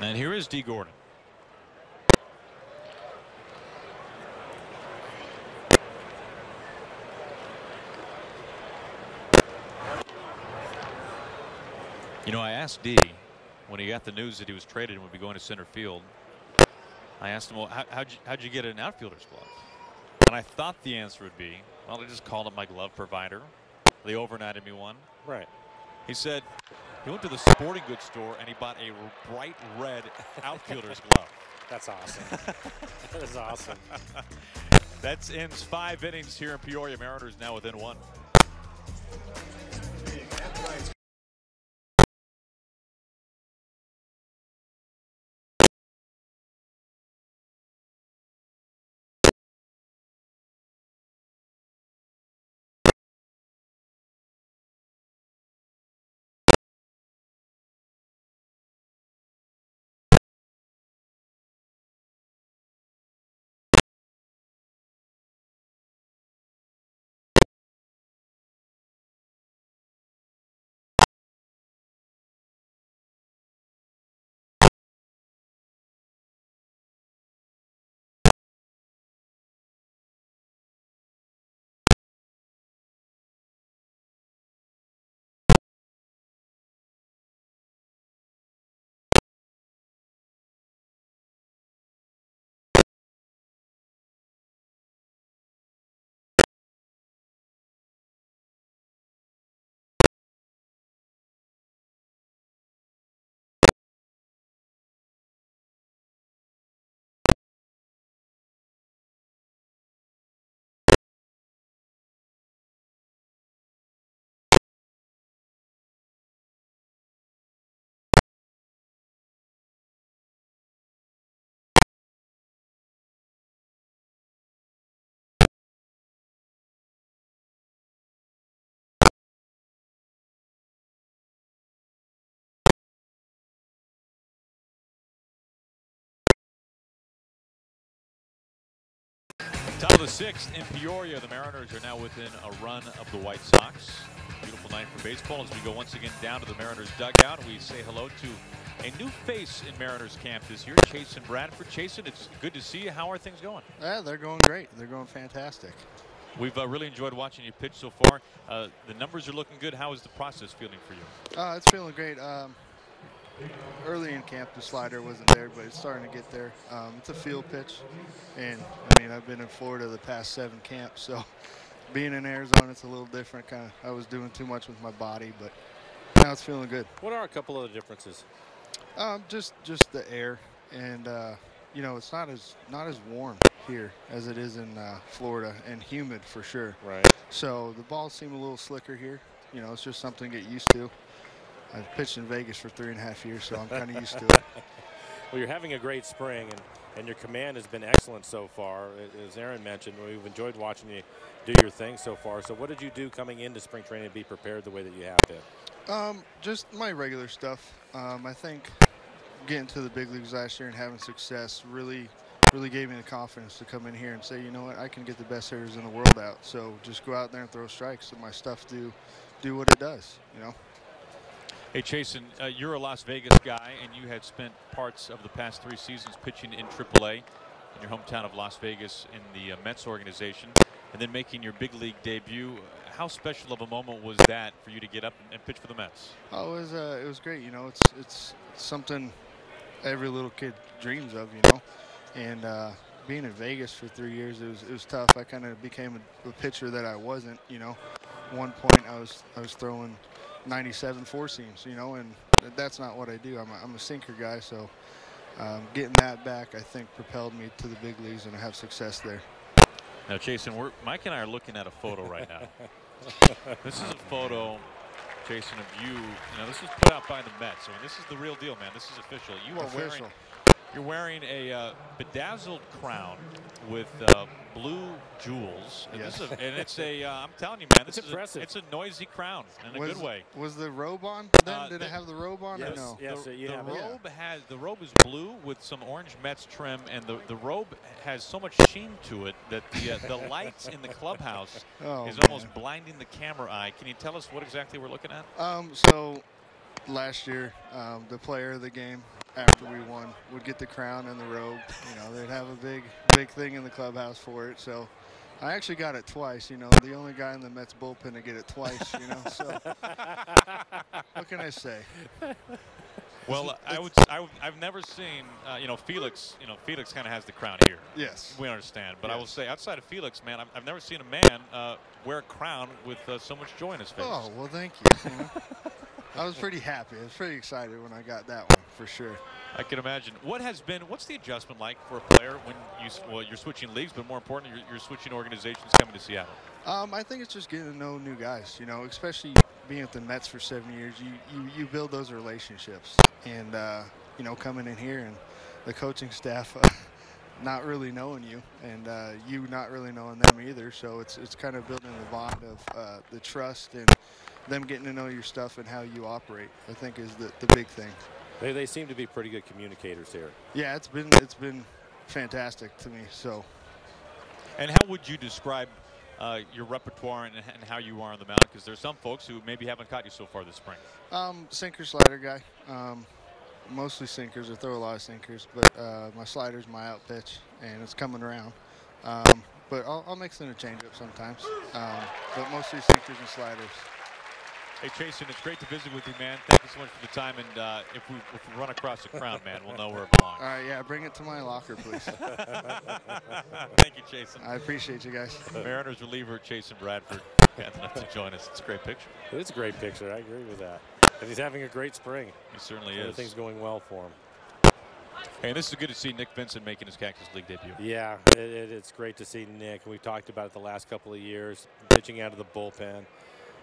And here is D. Gordon. You know, I asked D when he got the news that he was traded and would be going to center field. I asked him, well, how'd you get an outfielder's glove? And I thought the answer would be, well, I just called up my glove provider. They overnighted me one. Right. He said he went to the sporting goods store and he bought a bright red outfielder's glove. That's awesome. That is awesome. That ends 5 innings here in Peoria. Mariners now within 1. Top of the 6th in Peoria. The Mariners are now within a run of the White Sox. Beautiful night for baseball as we go once again down to the Mariners dugout. We say hello to a new face in Mariners camp this year, Chasen Bradford. Chasen, it's good to see you. How are things going? Yeah, they're going great. They're going fantastic. We've really enjoyed watching you pitch so far. The numbers are looking good. How is the process feeling for you? It's feeling great. Early in camp, the slider wasn't there, but it's starting to get there. It's a field pitch, and I mean, I've been in Florida the past 7 camps, so being in Arizona, it's a little different. I was doing too much with my body, but now it's feeling good. What are a couple of the differences? Just the air, and you know, it's not as warm here as it is in Florida, and humid for sure. Right. So the balls seem a little slicker here. You know, it's just something to get used to. I've pitched in Vegas for 3.5 years, so I'm kind of used to it. Well, you're having a great spring, and your command has been excellent so far. As Aaron mentioned, we've enjoyed watching you do your thing so far. So what did you do coming into spring training to be prepared the way that you have been? Just my regular stuff. I think getting to the big leagues last year and having success really gave me the confidence to come in here and say, you know what, I can get the best hitters in the world out. So just go out there and throw strikes, and my stuff do what it does, you know. Hey, Chasen, you're a Las Vegas guy, and you had spent parts of the past 3 seasons pitching in AAA in your hometown of Las Vegas in the Mets organization, and then making your big league debut. How special of a moment was that for you to get up and pitch for the Mets? Oh, it was great. You know, it's something every little kid dreams of, you know. And being in Vegas for 3 years, it was tough. I kind of became a pitcher that I wasn't, you know. At one point, I was throwing 97 four seams, you know, and that's not what I do. I'm a sinker guy, so getting that back, I think, propelled me to the big leagues, and I have success there. Now, Jason, Mike and I are looking at a photo right now. This is a photo, Jason, of you. You know, this was put out by the Mets. I mean, this is the real deal, man. This is official. You are wearing a bedazzled crown with blue jewels. And, yes. It's I'm telling you, man, this is impressive. It's a noisy crown in a good way. Was the robe on then? Did it have the robe on yes, or no? Yes, the robe is blue with some orange Mets trim, and the robe has so much sheen to it that the lights in the clubhouse is almost blinding the camera eye. Can you tell us what exactly we're looking at? So last year, the player of the game, after we won, would get the crown and the robe. You know, they'd have a big thing in the clubhouse for it. So I actually got it twice. You know, the only guy in the Mets bullpen to get it twice. You know, so what can I say? Well, I've never seen you know, Felix. You know, Felix kind of has the crown here. Yes, we understand. But yes. I will say, outside of Felix, man, I've never seen a man wear a crown with so much joy in his face. Oh well, thank you. You know? I was pretty happy. I was pretty excited when I got that one, for sure. I can imagine. What's the adjustment like for a player when you're switching leagues, but more importantly, you're switching organizations coming to Seattle? I think it's just getting to know new guys, you know, especially being at the Mets for 7 years. You build those relationships, and you know, coming in here and the coaching staff not really knowing you, and you not really knowing them either. So it's kind of building the bond of the trust and them getting to know your stuff and how you operate, I think, is the big thing. They seem to be pretty good communicators here. Yeah, it's been fantastic to me. So. And how would you describe your repertoire and how you are on the mound? Because there's some folks who maybe haven't caught you so far this spring. Sinker slider guy. Mostly sinkers. I throw a lot of sinkers, but my slider's my out pitch, and it's coming around. But I'll mix in a changeup sometimes. But mostly sinkers and sliders. Hey, Chasen, it's great to visit with you, man. Thank you so much for the time. And if we run across a crown, man, we'll know where it belongs. All right, yeah, bring it to my locker, please. Thank you, Chasen. I appreciate you guys. Mariners reliever Chasen Bradford kind enough to join us. It's a great picture. It is a great picture. I agree with that. And he's having a great spring. He certainly is. Everything's going well for him. Hey, and this is good to see Nick Vincent making his Cactus League debut. Yeah, it's great to see Nick. We've talked about it the last couple of years, pitching out of the bullpen.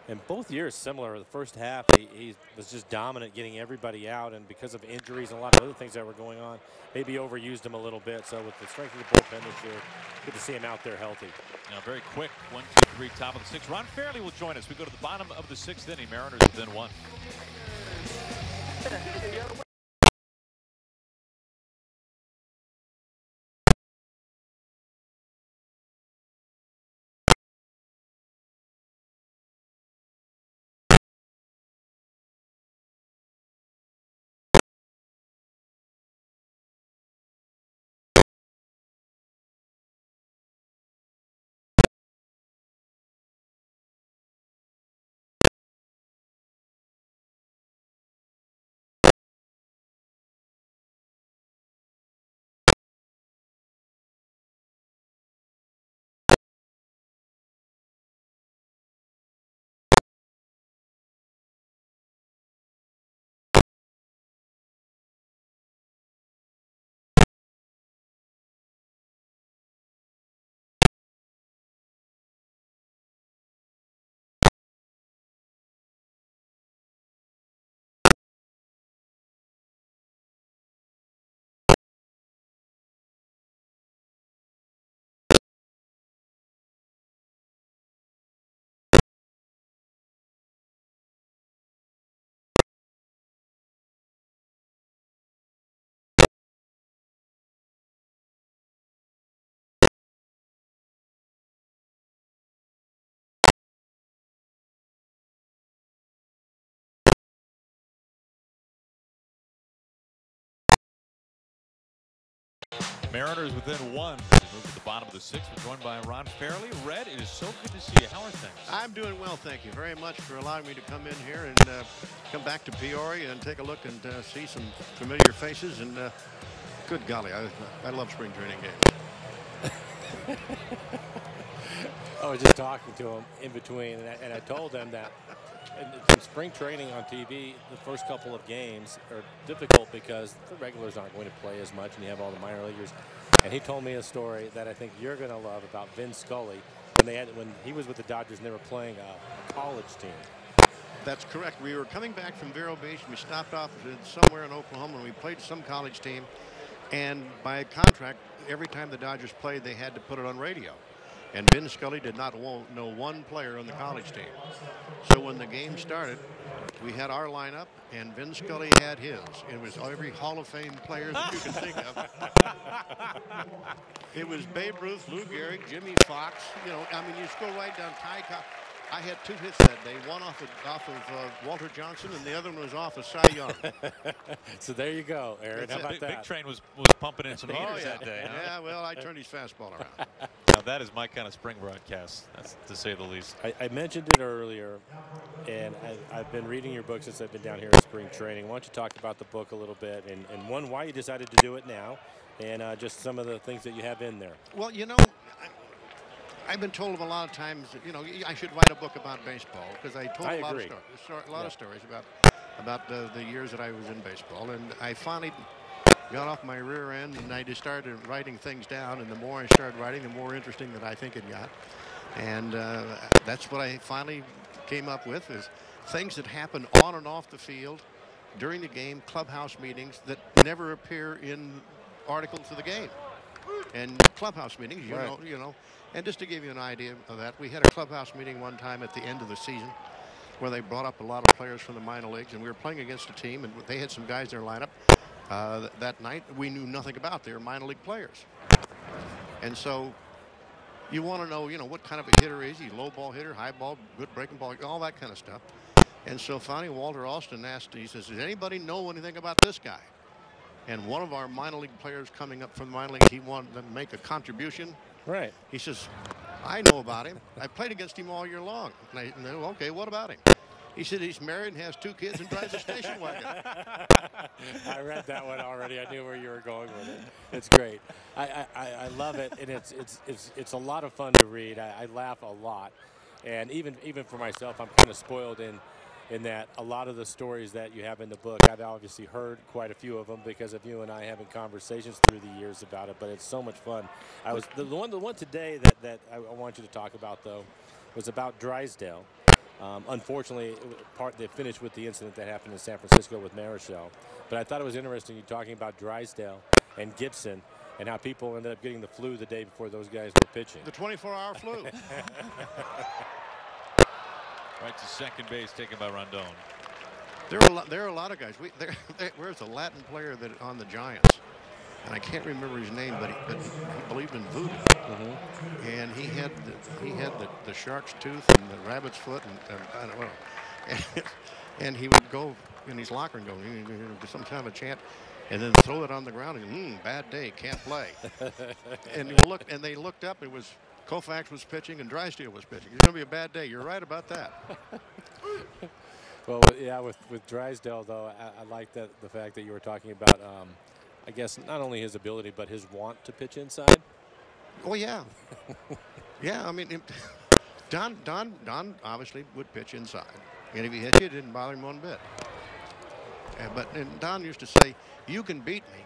And both years similar. The first half, he was just dominant, getting everybody out. And because of injuries and a lot of other things that were going on, maybe overused him a little bit. So with the strength of the bullpen this year, good to see him out there healthy. Now, very quick, 1, 2, 3, top of the 6th. Ron Fairley will join us. We go to the bottom of the 6th inning. Mariners within 1. Mariners within one. As we move to the bottom of the sixth, we're joined by Ron Fairley. Red, it is so good to see you. How are things? I'm doing well, thank you very much for allowing me to come in here and come back to Peoria and take a look and see some familiar faces. And good golly, I love spring training games. I was just talking to him in between, and I told them that in spring training on TV, the first couple of games are difficult because the regulars aren't going to play as much, and you have all the minor leaguers. And he told me a story that I think you're going to love about Vin Scully when he was with the Dodgers and they were playing a college team. That's correct. We were coming back from Vero Beach. We stopped off somewhere in Oklahoma, and we played some college team. And by contract, every time the Dodgers played, they had to put it on radio. And Vin Scully did not know one player on the college team. So when the game started, we had our lineup, and Vin Scully had his. It was every Hall of Fame player that you can think of. It was Babe Ruth, Lou Gehrig, Jimmy Fox. You know, I mean, you just go right down. I had 2 hits that day, one off of Walter Johnson, and the other one was off of Cy Young. So there you go, Aaron. How about that? Big Train was pumping in some heaters that day. Huh? Yeah, well, I turned his fastball around. Now that is my kind of spring broadcast, that's to say the least. I mentioned it earlier, and I've been reading your book since I've been down here at spring training. Why don't you talk about the book a little bit, and one, why you decided to do it now, and just some of the things that you have in there. Well, you know, I've been told a lot of times that, you know, I should write a book about baseball because I told a lot of stories about the years that I was in baseball, and I finally got off my rear end and I just started writing things down, and the more I started writing, the more interesting that I think it got. And that's what I finally came up with, is things that happen on and off the field, during the game, clubhouse meetings that never appear in articles of the game. And clubhouse meetings, you know. And just to give you an idea of that, we had a clubhouse meeting one time at the end of the season where they brought up a lot of players from the minor leagues, and we were playing against a team, and they had some guys in their lineup that night we knew nothing about. They were minor league players. And so you want to know, you know, what kind of a hitter is he? Low ball hitter, high ball, good breaking ball, all that kind of stuff. And so finally Walter Austin asked, he says, does anybody know anything about this guy? And one of our minor league players coming up from the minor leagues, he wanted to make a contribution. Right. He says, I know about him. I played against him all year long. And I said, okay, what about him? He said he's married and has 2 kids and drives a station wagon. I read that one already. I knew where you were going with it. It's great. I love it, and it's a lot of fun to read. I laugh a lot, and even for myself, I'm kind of spoiled in that a lot of the stories that you have in the book, I've obviously heard quite a few of them because of you and I having conversations through the years about it, but it's so much fun. The one today that I want you to talk about, though, was about Drysdale. Unfortunately, they finished with the incident that happened in San Francisco with Marichal. But I thought it was interesting you talking about Drysdale and Gibson and how people ended up getting the flu the day before those guys were pitching. The 24-hour flu. Right to second base, taken by Rondon. There are a lot of guys. Where's a Latin player that on the Giants? And I can't remember his name, but he believed in voodoo. Mm-hmm. And he had the shark's tooth and the rabbit's foot, and I don't know. And he would go in his locker and go do some kind of chant, and then throw it on the ground and bad day, can't play. And they looked up. It was Koufax was pitching and Drysdale was pitching. It's going to be a bad day. You're right about that. Well, yeah, with Drysdale, though, I like the fact that you were talking about, I guess, not only his ability, but his want to pitch inside. Oh, yeah. Yeah, I mean, Don obviously would pitch inside. And if he hit you, it didn't bother him one bit. And Don used to say, you can beat me,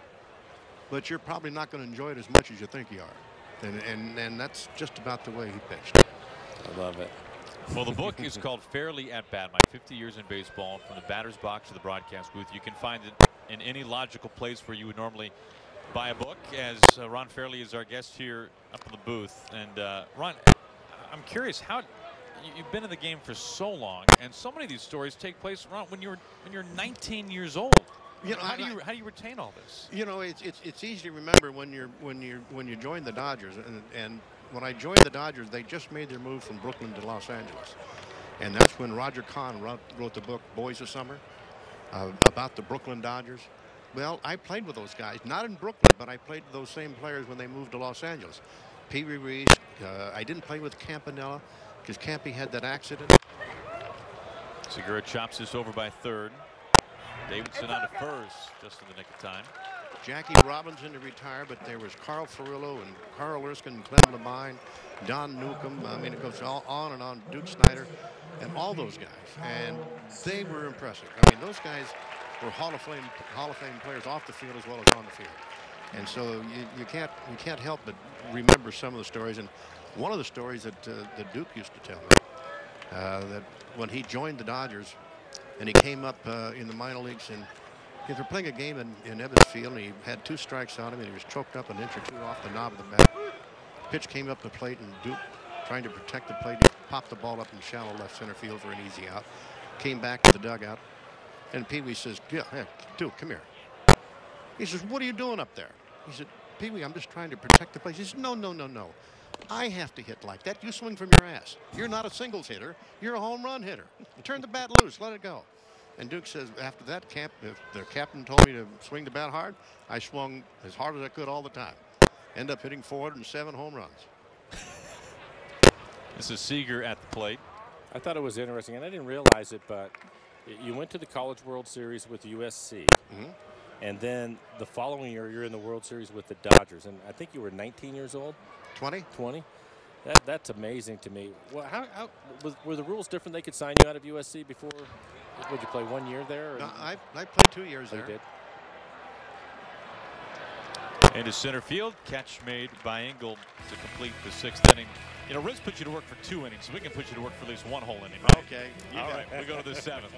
but you're probably not going to enjoy it as much as you think you are. And that's just about the way he pitched. I love it. Well, the book is called Fairly at Bat, My 50 Years in Baseball, from the batter's box to the broadcast booth. You can find it in any logical place where you would normally buy a book, as Ron Fairly is our guest here up in the booth. And Ron, I'm curious, how you've been in the game for so long, and so many of these stories take place, Ron, when you're 19 years old. You know, how do you retain all this? You know, it's easy to remember when you joined the Dodgers, and when I joined the Dodgers, they just made their move from Brooklyn to Los Angeles, and that's when Roger Kahn wrote the book Boys of Summer about the Brooklyn Dodgers. Well, I played with those guys, not in Brooklyn, but I played with those same players when they moved to Los Angeles. Pee Wee Reese. I didn't play with Campanella because Campy had that accident. Segura chops this over by third. Davidson on to first, just in the nick of time. Jackie Robinson to retire, but there was Carl Furillo and Carl Erskine and Clem Labine, Don Newcomb. I mean, it goes all on and on. Duke Snyder, and all those guys, and they were impressive. I mean, those guys were Hall of Fame players off the field as well as on the field, and so you can't help but remember some of the stories. And one of the stories that Duke used to tell me that when he joined the Dodgers, and he came up in the minor leagues, and they were playing a game in Evans Field, and he had 2 strikes on him, and he was choked up an inch or 2 off the knob of the bat. Pitch came up the plate, and Duke, trying to protect the plate, he popped the ball up in shallow left center field for an easy out. Came back to the dugout, and Pee Wee says, "Yeah, hey, Duke, come here." He says, "What are you doing up there?" He said, "Pee Wee, I'm just trying to protect the plate." He says, "No, no, no, no. I have to hit like that. You swing from your ass. You're not a singles hitter. You're a home run hitter. Turn the bat loose. Let it go." And Duke says, after that, the captain told me to swing the bat hard. I swung as hard as I could all the time. End up hitting 407 home runs. This is Seager at the plate. I thought it was interesting, and I didn't realize it, but you went to the College World Series with USC. And then the following year, you're in the World Series with the Dodgers. And I think you were 19 years old? 20. 20? That's amazing to me. Well, how were the rules different? They could sign you out of USC before? Would you play 1 year there? Or? No, I played 2 years there. Did. Into center field. Catch made by Engel to complete the 6th inning. You know, Riz put you to work for 2 innings, so we can put you to work for at least 1 whole inning. Right? Okay. All right, we go to the 7th.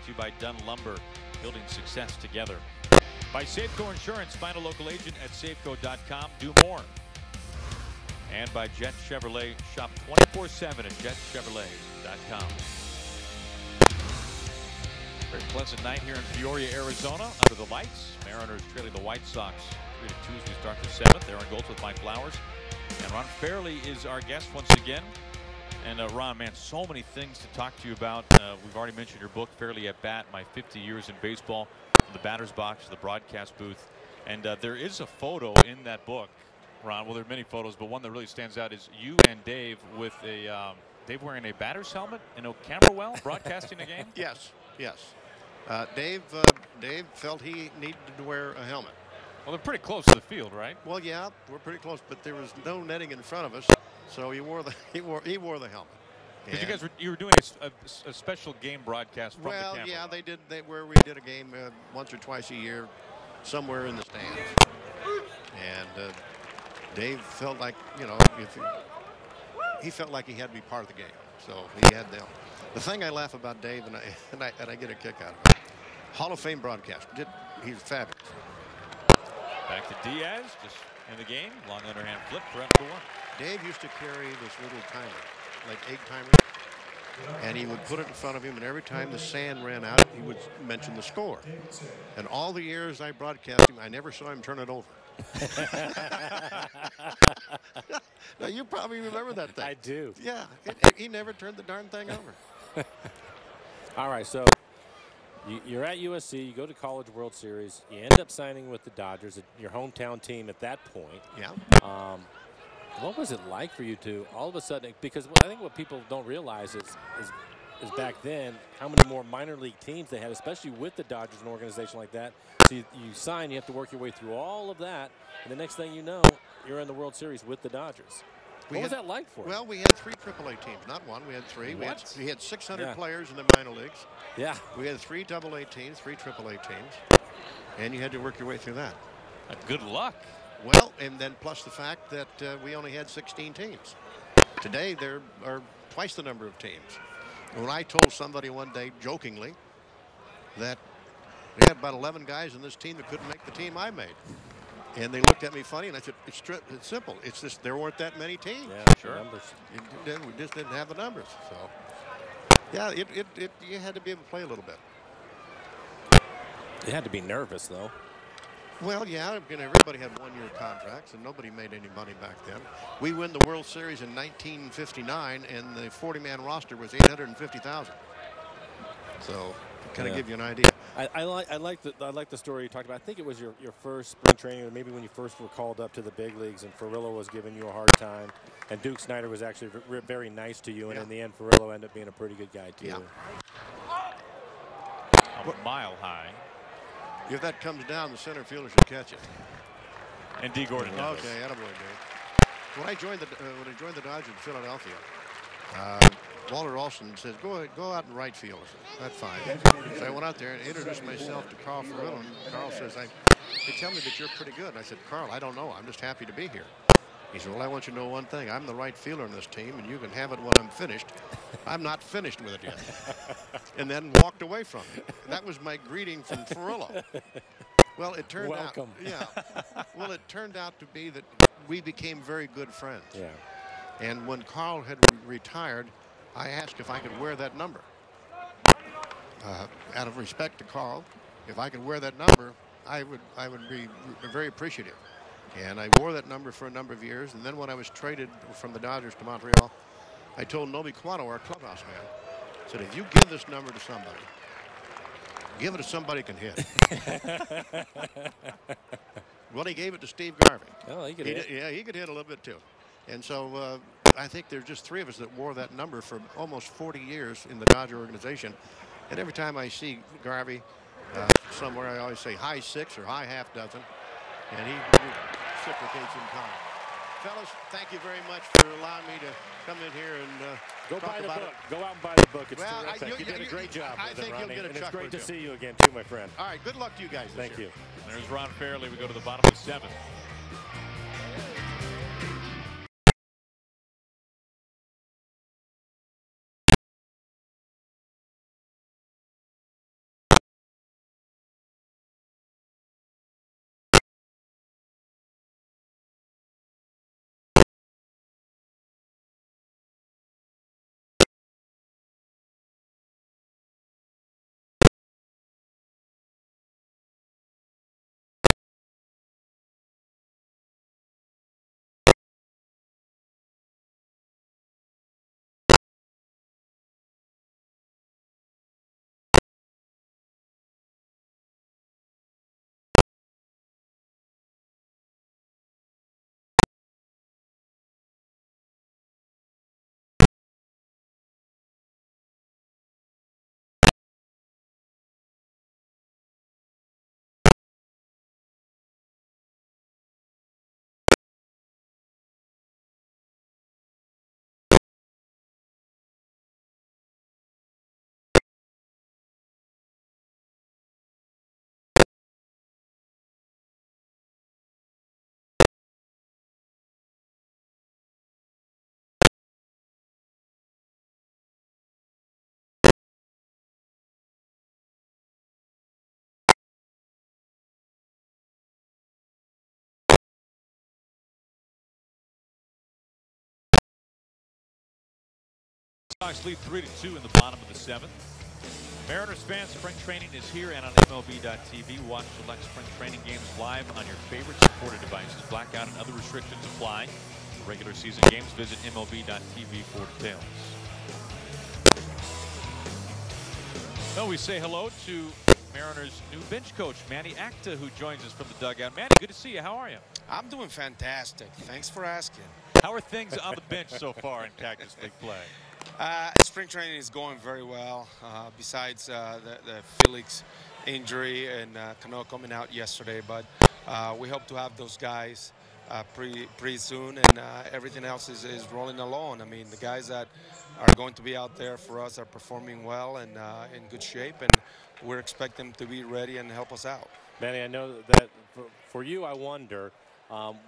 To you by Dunn Lumber, building success together. By Safeco Insurance, find a local agent at safeco.com. Do more. And by Jet Chevrolet, shop 24/7 at jetchevrolet.com. Very pleasant night here in Peoria, Arizona, under the lights. Mariners trailing the White Sox 3-2 as we start the 7th. Aaron Goltz with Mike Flowers. And Ron Fairley is our guest once again. And Ron, man, so many things to talk to you about. We've already mentioned your book, Fairly at Bat, My 50 Years in Baseball, from the batter's box to the broadcast booth. And there is a photo in that book, Ron. Well, there are many photos, but one that really stands out is you and Dave with a Dave wearing a batter's helmet and a camera well, broadcasting a game. Yes, yes. Dave felt he needed to wear a helmet. Well, they're pretty close to the field, right? Well, yeah, we're pretty close, but there was no netting in front of us, so he wore the helmet. Because you were doing a special game broadcast from the camera. Well, yeah, they did. We did a game once or twice a year, somewhere in the stands. And Dave felt like, you know, he felt like he had to be part of the game, so he had them. The thing I laugh about Dave, and I get a kick out of it, Hall of Fame broadcaster. He's fabulous. Back to Diaz, just in the game. Long underhand flip for number 1. Dave used to carry this little timer, like egg timer, and he would put it in front of him, and every time the sand ran out, he would mention the score. And all the years I broadcast him, I never saw him turn it over. Now, you probably remember that thing. I do. Yeah, he never turned the darn thing over. All right, so you're at USC, you go to College World Series, you end up signing with the Dodgers, your hometown team at that point. Yeah. What was it like for you to all of a sudden, because I think what people don't realize is back then how many more minor league teams they had, especially with the Dodgers, an organization like that. So you sign, you have to work your way through all of that, and the next thing you know, you're in the World Series with the Dodgers. What was that like for you? Well, we had 3 AAA teams, not one. We had 3. We had 600 players in the minor leagues. Yeah. We had 3 AA teams, 3 AAA teams, and you had to work your way through that. Good luck. Well, and then plus the fact that we only had 16 teams. Today, there are twice the number of teams. When I told somebody one day, jokingly, that we had about 11 guys in this team that couldn't make the team I made. And they looked at me funny, and I said, it's simple. It's just there weren't that many teams. Yeah, sure. We just didn't have the numbers. So, yeah, you had to be able to play a little bit. You had to be nervous, though. Well, yeah, everybody had 1-year contracts, and nobody made any money back then. We win the World Series in 1959, and the 40-man roster was 850,000. So, kind of give you an idea. I like the story you talked about. I think it was your first spring training, or maybe when you first were called up to the big leagues, and Furillo was giving you a hard time, and Duke Snider was actually very nice to you, and in the end, Furillo ended up being a pretty good guy too. Yeah. A mile high. If that comes down, the center fielder should catch it. And D. Gordon does. Okay, attaboy, Dave. When I joined the Dodgers in Philadelphia, Walter Olson says, go out in right field. I said, that's fine. So I went out there and introduced myself to Carl Furillo, and Carl says, they tell me that you're pretty good. And I said, Carl, I don't know. I'm just happy to be here. He said, well, I want you to know one thing. I'm the right fielder in this team, and you can have it when I'm finished. I'm not finished with it yet. And then walked away from it. That was my greeting from Furillo. Well, it turned out. Yeah. Well, it turned out to be that we became very good friends. Yeah. And when Carl had retired, I asked if I could wear that number. Out of respect to Carl, if I could wear that number, I would be very appreciative. And I wore that number for a number of years. And then when I was traded from the Dodgers to Montreal, I told Nobi Quano, our clubhouse man, I said, if you give this number to somebody, give it to somebody who can hit. Well, he gave it to Steve Garvey. Oh, he could hit. Yeah, he could hit a little bit too. And so I think there's just 3 of us that wore that number for almost 40 years in the Dodger organization. And every time I see Garvey somewhere, I always say high 6 or high half dozen. And he reciprocates in kind. Fellas, thank you very much for allowing me to come in here and go talk buy the about book. it. Go out and buy the book. It's terrific. You did a great job. I think you'll get a and chuckle. It's great to see you again, too, my friend. All right, good luck to you guys. Thank you. There's Ron Fairley. We go to the bottom of the 7th. Sox lead 3-2 in the bottom of the 7th. Mariners fans, spring training is here and on MLB.tv. Watch select spring training games live on your favorite supported devices. Blackout and other restrictions apply. For regular season games, visit MLB.tv for details. Well, we say hello to Mariners' new bench coach, Manny Acta, who joins us from the dugout. Manny, good to see you. How are you? I'm doing fantastic. Thanks for asking. How are things on the bench so far in Cactus League play? Spring training is going very well. Besides the Felix injury and Cano coming out yesterday, but we hope to have those guys pretty soon, and everything else is rolling along. I mean, the guys that are going to be out there for us are performing well and in good shape, and we're expecting them to be ready and help us out. Manny, I know that for you, I wonder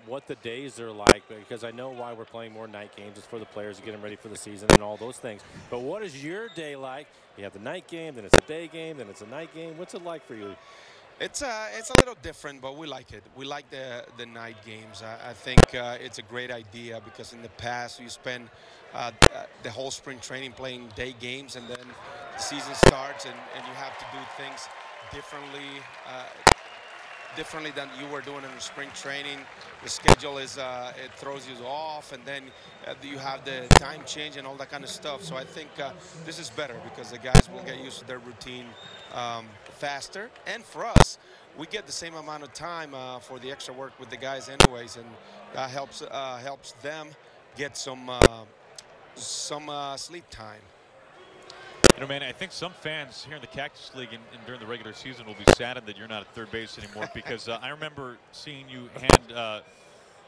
what the days are like, because I know why we're playing more night games. It's for the players to get them ready for the season and all those things. But what is your day like? You have the night game, then it's a day game, then it's a night game. What's it like for you? It's a little different, but we like it. We like the night games. I think it's a great idea, because in the past you spend the whole spring training playing day games, and then the season starts and you have to do things differently than you were doing in the spring training. The schedule is it throws you off, and then you have the time change and all that kind of stuff. So I think this is better, because the guys will get used to their routine faster, and for us, we get the same amount of time for the extra work with the guys anyways, and that helps them get some sleep time. You know, man, I think some fans here in the Cactus League and during the regular season will be saddened that you're not at third base anymore, because I remember seeing you hand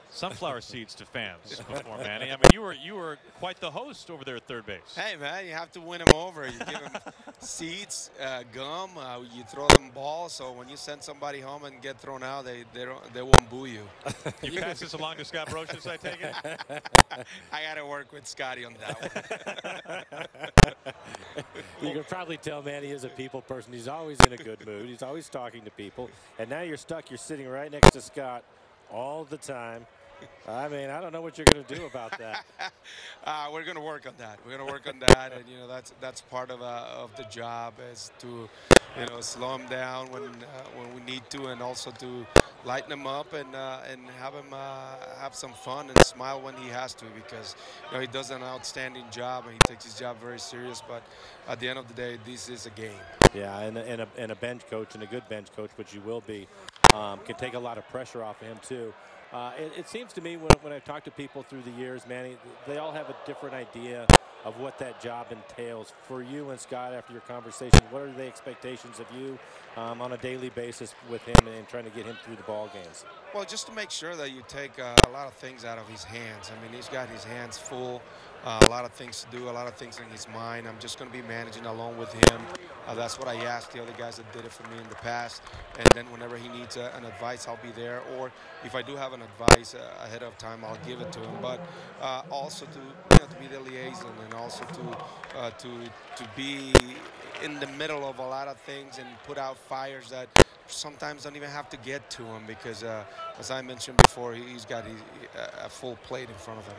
sunflower seeds to fans before, Manny. I mean, you were quite the host over there at third base. Hey, man, you have to win them over. You give them seeds, gum, you throw them balls. So when you send somebody home and get thrown out, they won't boo you. You pass this along to Scott Brocious, I take it? I got to work with Scotty on that one. You can probably tell Manny is a people person. He's always in a good mood. He's always talking to people. And now you're stuck. You're sitting right next to Scott all the time. I mean, I don't know what you're going to do about that. We're going to work on that. We're going to work on that, and that's part of the job, is to slow him down when we need to, and also to lighten him up and have him have some fun and smile when he has to, because he does an outstanding job and he takes his job very serious. But at the end of the day, this is a game. Yeah, and a bench coach, and a good bench coach, which you will be, can take a lot of pressure off of him too. It seems to me when I talk to people through the years, Manny, they all have a different idea of what that job entails. For you and Scott, after your conversation, what are the expectations of you on a daily basis with him and trying to get him through the ball games? Well, just to make sure that you take a lot of things out of his hands. I mean, he's got his hands full, a lot of things to do, a lot of things in his mind. I'm just going to be managing along with him. That's what I asked the other guys that did it for me in the past. And then whenever he needs an advice, I'll be there. Or if I do have an advice ahead of time, I'll give it to him. But also to be the liaison, and also to be in the middle of a lot of things and put out fires that sometimes don't even have to get to him, because as I mentioned before, he's got a full plate in front of him.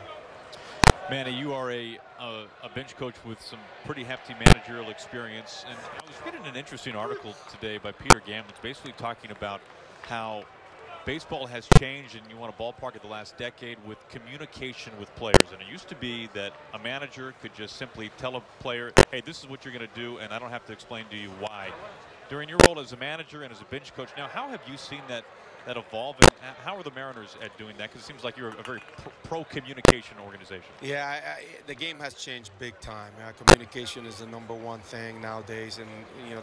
Manny, you are a bench coach with some pretty hefty managerial experience, and I was reading an interesting article today by Peter Gamlin, basically talking about how baseball has changed, and you want to ballpark it the last decade, with communication with players. And it used to be that a manager could just simply tell a player, hey, this is what you're going to do, and I don't have to explain to you why. During your role as a manager and as a bench coach now, how have you seen that evolve, and how are the Mariners at doing that? Because it seems like you're a very pro-communication organization. Yeah, the game has changed big time. Communication is the #1 thing nowadays, and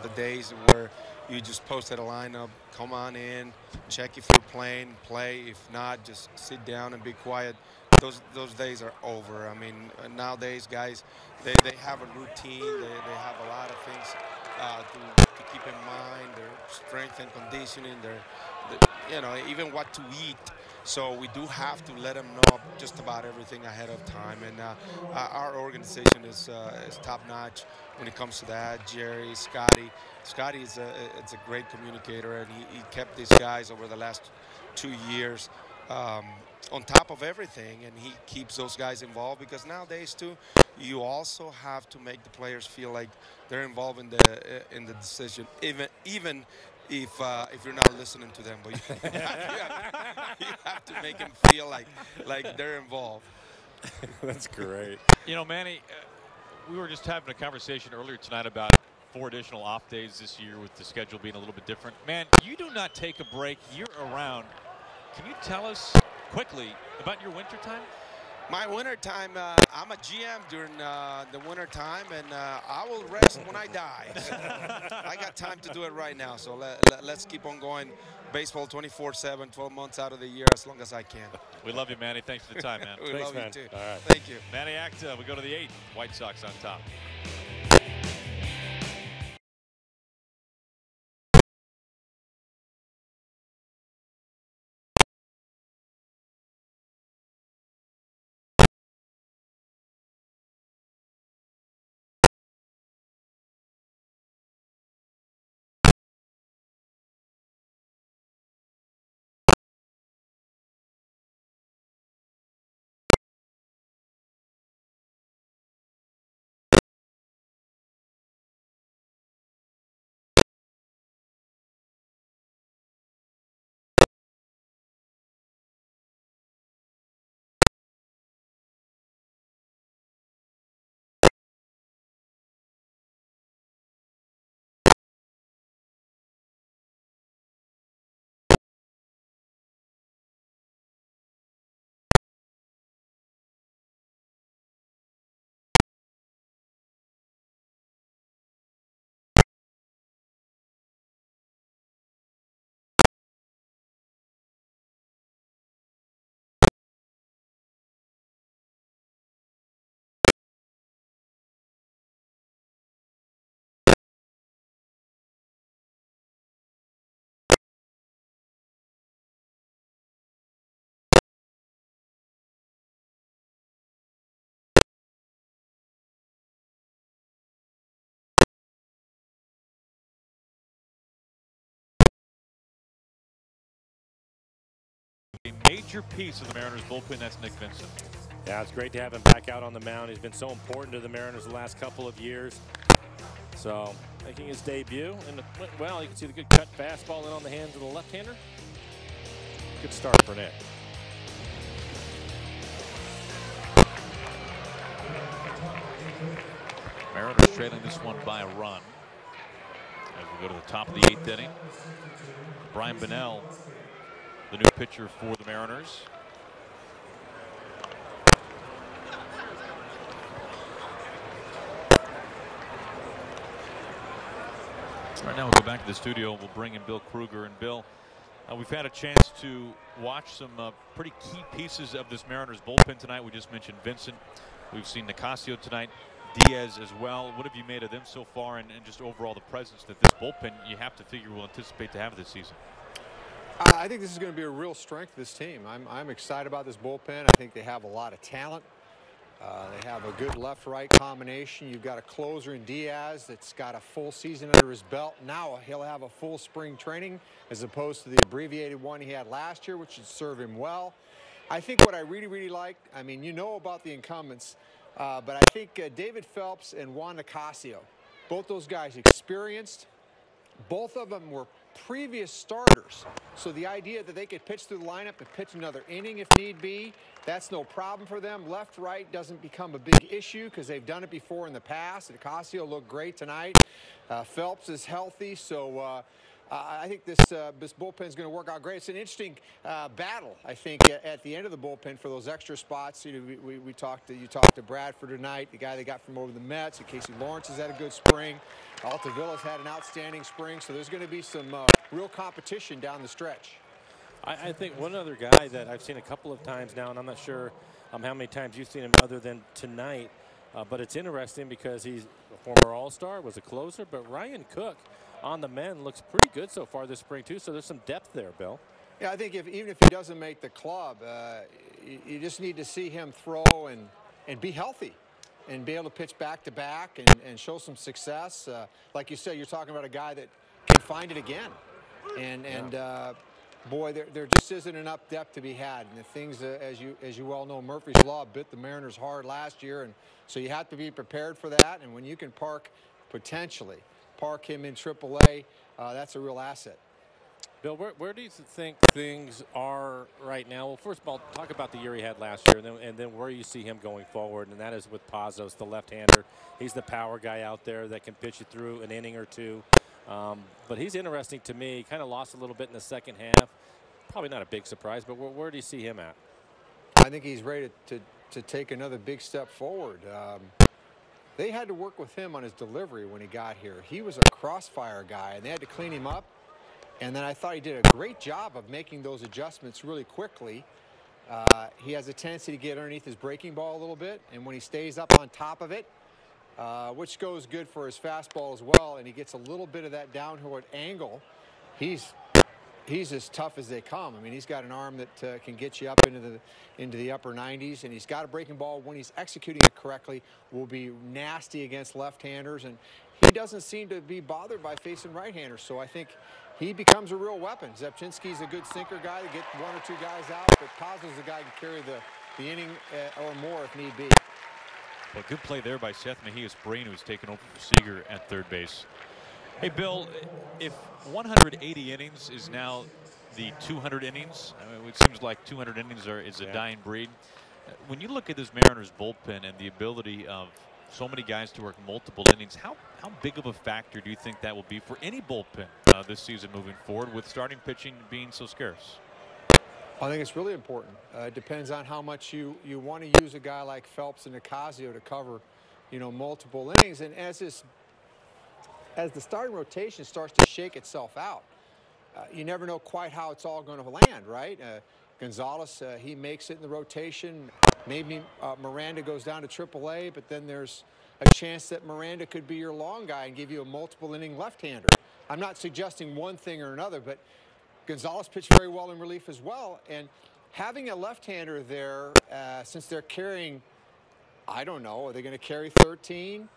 the days where you just posted a lineup, come on in, check if you're playing, play. If not, just sit down and be quiet. Those days are over. I mean, nowadays guys, they have a routine. They have a lot of things to keep in mind, their strength and conditioning, even what to eat. So we do have to let them know just about everything ahead of time. And our organization is top-notch when it comes to that. Jerry, Scotty is a great communicator, and he kept these guys over the last 2 years on top of everything, and he keeps those guys involved, because nowadays too, you also have to make the players feel like they're involved in the decision, even if you're not listening to them. But you have to make them feel like they're involved. That's great. You know, Manny, we were just having a conversation earlier tonight about 4 additional off days this year with the schedule being a little bit different. Man, you do not take a break year around. Can you tell us quickly about your winter time? My winter time, I'm a GM during the winter time, and I will rest when I die. I got time to do it right now, so let's keep on going. Baseball 24/7, 12 months out of the year, as long as I can. We love you, Manny. Thanks for the time, man. We Thanks, love man. you too. All right. Thank you. Manny Acta, we go to the 8th. White Sox on top. A major piece of the Mariners bullpen, that's Nick Vincent. Yeah, it's great to have him back out on the mound. He's been so important to the Mariners the last couple of years. So, making his debut, and well, you can see the good cut fastball in on the hands of the left-hander. Good start for Nick. Mariners trailing this one by a run. As we go to the top of the 8th inning, Brian Bonnell, the new pitcher for the Mariners. Right now we'll go back to the studio and we'll bring in Bill Kruger. And Bill, we've had a chance to watch some pretty key pieces of this Mariners bullpen tonight. We just mentioned Vincent. We've seen Nicasio tonight, Diaz as well. What have you made of them so far, and just overall the presence that this bullpen you have to figure will anticipate to have this season? I think this is going to be a real strength of this team. I'm excited about this bullpen. I think they have a lot of talent. They have a good left-right combination. You've got a closer in Diaz that's got a full season under his belt. Now he'll have a full spring training as opposed to the abbreviated one he had last year, which should serve him well. I think what I really like, I mean, you know about the incumbents, but I think David Phelps and Juan Nicasio, both those guys experienced. Both of them were previous starters. So the idea that they could pitch through the lineup and pitch another inning if need be, that's no problem for them. Left, right doesn't become a big issue because they've done it before in the past. Nicasio looked great tonight. Phelps is healthy, so I think this bullpen is going to work out great. It's an interesting battle, I think, at the end of the bullpen for those extra spots. You know, you talked to Bradford tonight, the guy they got from over the Mets. And Casey Lawrence has had a good spring. Altavilla's had an outstanding spring, so there's going to be some real competition down the stretch. I think one other guy that I've seen a couple of times now, and I'm not sure how many times you've seen him other than tonight, but it's interesting because he's a former All-Star, was a closer, but Ryan Cook on the men looks pretty good so far this spring too, so there's some depth there, Bill. Yeah, I think even if he doesn't make the club, you just need to see him throw and be healthy and be able to pitch back-to-back and show some success. Like you said, you're talking about a guy that can find it again. And boy, there just isn't enough depth to be had. And the things, as you well know, Murphy's Law bit the Mariners hard last year, and so you have to be prepared for that. And when you can potentially park him in AAA, that's a real asset. Bill, where do you think things are right now? Well, first of all, talk about the year he had last year, and then where you see him going forward, and that is with Pazos, the left-hander. He's the power guy out there that can pitch you through an inning or two. But he's interesting to me. Kind of lost a little bit in the second half. Probably not a big surprise, but where do you see him at? I think he's ready to take another big step forward. They had to work with him on his delivery when he got here. He was a crossfire guy, and they had to clean him up. And then I thought he did a great job of making those adjustments really quickly. He has a tendency to get underneath his breaking ball a little bit, and when he stays up on top of it, which goes good for his fastball as well, and he gets a little bit of that downward angle, he's as tough as they come. I mean, he's got an arm that can get you up into the upper 90s, and he's got a breaking ball when he's executing it correctly, will be nasty against left-handers, and he doesn't seem to be bothered by facing right-handers. So I think he becomes a real weapon. Zepchinski's a good sinker guy to get one or two guys out, but Pazos is the guy who can carry the inning or more if need be. Well, good play there by Seth Mejias Breen, who's taken over for Seager at third base. Hey, Bill, if 180 innings is now the 200 innings, I mean, it seems like 200 innings is a dying breed. When you look at this Mariners bullpen and the ability of so many guys to work multiple innings, how big of a factor do you think that will be for any bullpen this season moving forward, with starting pitching being so scarce? I think it's really important. It depends on how much you want to use a guy like Phelps and Nicasio to cover, multiple innings. And as the starting rotation starts to shake itself out, you never know quite how it's all going to land, right? Gonzalez, he makes it in the rotation. Maybe Miranda goes down to AAA, but then there's a chance that Miranda could be your long guy and give you a multiple inning left-hander. I'm not suggesting one thing or another, but Gonzalez pitched very well in relief as well. And having a left-hander there, since they're carrying, I don't know, are they going to carry 13?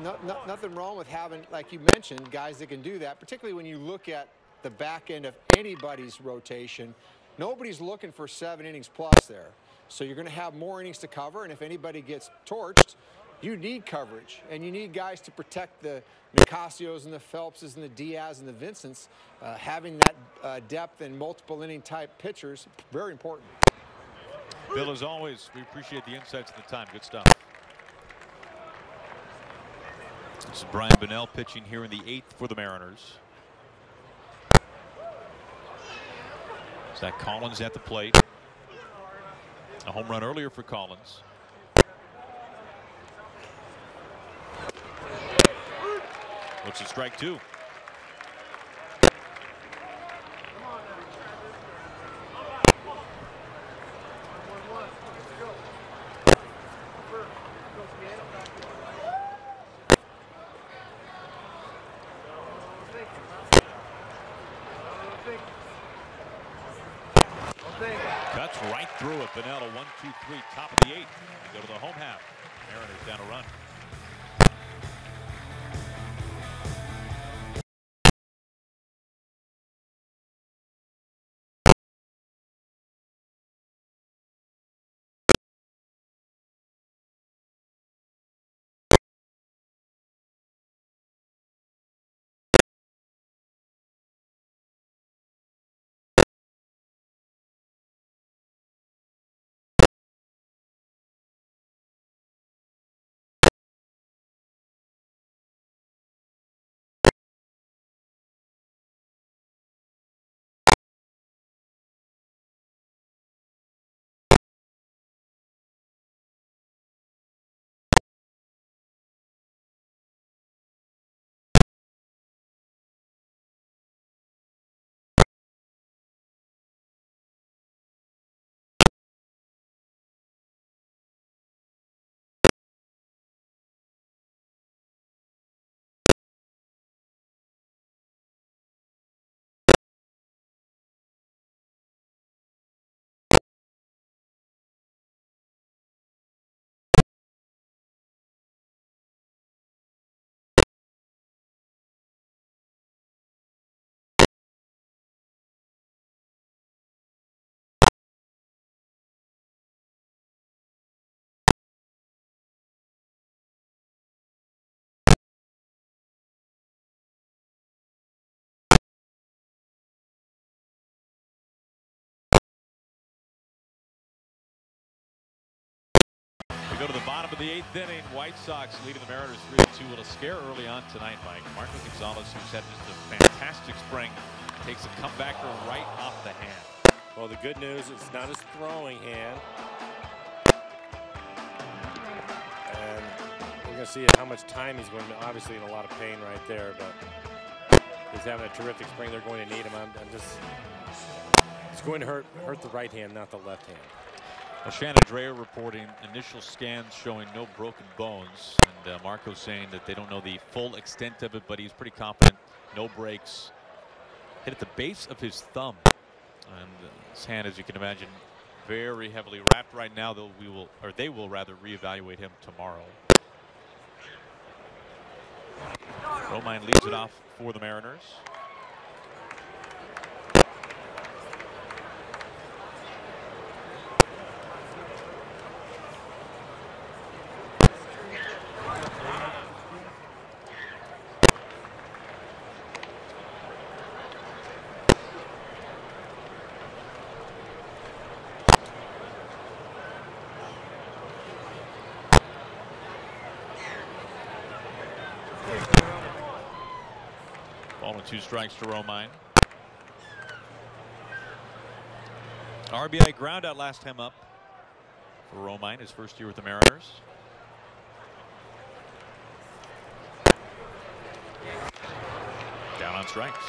Nothing wrong with having, like you mentioned, guys that can do that, particularly when you look at the back end of anybody's rotation. Nobody's looking for 7 innings plus there. So you're going to have more innings to cover, and if anybody gets torched, you need coverage, and you need guys to protect the Nicasios and the Phelpses and the Diaz and the Vincents. Having that depth and multiple inning type pitchers, very important. Bill, as always, we appreciate the insights and the time. Good stuff. This is Brian Bunnell pitching here in the 8th for the Mariners. Zach Collins at the plate. A home run earlier for Collins. Looks a strike 2. Cuts right through it. Bunnell, 1-2-3, top of the 8th. Go to the home half. Mariners down a run. go to the bottom of the 8th inning. White Sox leading the Mariners 3-2 with a scare early on tonight, Mike. Marco Gonzalez, who's had just a fantastic spring, takes a comebacker right off the hand. Well, the good news is it's not his throwing hand. And we're going to see how much time he's going to be. Obviously in a lot of pain right there, but he's having a terrific spring. They're going to need him. I'm just, it's going to hurt the right hand, not the left hand. Well, Shannon Dreyer reporting initial scans showing no broken bones, and Marco saying that they don't know the full extent of it, but he's pretty confident. No breaks. Hit at the base of his thumb, and his hand, as you can imagine, very heavily wrapped right now. Though they will rather reevaluate him tomorrow. Romine leads it off for the Mariners. Ball and 2 strikes to Romine. RBI ground out last time up for Romine, his first year with the Mariners. Down on strikes.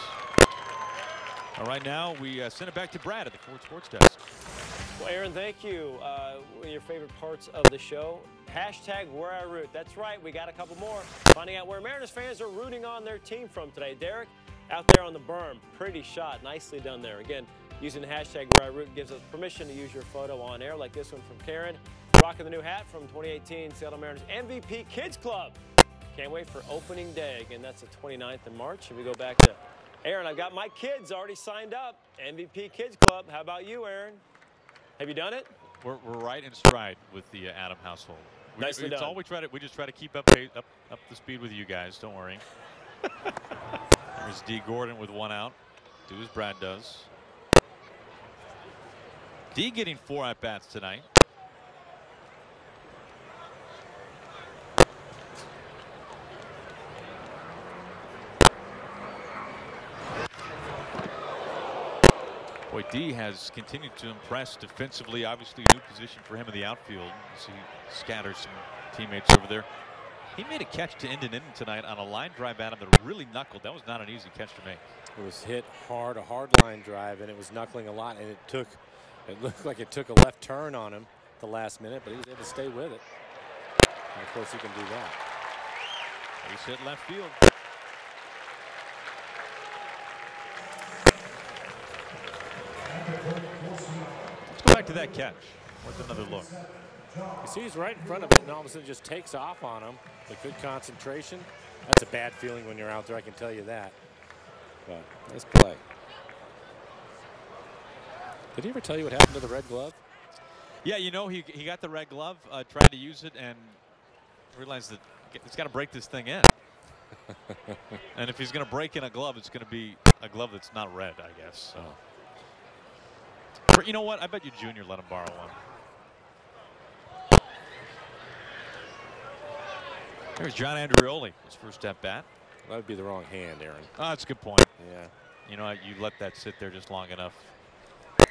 All right, now we send it back to Brad at the Ford Sports Desk. Well, Aaron, thank you. One of your favorite parts of the show. Hashtag where I root. That's right. We got a couple more. Finding out where Mariners fans are rooting on their team from today. Derek, out there on the berm. Pretty shot. Nicely done there. Again, using the hashtag where I root gives us permission to use your photo on air, like this one from Karen. Rocking the new hat from 2018 Seattle Mariners MVP Kids Club. Can't wait for opening day. Again, that's the 29th of March. And we go back to Aaron. I've got my kids already signed up. MVP Kids Club. How about you, Aaron? Have you done it? We're right in stride with the Adam household. Nicely done. All we just try to keep up the speed with you guys. Don't worry. There's D. Gordon with 1 out. Do as Brad does. D getting 4 at-bats tonight. Boy, D has continued to impress defensively. Obviously, a new position for him in the outfield as he scatters some teammates over there. He made a catch to end an inning tonight on a line drive at him that really knuckled. That was not an easy catch to make. It was hit hard, a hard line drive, and it was knuckling a lot. And it looked like it took a left turn on him at the last minute, but he was able to stay with it. And of course, he can do that. He's hit left field. Let's go back to that catch. What's another look? You see he's right in front of it, and all of a sudden just takes off on him with good concentration. That's a bad feeling when you're out there, I can tell you that. But nice play. Did he ever tell you what happened to the red glove? Yeah, you know, he got the red glove, tried to use it, and realized that he's got to break this thing in. And if he's going to break in a glove, it's going to be a glove that's not red, I guess. So. You know what? I bet you Junior let him borrow one. There's John Andreoli, his first at bat. That would be the wrong hand, Aaron. Oh, that's a good point. Yeah. You know, you let that sit there just long enough to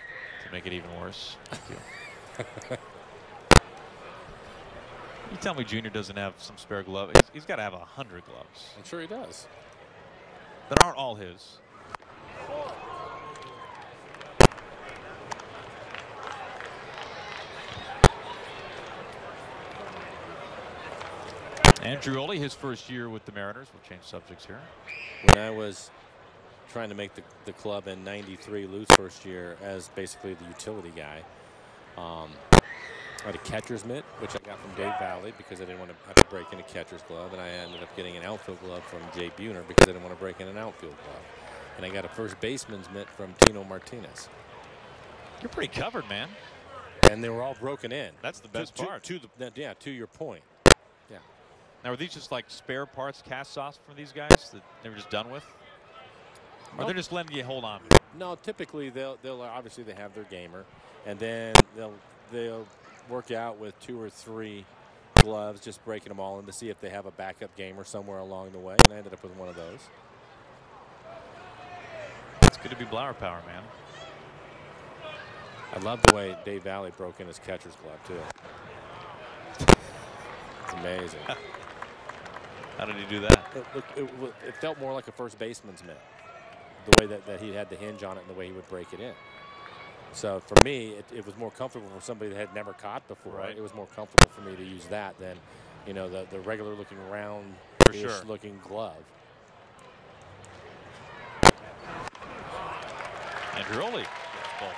make it even worse. Thank you. You tell me Junior doesn't have some spare glove. He's got to have 100 gloves. I'm sure he does. That aren't all his. Andreoli, his first year with the Mariners. We'll change subjects here. When I was trying to make the club in '93, Lou's first year as basically the utility guy, I had a catcher's mitt, which I got from Dave Valley because I didn't want to have to break in a catcher's glove, and I ended up getting an outfield glove from Jay Buhner because I didn't want to break in an outfield glove. And I got a first baseman's mitt from Tino Martinez. You're pretty covered, man. And they were all broken in. That's the best part. Yeah, to your point. Yeah. Now, are these just like spare parts, cast-offs from these guys that they were just done with? Or they're just letting you hold on? No, typically they'll obviously they have their gamer, and then they'll work out with 2 or 3 gloves, just breaking them all in to see if they have a backup gamer somewhere along the way, and I ended up with one of those. It's good to be blower power, man. I love the way Dave Valley broke in his catcher's glove, too. It's amazing. How did he do that? It felt more like a first baseman's mitt, the way that he had the hinge on it and the way he would break it in. So for me, it was more comfortable for somebody that had never caught before. Right. It was more comfortable for me to use that than, you know, the regular looking round looking glove. Andrew Ole. Ball four.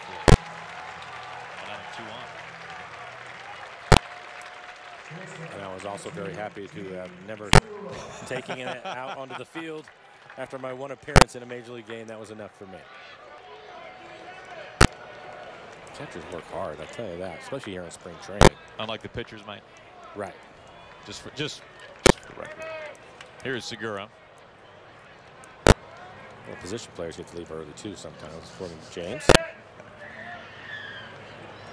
1 out, 2 on. And I was also very happy to have never taken it out onto the field after my one appearance in a major league game. That was enough for me. Catchers work hard, I tell you that, especially here in spring training. Unlike the pitchers, Mike. Right. Just for the record. Here's Segura. Well, position players get to leave early too sometimes, according to James.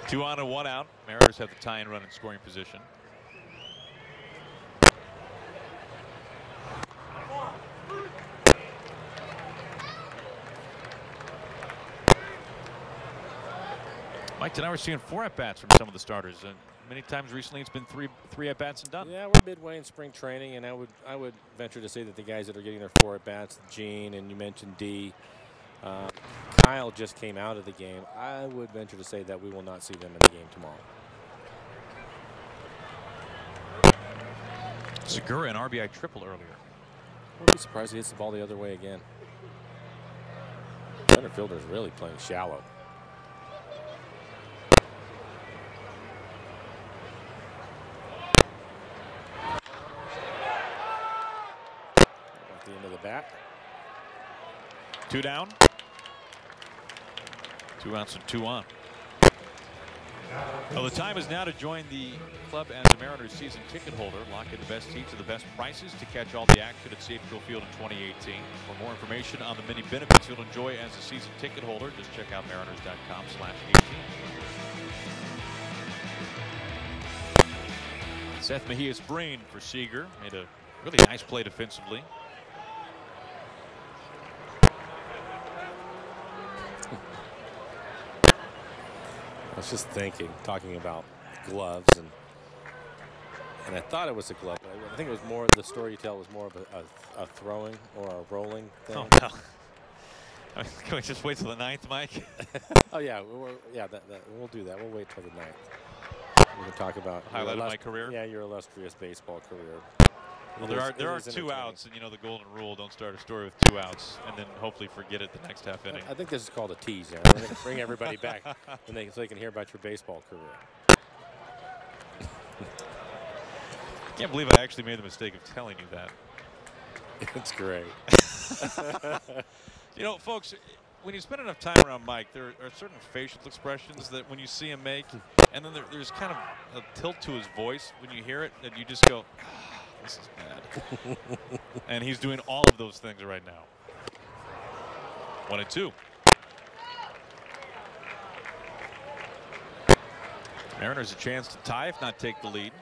2 on and 1 out. Mariners have the tie-in run in scoring position. Mike, tonight we're seeing 4 at-bats from some of the starters, and many times recently it's been three at-bats and done. Yeah, we're midway in spring training, and I would venture to say that the guys that are getting their 4 at-bats, Gene, and you mentioned D, Kyle just came out of the game. I would venture to say that we will not see them in the game tomorrow. Segura an RBI triple earlier. I wouldn't be surprised he hits the ball the other way again. Center fielder is really playing shallow. At the end of the bat. 2 down. 2 outs and 2 on. Well, the time is now to join the club as a Mariners season ticket holder. Lock in the best seats at the best prices to catch all the action at Safeco Field in 2018. For more information on the many benefits you'll enjoy as a season ticket holder, just check out mariners.com/18. Seth Mejia's brain for Seager. Made a really nice play defensively. I was just talking about gloves, and I thought it was a glove. I think it was more, the story you tell was more of a throwing or a rolling thing. Oh, no. Can we just wait till the 9th, Mike? Oh, yeah. We'll do that. We'll wait till the 9th. We're going to talk about highlight of my career. Yeah, your illustrious baseball career. Well, there are 2 outs, and you know the golden rule: don't start a story with 2 outs, and then hopefully forget it the next half inning. I think this is called a tease, Aaron. We're going to bring everybody back so they can hear about your baseball career. I can't believe I actually made the mistake of telling you that. It's great. You know, folks, when you spend enough time around Mike, there are certain facial expressions that when you see him make, and then there's kind of a tilt to his voice when you hear it, that you just go, this is bad. And he's doing all of those things right now. 1 and 2. Mariners a chance to tie, if not take the lead.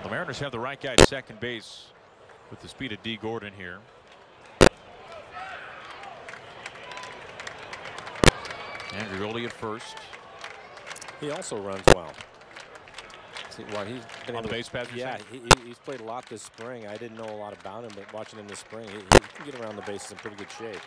The Mariners have the right guy at second base with the speed of D. Gordon here. Andrew Ole at first. He also runs well. See, well, he's been on the base paths. Yeah, he's played a lot this spring. I didn't know a lot about him, but watching him this spring, he can get around the bases in pretty good shape.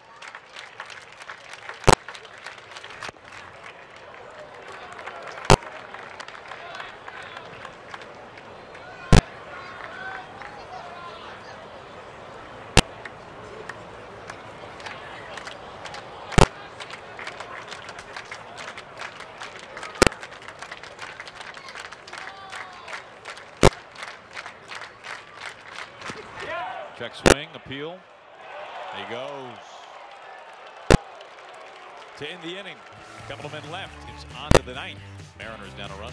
Check swing, appeal. There he goes. To end the inning. Couple of men left. It's on to the 9th. Mariners down a run.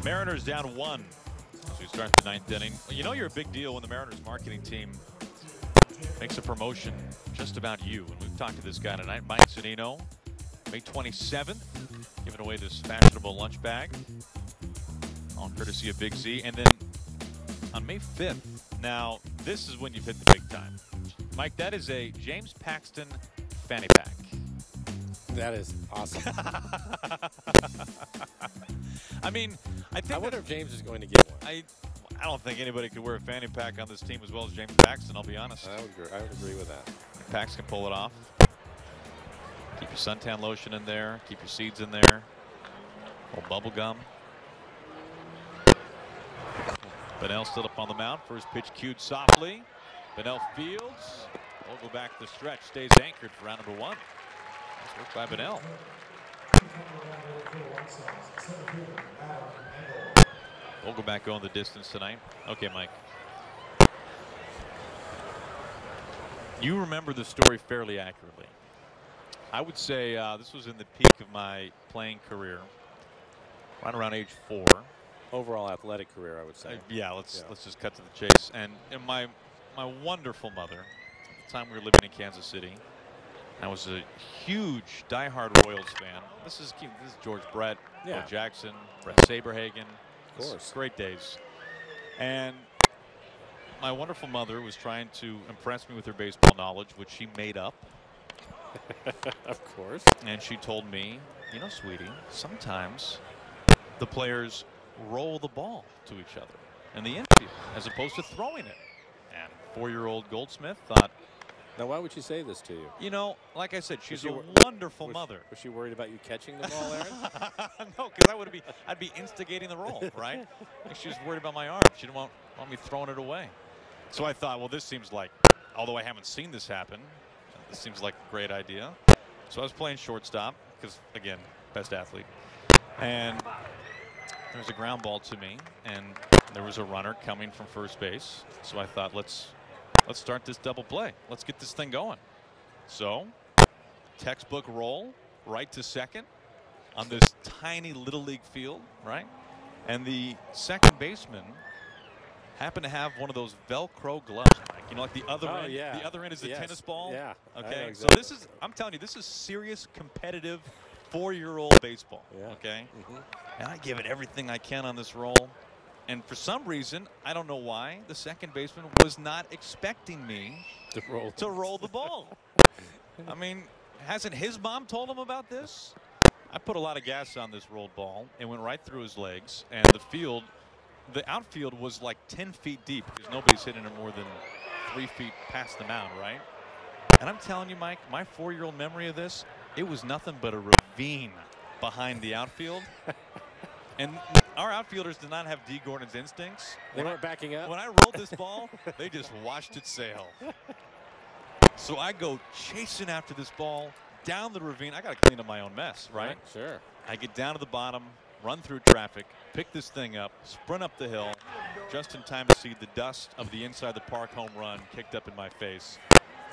Mariners down 1 as we start the 9th inning. You know you're a big deal when the Mariners marketing team makes a promotion just about you. And we've talked to this guy tonight, Mike Zunino, May 27th, giving away this fashionable lunch bag, all courtesy of Big Z. And then on May 5th, now this is when you've hit the big time. Mike, that is a James Paxton fanny pack. That is awesome. I mean, I wonder if James is going to get one. I don't think anybody could wear a fanny pack on this team as well as James Paxton, I'll be honest. I would agree with that. Pax can pull it off. Keep your suntan lotion in there. Keep your seeds in there. A little bubble gum. Bennell still up on the mound. First pitch cued softly. Bennell fields. Vogel back the stretch. Stays anchored for round number 1. Nice work by Bennell. Vogelback going the distance tonight. Okay, Mike. You remember the story fairly accurately. I would say this was in the peak of my playing career, right around age 4. Overall athletic career, I would say. Yeah, let's just cut to the chase. And my wonderful mother, at the time we were living in Kansas City, I was a huge diehard Royals fan. This is George Brett, Bo Jackson, Brett Saberhagen. Of course. Great days. And my wonderful mother was trying to impress me with her baseball knowledge, which she made up. Of course. And she told me, you know, sweetie, sometimes the players roll the ball to each other in the infield as opposed to throwing it. And 4-year-old Goldsmith thought, now, why would she say this to you? you know, like I said, she's a wonderful mother. Was she worried about you catching the ball, Aaron? No, because I'd be instigating the roll, right? She was worried about my arm. She didn't want me throwing it away. So I thought, well, this seems like, although I haven't seen this happen, this seems like a great idea. So I was playing shortstop because, again, best athlete. And there was a ground ball to me, and there was a runner coming from first base. So I thought, let's start this double play. Let's get this thing going. So, textbook roll right to second on this tiny little league field, right? And the second baseman happened to have one of those Velcro gloves, Mike. You know, like the other end. Yeah. The other end is the tennis ball. Yeah. Okay. Exactly. So this is, I'm telling you, this is serious competitive 4-year-old baseball. Yeah. Okay. And I give it everything I can on this roll. And for some reason, I don't know why, the second baseman was not expecting me to roll the ball. I mean, hasn't his mom told him about this? I put a lot of gas on this rolled ball and went right through his legs. And the outfield was like 10 feet deep because nobody's hitting it more than 3 feet past the mound, right? And I'm telling you, Mike, my 4-year-old memory of this, it was nothing but a ravine behind the outfield. And our outfielders did not have D. Gordon's instincts. They weren't backing up. When I rolled this ball, they just watched it sail. So I go chasing after this ball down the ravine. I got to clean up my own mess, right? Sure. I get down to the bottom, run through traffic, pick this thing up, sprint up the hill, just in time to see the dust of the inside the park home run kicked up in my face.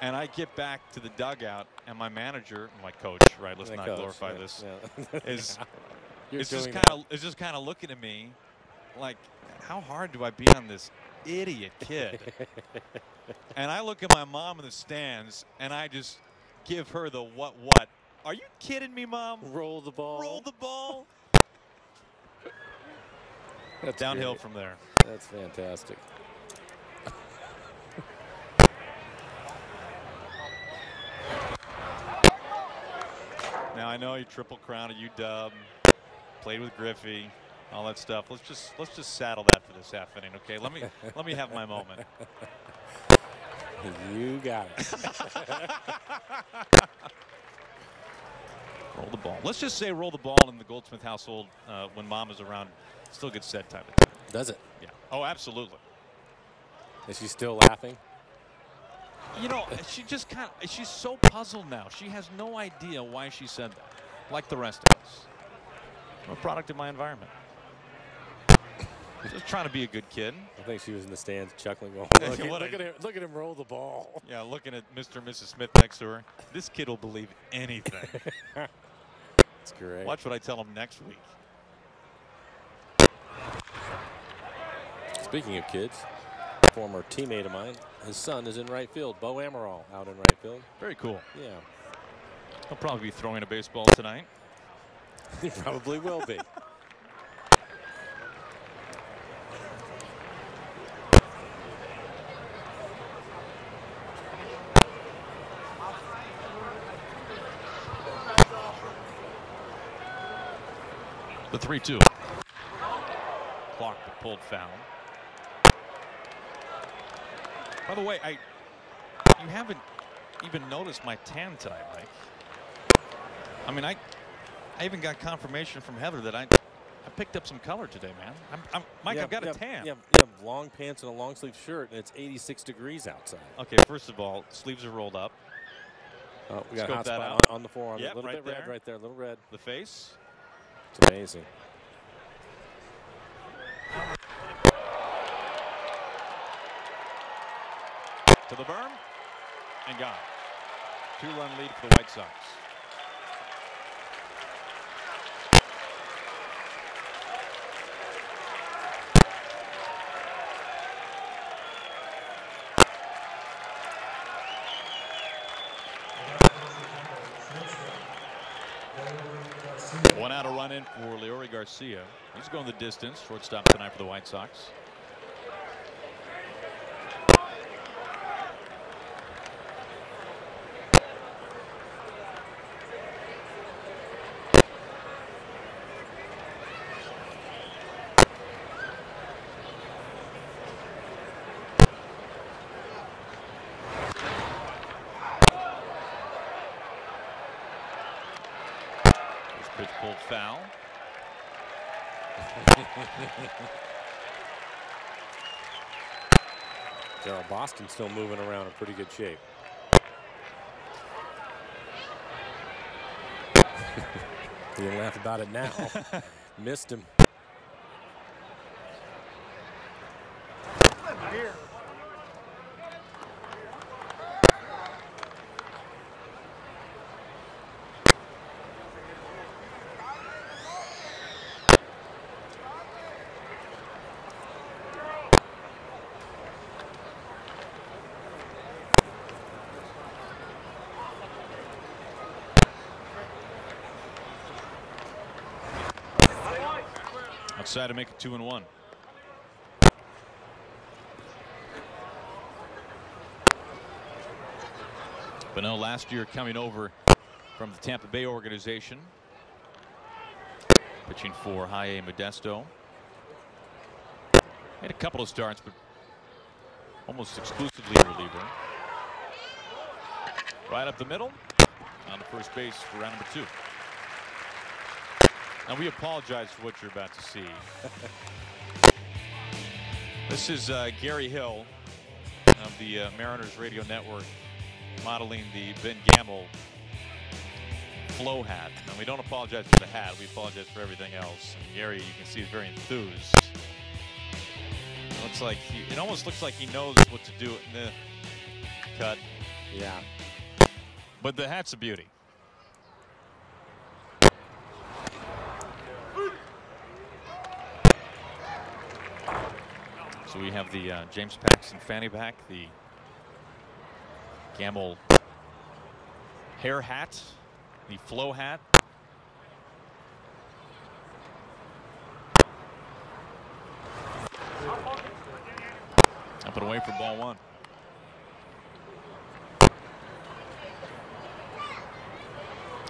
And I get back to the dugout, and my manager, my coach, right? Let's not glorify this. Yeah. Is just kind of looking at me, like, how hard do I be on this idiot kid? And I look at my mom in the stands, and I just give her the what? Are you kidding me, Mom? Roll the ball. Roll the ball. That's downhill great. from there. That's fantastic. Now I know you triple crown at UW, played with Griffey, all that stuff. Let's just saddle that for this half inning, okay? Let me have my moment. You got it. Roll the ball. Let's just say roll the ball in the Goldsmith household when Mom is around. Still gets said time to time. Does it? Yeah. Oh, absolutely. Is she still laughing? You know, she's so puzzled now. She has no idea why she said that, like the rest of us. I'm a product of my environment. Just trying to be a good kid. I think she was in the stands chuckling. Look at him roll the ball. Yeah, looking at Mr. and Mrs. Smith next to her. This kid will believe anything. That's great. Watch what I tell him next week. Speaking of kids, former teammate of mine, his son is in right field. Bo Amaral out in right field. Very cool. Yeah. He'll probably be throwing a baseball tonight. He probably will be. The 3-2. Clark pulled foul. By the way, you haven't even noticed my tan tie, Mike. I mean, I even got confirmation from Heather that I picked up some color today, man. Mike, I've got a tan. You have long pants and a long sleeve shirt, and it's 86 degrees outside. Okay, first of all, sleeves are rolled up. Oh, we got a hot that spot out. on the forearm. Yep, a little right bit red there. right there, a little red. The face. It's amazing. To the berm and gone. 2-run lead for the White Sox. One out, a run in for Leori Garcia. He's going the distance. Shortstop tonight for the White Sox. Pitch pulled foul. Darryl Boston still moving around in pretty good shape. You can laugh about it now. Missed him. Here. Outside to make it 2-1. But no, last year coming over from the Tampa Bay organization, pitching for High A Modesto. Made a couple of starts, but almost exclusively a reliever. Right up the middle, on the first base for round number 2. And we apologize for what you're about to see. This is Gary Hill of the Mariners Radio Network modeling the Ben Gamble flow hat. And we don't apologize for the hat. We apologize for everything else. And Gary, you can see, is very enthused. Looks like it almost looks like he knows what to do in the cut. Yeah. But the hat's a beauty. So we have the James Paxton fanny pack, the Gamble hair hat, the flow hat. Up and away for ball one.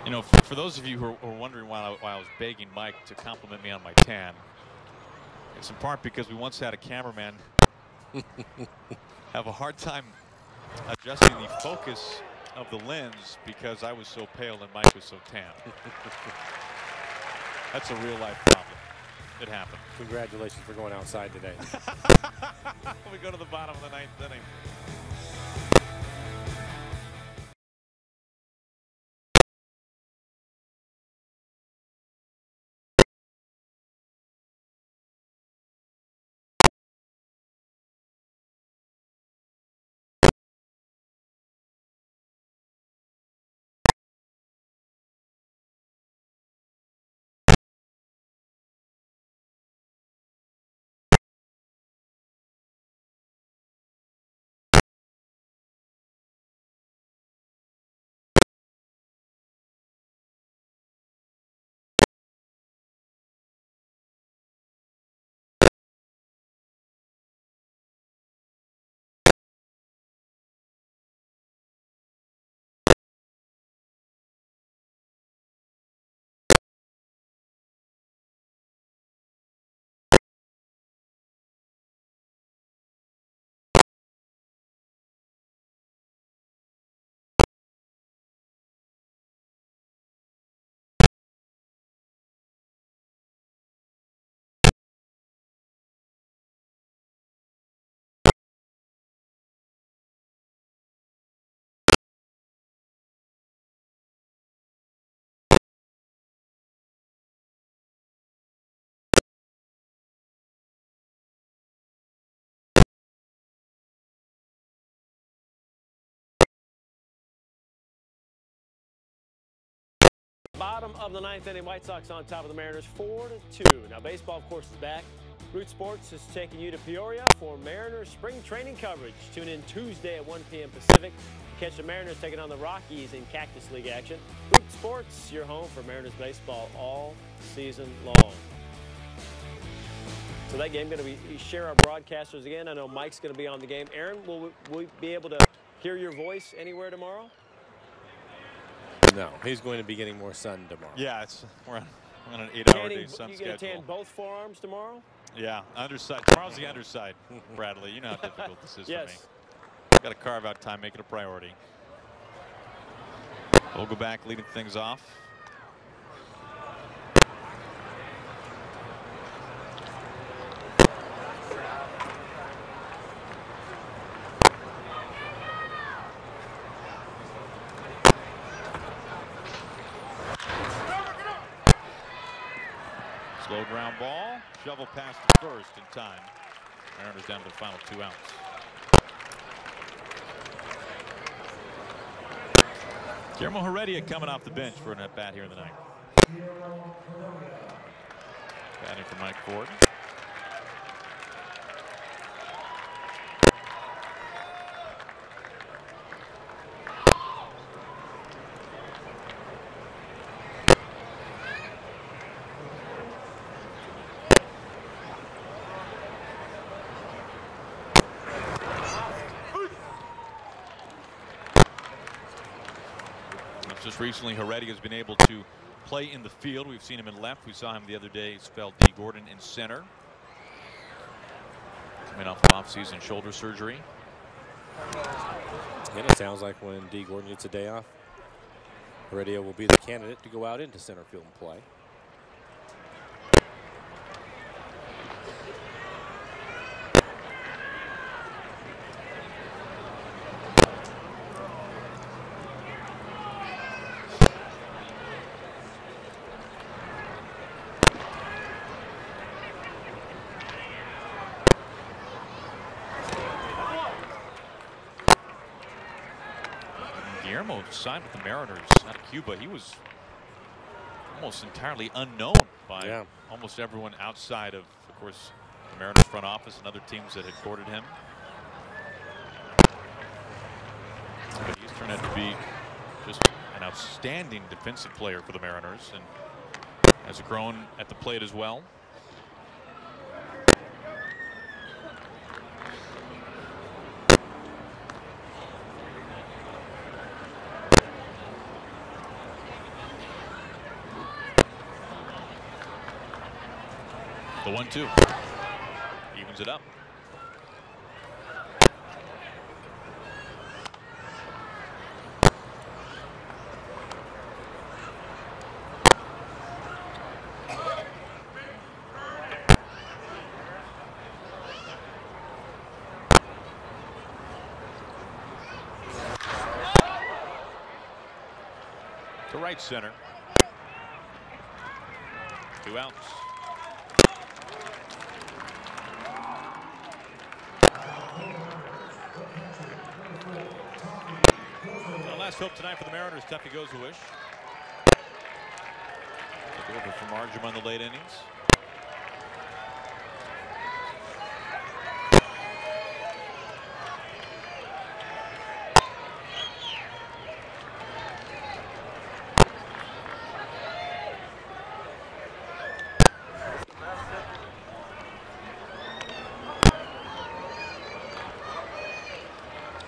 You know, for those of you who are wondering why I was begging Mike to compliment me on my tan, it's in part because we once had a cameraman have a hard time adjusting the focus of the lens because I was so pale and Mike was so tan. That's a real life problem. It happened. Congratulations for going outside today. We go to the bottom of the ninth inning. Bottom of the ninth inning, White Sox on top of the Mariners 4-2. Now baseball, of course, is back. Root Sports is taking you to Peoria for Mariners spring training coverage. Tune in Tuesday at 1 p.m. Pacific to catch the Mariners taking on the Rockies in Cactus League action. Root Sports, your home for Mariners baseball all season long. So that game going to be, we share our broadcasters again. I know Mike's going to be on the game. Aaron, will we be able to hear your voice anywhere tomorrow? No, he's going to be getting more sun tomorrow. Yeah, we're on an 8-hour-a-day sun you schedule. You going to tan both forearms tomorrow? Yeah, underside. Tomorrow's the underside, Bradley. You know how difficult this is for me. Got to carve out time, make it a priority. We'll go back, leading things off. Slow ground ball, shovel past the first in time. Mariners down to the final 2 outs. Guillermo Heredia coming off the bench for an at-bat here in the ninth. Batting for Mike Ford. Just recently, Heredia has been able to play in the field. We've seen him in left. We saw him the other day spell D. Gordon in center. Coming off of off-season shoulder surgery. And it sounds like when D. Gordon gets a day off, Heredia will be the candidate to go out into center field and play. Guillermo signed with the Mariners out of Cuba. He was almost entirely unknown by almost everyone outside of course, the Mariners front office and other teams that had courted him. But he's turned out to be just an outstanding defensive player for the Mariners and has grown at the plate as well. The 1-2 evens it up. To right center. 2 outs. Last hope tonight for the Mariners. Tuffy goes a wish. Took over from Marjam on the late innings.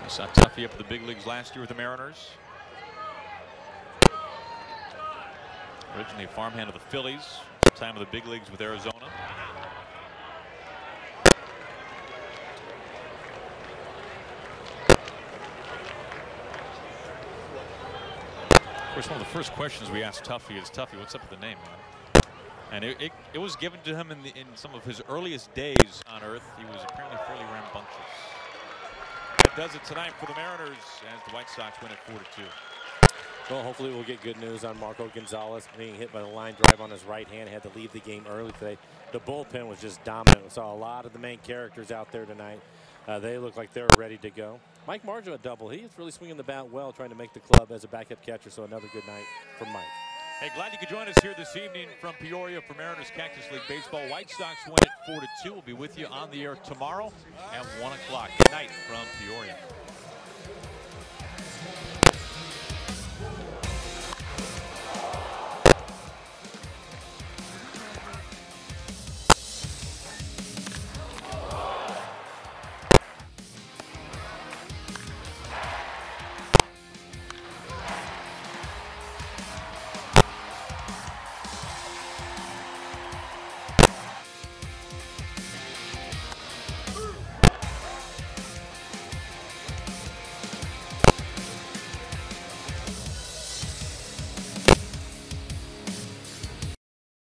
I saw Tuffy up at the big leagues last year with the Mariners. Originally a farmhand of the Phillies, time of the big leagues with Arizona. Of course, one of the first questions we asked Tuffy is, Tuffy, what's up with the name, man? And it was given to him in some of his earliest days on Earth. He was apparently fairly rambunctious. Does it tonight for the Mariners as the White Sox win it 4-2. Well, hopefully we'll get good news on Marco Gonzalez being hit by the line drive on his right hand. Had to leave the game early today. The bullpen was just dominant. We saw a lot of the main characters out there tonight. They look like they're ready to go. Mike Marjam a double. He is really swinging the bat well, trying to make the club as a backup catcher. So another good night for Mike. Hey, glad you could join us here this evening from Peoria for Mariners Cactus League Baseball. White Sox win it 4-2. We'll be with you on the air tomorrow at 1 o'clock. Good night from Peoria.